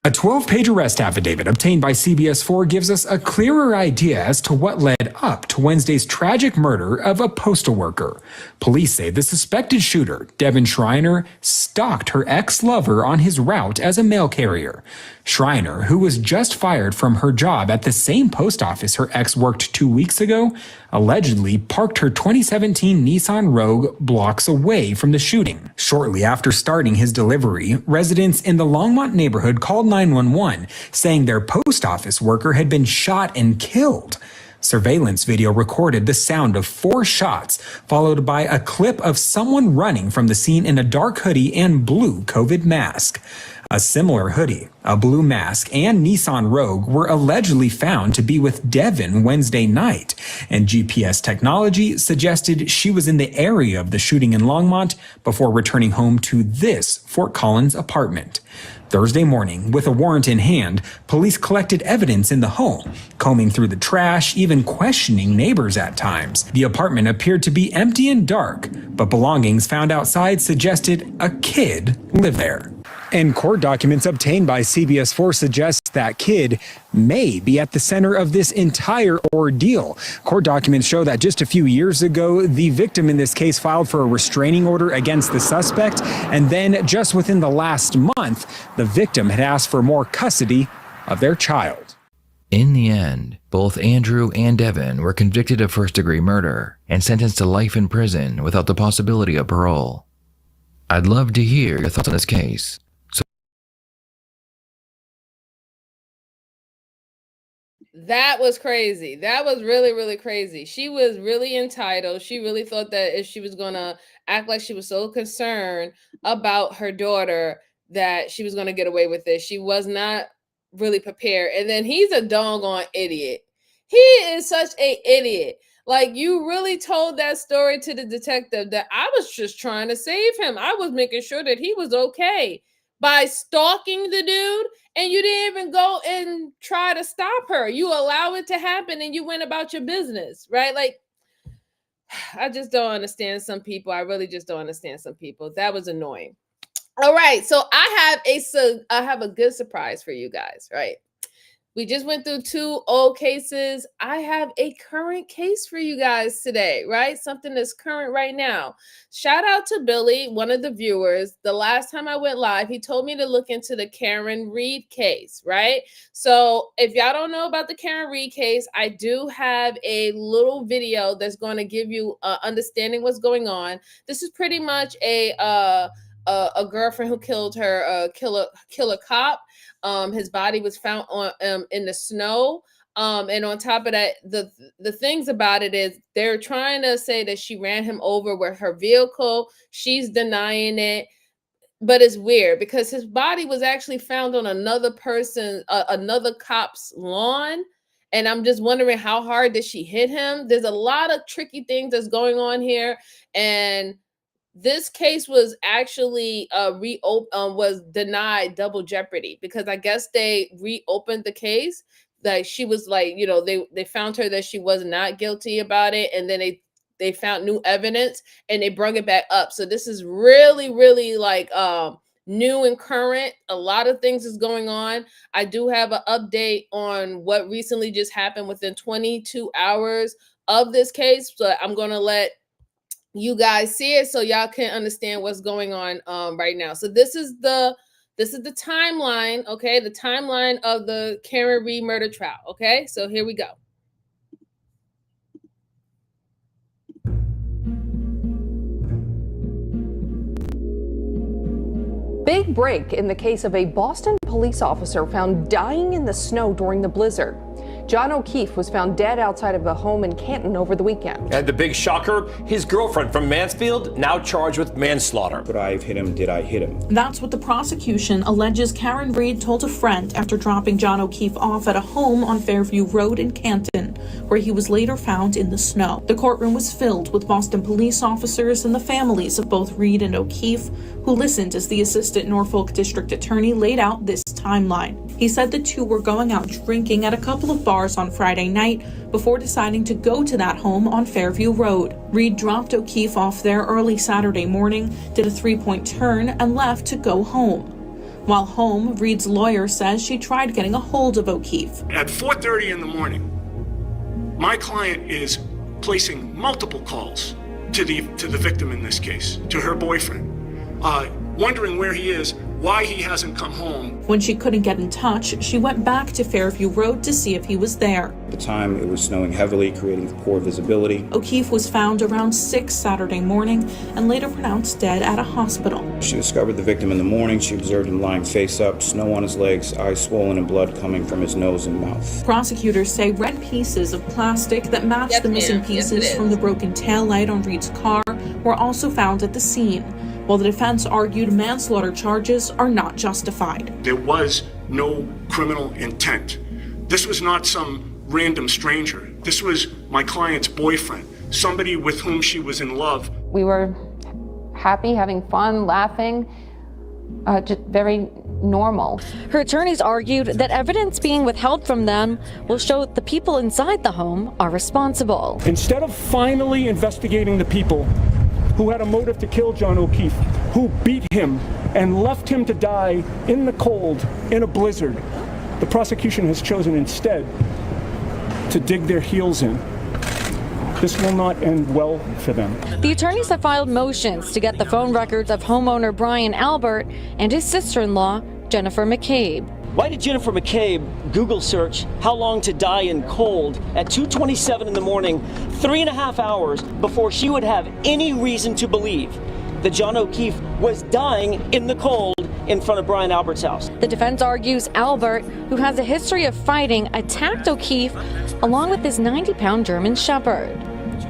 A 12-page arrest affidavit obtained by CBS 4 gives us a clearer idea as to what led up to Wednesday's tragic murder of a postal worker. Police say the suspected shooter, Devon Shriner, stalked her ex-lover on his route as a mail carrier. Shriner, who was just fired from her job at the same post office her ex worked 2 weeks ago, allegedly parked her 2017 Nissan Rogue blocks away from the shooting. Shortly after starting his delivery, residents in the Longmont neighborhood called 911, saying their post office worker had been shot and killed. Surveillance video recorded the sound of 4 shots, followed by a clip of someone running from the scene in a dark hoodie and blue COVID mask. A similar hoodie, a blue mask, and Nissan Rogue were allegedly found to be with Devon Wednesday night, and GPS technology suggested she was in the area of the shooting in Longmont before returning home to this Fort Collins apartment. Thursday morning, with a warrant in hand, police collected evidence in the home, combing through the trash, even questioning neighbors at times. The apartment appeared to be empty and dark, but belongings found outside suggested a kid lived there. And court documents obtained by CBS 4 suggest that kid may be at the center of this entire ordeal. Court documents show that just a few years ago, the victim in this case filed for a restraining order against the suspect, and then just within the last month, the victim had asked for more custody of their child. In the end, both Andrew and Devon were convicted of first-degree murder and sentenced to life in prison without the possibility of parole. I'd love to hear your thoughts on this case. That was crazy. That was really, really crazy. She was really entitled. She really thought that if she was going to act like she was so concerned about her daughter that she was going to get away with it. She was not really prepared. And then he's a doggone idiot. He is such an idiot. Like, you really told that story to the detective that I was just trying to save him. I was making sure that he was okay by stalking the dude, and you didn't even go and try to stop her. You allow it to happen and you went about your business, right? Like, I just don't understand some people. I really just don't understand some people. That was annoying. All right, so I have a good surprise for you guys, right? We just went through 2 old cases. I have a current case for you guys today, right? Something that's current right now. Shout out to Billy, one of the viewers. The last time I went live, he told me to look into the Karen Reed case, right? So if y'all don't know about the Karen Reed case, I do have a little video that's going to give you understanding what's going on. This is pretty much a girlfriend who killed her killer cop. His body was found on in the snow. And on top of that, the things about it is they're trying to say that she ran him over with her vehicle. She's denying it. But it's weird because his body was actually found on another another cop's lawn. And I'm just wondering, how hard did she hit him? There's a lot of tricky things that's going on here. And this case was actually was denied double jeopardy because I guess they reopened the case. Like she was like, they found her that she was not guilty about it, and then they found new evidence and they brought it back up. So this is really like new and current. A lot of things is going on. I do have an update on what recently just happened within 22 hours of this case. So I'm gonna let you guys see it so y'all can understand what's going on right now. So this is the timeline, okay? The timeline of the Karen Reed murder trial, okay? So here we go. Big break in the case of a Boston police officer found dying in the snow during the blizzard. John O'Keefe was found dead outside of a home in Canton over the weekend. And the big shocker, his girlfriend from Mansfield now charged with manslaughter. Could I have hit him? Did I hit him? That's what the prosecution alleges Karen Reed told a friend after dropping John O'Keefe off at a home on Fairview Road in Canton, where he was later found in the snow. The courtroom was filled with Boston police officers and the families of both Reed and O'Keefe, who listened as the assistant Norfolk district attorney laid out this timeline. He said the two were going out drinking at a couple of bars on Friday night before deciding to go to that home on Fairview Road. Reed dropped O'Keefe off there early Saturday morning, did a 3-point turn, and left to go home. While home, Reed's lawyer says she tried getting a hold of O'Keefe. At 4:30 in the morning, my client is placing multiple calls to the victim in this case, to her boyfriend, wondering where he is, why he hasn't come home. When she couldn't get in touch, she went back to Fairview Road to see if he was there. At the time, it was snowing heavily, creating poor visibility. O'Keefe was found around 6 Saturday morning and later pronounced dead at a hospital. She discovered the victim in the morning. She observed him lying face up, snow on his legs, eyes swollen and blood coming from his nose and mouth. Prosecutors say red pieces of plastic that matched the missing pieces from the broken taillight on Reed's car were also found at the scene, while the defense argued manslaughter charges are not justified. There was no criminal intent. This was not some random stranger. This was my client's boyfriend, somebody with whom she was in love. We were happy, having fun, laughing, just very normal. Her attorneys argued that evidence being withheld from them will show the people inside the home are responsible. Instead of finally investigating the people who had a motive to kill John O'Keefe, who beat him and left him to die in the cold in a blizzard, the prosecution has chosen instead to dig their heels in. This will not end well for them. The attorneys have filed motions to get the phone records of homeowner Brian Albert and his sister-in-law, Jennifer McCabe. Why did Jennifer McCabe Google search how long to die in cold at 2:27 in the morning, 3.5 hours before she would have any reason to believe that John O'Keefe was dying in the cold in front of Brian Albert's house? The defense argues Albert, who has a history of fighting, attacked O'Keefe along with his 90-pound German Shepherd.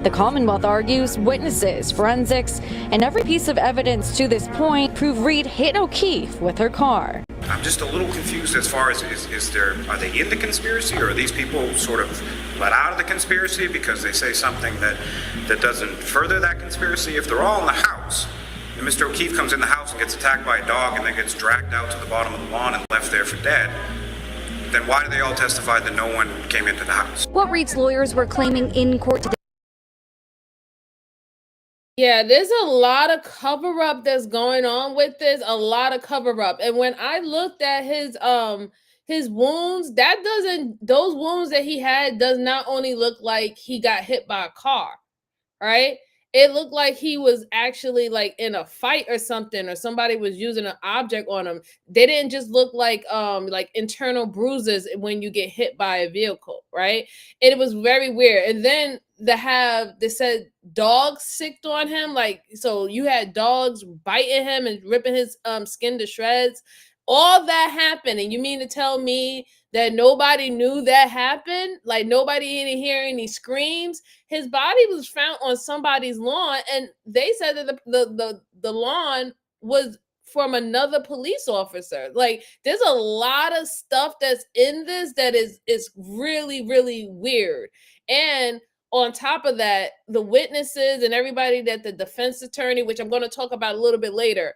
The Commonwealth argues witnesses, forensics, and every piece of evidence to this point prove Reed hit O'Keefe with her car. I'm just a little confused as far as are they in the conspiracy, or are these people sort of let out of the conspiracy because they say something that doesn't further that conspiracy? If they're all in the house and Mr. O'Keefe comes in the house and gets attacked by a dog and then gets dragged out to the bottom of the lawn and left there for dead, then why do they all testify that no one came into the house? What Reed's lawyers were claiming in court today Yeah, there's a lot of cover up that's going on with this, a lot of cover up. And when I looked at his wounds, those wounds that he had does not only look like he got hit by a car, right? It looked like he was actually like in a fight or something, or somebody was using an object on him. They didn't just look like internal bruises when you get hit by a vehicle, right? It was very weird. And then they said dogs sicked on him, like, so you had dogs biting him and ripping his skin to shreds. All that happened, and you mean to tell me that nobody knew that happened? Like, nobody didn't hear any screams? His body was found on somebody's lawn, and they said that the lawn was from another police officer. Like, there's a lot of stuff that's in this that is really, really weird. And on top of that, the witnesses and everybody that the defense attorney, which I'm going to talk about a little bit later,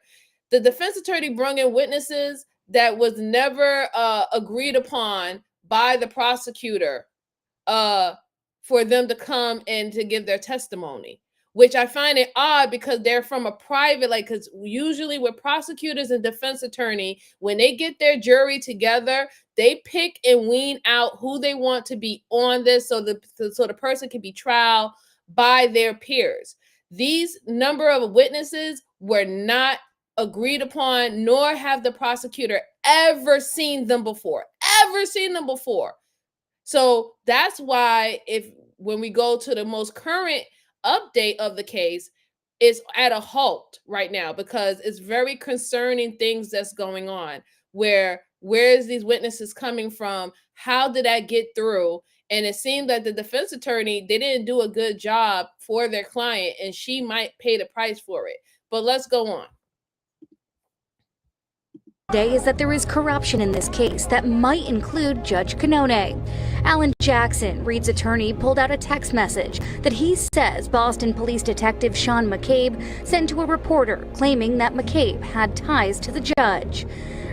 the defense attorney brought in witnesses that was never agreed upon by the prosecutor for them to come and to give their testimony, which I find it odd because they're from a private, like, because usually with prosecutors and defense attorney, when they get their jury together, they pick and wean out who they want to be on this, so the person can be trial by their peers. These number of witnesses were not agreed upon, nor have the prosecutor ever seen them before. So that's why when we go to the most current update of the case, it's at a halt right now because it's very concerning things that's going on. Where is these witnesses coming from? How did that get through? And it seemed that the defense attorney, they didn't do a good job for their client, and she might pay the price for it. But let's go on. Today is that there is corruption in this case that might include Judge Cannone. Alan Jackson, Reed's attorney, pulled out a text message that he says Boston Police Detective Sean McCabe sent to a reporter claiming that McCabe had ties to the judge.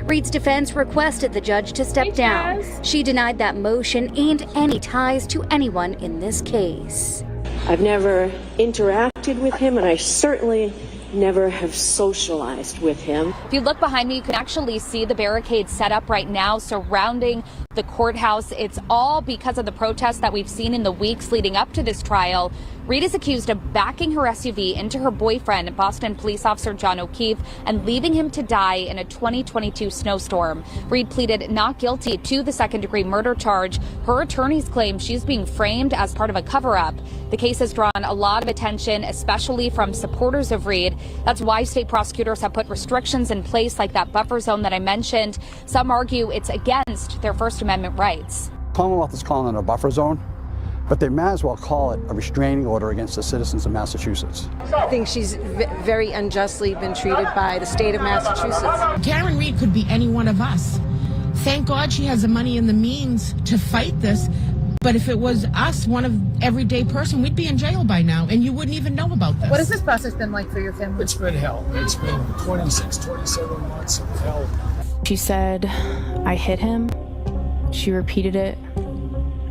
Reed's defense requested the judge to step down. She denied that motion and any ties to anyone in this case. I've never interacted with him, and I certainly never have socialized with him. If you look behind me, you can actually see the barricades set up right now surrounding the courthouse. It's all because of the protests that we've seen in the weeks leading up to this trial. Reed is accused of backing her SUV into her boyfriend, Boston police officer John O'Keefe, and leaving him to die in a 2022 snowstorm. Reed pleaded not guilty to the second-degree murder charge. Her attorneys claim she's being framed as part of a cover-up. The case has drawn a lot of attention, especially from supporters of Reed. That's why state prosecutors have put restrictions in place like that buffer zone that I mentioned. Some argue it's against their First Amendment rights. Commonwealth is calling it a buffer zone, but they might as well call it a restraining order against the citizens of Massachusetts. I think she's very unjustly been treated by the state of Massachusetts. Karen Reed could be any one of us. Thank God she has the money and the means to fight this. But if it was us, one of everyday person, we'd be in jail by now, and you wouldn't even know about this. What has this process been like for your family? It's been hell. It's been 26, 27 months of hell. She said, I hit him. She repeated it.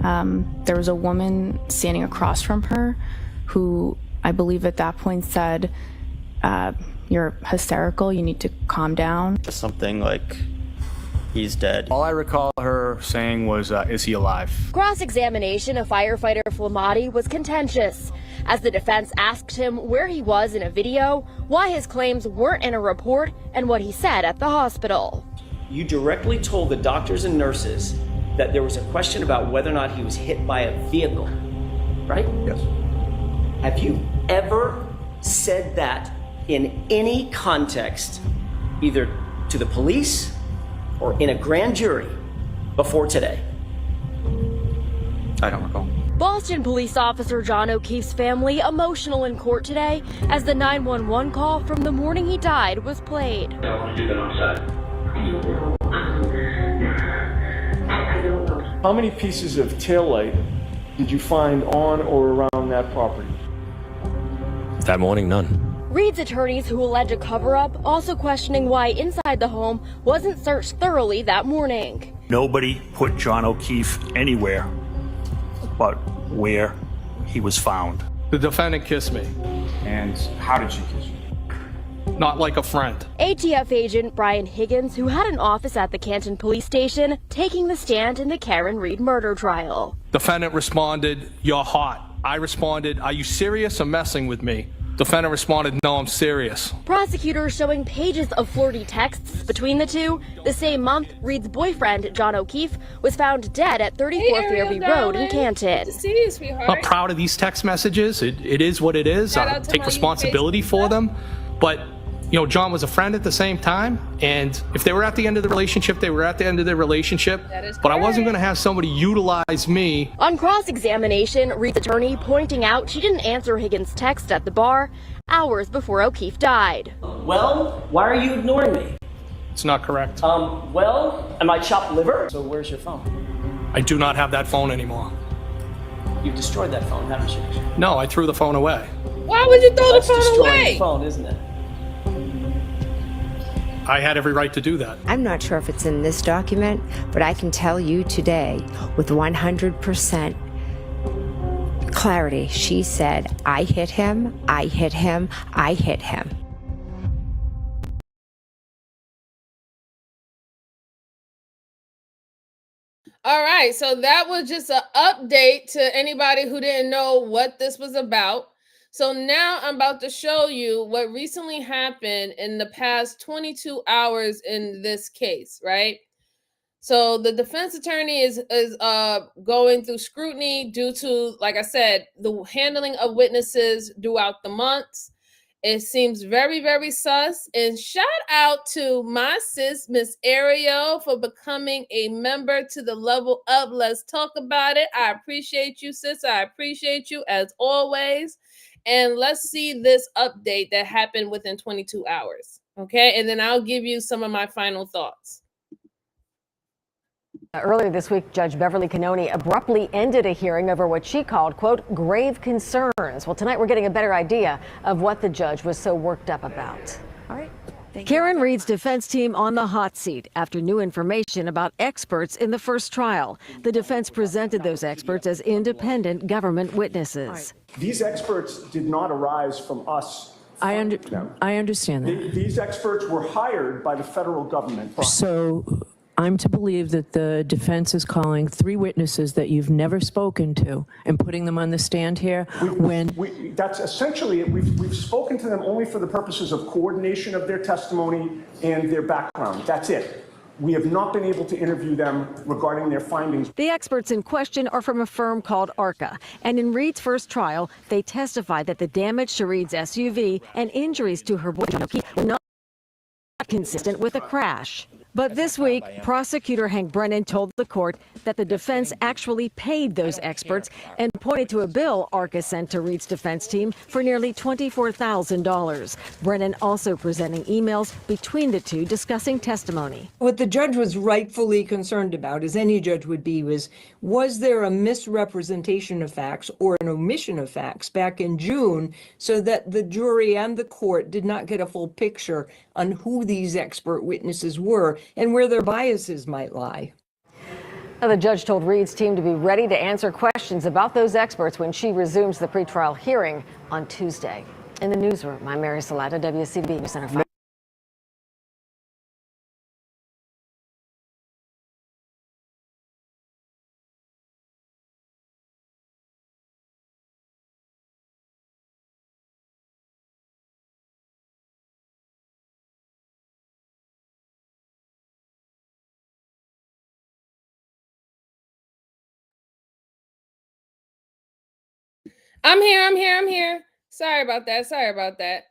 There was a woman standing across from her who I believe at that point said, you're hysterical, you need to calm down. Something like, he's dead. All I recall her saying was, is he alive? Cross-examination of firefighter Flamati was contentious, as the defense asked him where he was in a video, why his claims weren't in a report, and what he said at the hospital. You directly told the doctors and nurses that there was a question about whether or not he was hit by a vehicle, right? Yes. Have you ever said that in any context, either to the police or in a grand jury before today? I don't recall. Boston police officer John O'Keefe's family emotional in court today as the 911 call from the morning he died was played. I want to do that outside. I don't know. How many pieces of taillight did you find on or around that property? That morning, none. Reed's attorneys who allege a cover-up also questioning why inside the home wasn't searched thoroughly that morning. Nobody put John O'Keefe anywhere but where he was found. The defendant kissed me. And how did she kiss you? Not like a friend. ATF agent Brian Higgins, who had an office at the Canton police station, taking the stand in the Karen Reed murder trial. Defendant responded, "You're hot." I responded, "Are you serious or messing with me?" Defendant responded, "No, I'm serious." Prosecutors showing pages of flirty texts between the two. The same month, Reed's boyfriend, John O'Keefe, was found dead at 34 Fairview Road in Canton. Good to see you, sweetheart. I'm not proud of these text messages. It is what it is. I take responsibility for them. But, you know, John was a friend at the same time. And if they were at the end of the relationship, they were at the end of their relationship. But I wasn't going to have somebody utilize me. On cross-examination, Reed's attorney pointing out she didn't answer Higgins' text at the bar hours before O'Keefe died. Well, why are you ignoring me? It's not correct. Well, am I chopped liver? So where's your phone? I do not have that phone anymore. You've destroyed that phone, haven't you? No, I threw the phone away. Why would you throw That's the phone destroying away? the phone, isn't it? I had every right to do that. I'm not sure if it's in this document, but I can tell you today with 100% clarity, she said, "I hit him, I hit him, I hit him." All right, so that was just an update to anybody who didn't know what this was about. So now I'm about to show you what recently happened in the past 22 hours in this case, right? So the defense attorney is going through scrutiny due to, like I said, the handling of witnesses throughout the months. It seems very, very sus. And shout out to my sis, Miss Ariel, for becoming a member to the level of Let's Talk About It. I appreciate you, sis. I appreciate you as always. And let's see this update that happened within 22 hours. Okay. And then I'll give you some of my final thoughts. Earlier this week, Judge Beverly Cannoni abruptly ended a hearing over what she called, quote, grave concerns. Well, tonight we're getting a better idea of what the judge was so worked up about. All right. Karen Reed's defense team on the hot seat after new information about experts in the first trial. The defense presented those experts as independent government witnesses. These experts did not arise from us. I understand that. These experts were hired by the federal government. So I'm to believe that the defense is calling 3 witnesses that you've never spoken to and putting them on the stand here that's essentially it. We've spoken to them only for the purposes of coordination of their testimony and their background. That's it. We have not been able to interview them regarding their findings. The experts in question are from a firm called ARCA. And in Reed's first trial, they testified that the damage to Reed's SUV and injuries to her boyfriend were not consistent with a crash. But this week, prosecutor Hank Brennan told the court that the defense actually paid those experts and pointed to a bill ARCA sent to Reed's defense team for nearly $24,000. Brennan also presenting emails between the two discussing testimony. What the judge was rightfully concerned about, as any judge would be, was there a misrepresentation of facts or an omission of facts back in June so that the jury and the court did not get a full picture on who these expert witnesses were and where their biases might lie. Now, the judge told Reed's team to be ready to answer questions about those experts when she resumes the pretrial hearing on Tuesday. In the newsroom, I'm Mary Salata, WCB News Center 5. I'm here. Sorry about that.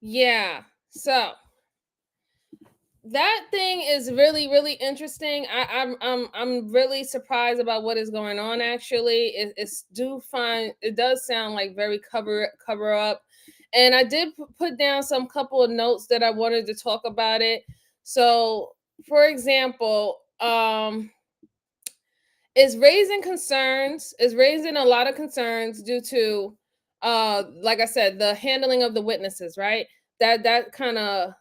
Yeah. So that thing is really, really interesting. I'm really surprised about what is going on. Actually, it does sound like very cover up. And I did put down some couple of notes that I wanted to talk about it. So, for example, is raising a lot of concerns due to, like I said, the handling of the witnesses, right? That kind of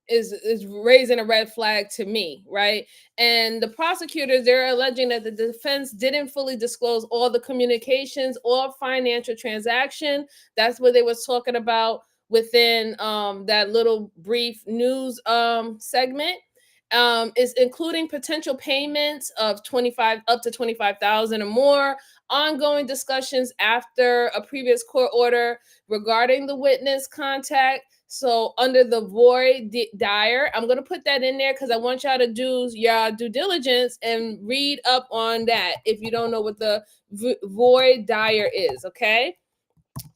is raising a red flag to me, right? And the prosecutors, they're alleging that the defense didn't fully disclose all the communications or financial transaction. That's what they was talking about within that little brief news segment. Is including potential payments of 25 up to 25,000 or more, ongoing discussions after a previous court order regarding the witness contact. So under the void dire, I'm going to put that in there because I want y'all to do your due diligence and read up on that if you don't know what the void dire is, okay?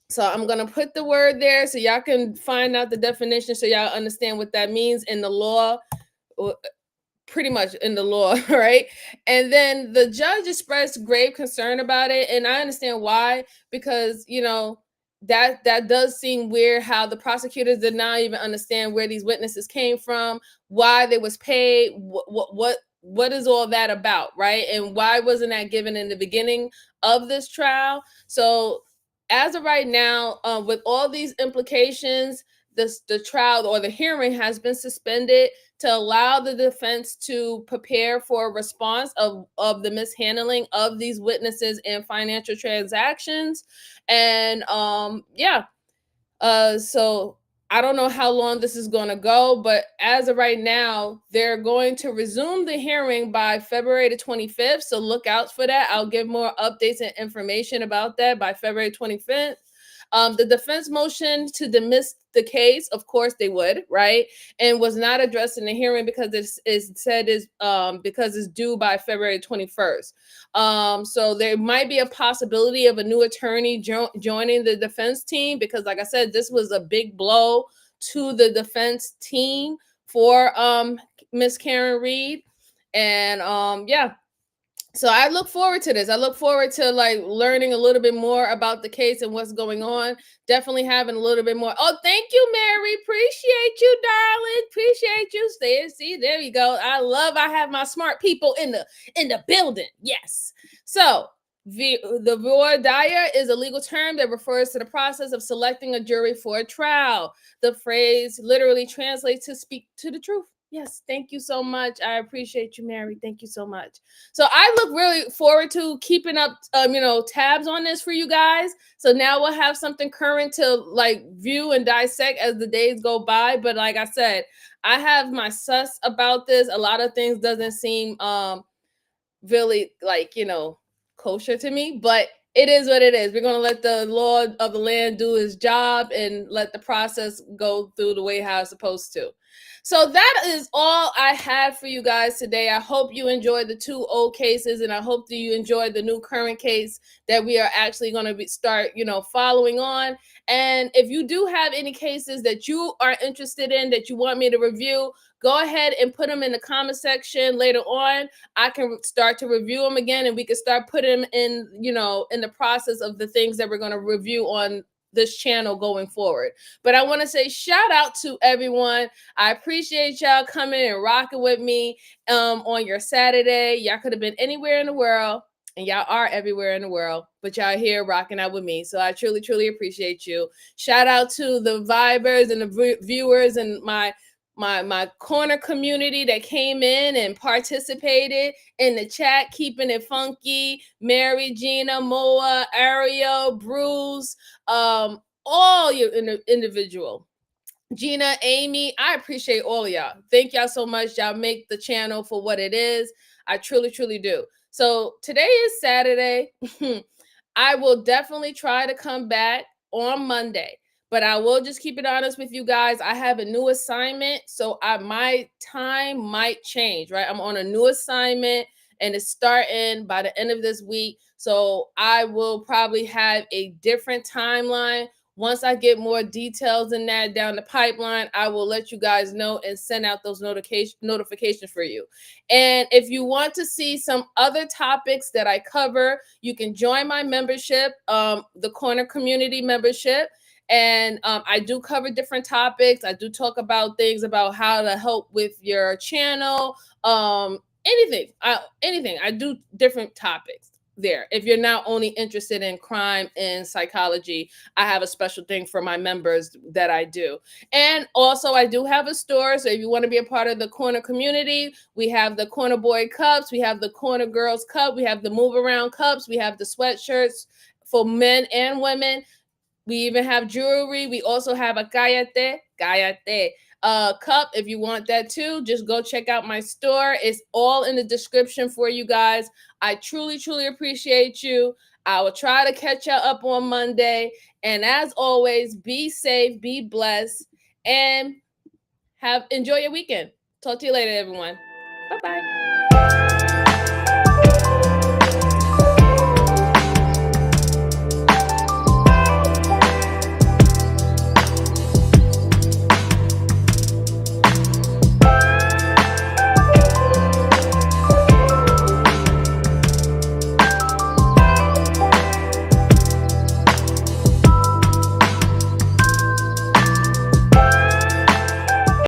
So I'm going to put the word there so y'all can find out the definition so y'all understand what that means in the law, pretty much in the law, right? And then the judge expressed grave concern about it, and I understand why, because, you know, that does seem weird how the prosecutors did not even understand where these witnesses came from, why they was paid, what is all that about, right? And why wasn't that given in the beginning of this trial? So as of right now, with all these implications, the trial or the hearing has been suspended to allow the defense to prepare for a response of the mishandling of these witnesses and financial transactions. And so I don't know how long this is going to go, but as of right now, they're going to resume the hearing by February the 25th. So look out for that. I'll give more updates and information about that by February 25th. The defense motion to dismiss the case, of course they would, right? And was not addressed in the hearing because because it's due by February 21st. So there might be a possibility of a new attorney joining the defense team because, like I said, this was a big blow to the defense team for Miss Karen Reed. And so I look forward to this. I look forward to like learning a little bit more about the case and what's going on. Definitely having a little bit more. Oh, thank you, Mary. Appreciate you, darling. Appreciate you. See, there you go. I have my smart people in the building. Yes. So the voir dire is a legal term that refers to the process of selecting a jury for a trial. The phrase literally translates to speak to the truth. Yes, thank you so much. I appreciate you, Mary. Thank you so much. So I look really forward to keeping up, tabs on this for you guys. So now we'll have something current to like view and dissect as the days go by. But like I said, I have my sus about this. A lot of things doesn't seem really kosher to me, but it is what it is. We're going to let the law of the land do his job and let the process go through the way how it's supposed to. So that is all I had for you guys today. I hope you enjoyed the two old cases, and I hope that you enjoyed the new current case that we are actually going to start following on. And if you do have any cases that you are interested in that you want me to review, go ahead and put them in the comment section later on. I can start to review them again, and we can start putting them in, in the process of the things that we're going to review on this channel going forward. But I want to say shout out to everyone. I appreciate y'all coming and rocking with me on your Saturday. Y'all could have been anywhere in the world, and y'all are everywhere in the world, but y'all here rocking out with me. So I truly, truly appreciate you. Shout out to the vibers and the viewers and my corner community that came in and participated in the chat, keeping it funky. Mary, Gina, Moa, Ariel, Bruce, all your individual. Gina, Amy, I appreciate all of y'all. Thank y'all so much. Y'all make the channel for what it is. I truly, truly do. So today is Saturday. I will definitely try to come back on Monday. But I will just keep it honest with you guys. I have a new assignment, so my time might change, right? I'm on a new assignment, and it's starting by the end of this week. So I will probably have a different timeline. Once I get more details in that down the pipeline, I will let you guys know and send out those notifications for you. And if you want to see some other topics that I cover, you can join my membership, the Corner Community membership. And I do cover different topics. I do talk about things about how to help with your channel, anything. I do different topics. there. If you're not only interested in crime and psychology, I have a special thing for my members that I do. And also I do have a store. So if you want to be a part of the corner community, we have the corner boy cups, we have the corner girls cup, we have the move around cups, we have the sweatshirts for men and women. We even have jewelry. We also have a cállate cup. If you want that too, just go check out my store. It's all in the description for you guys. I truly, truly appreciate you. I will try to catch you up on Monday. And as always, be safe, be blessed, and enjoy your weekend. Talk to you later, everyone. Bye-bye.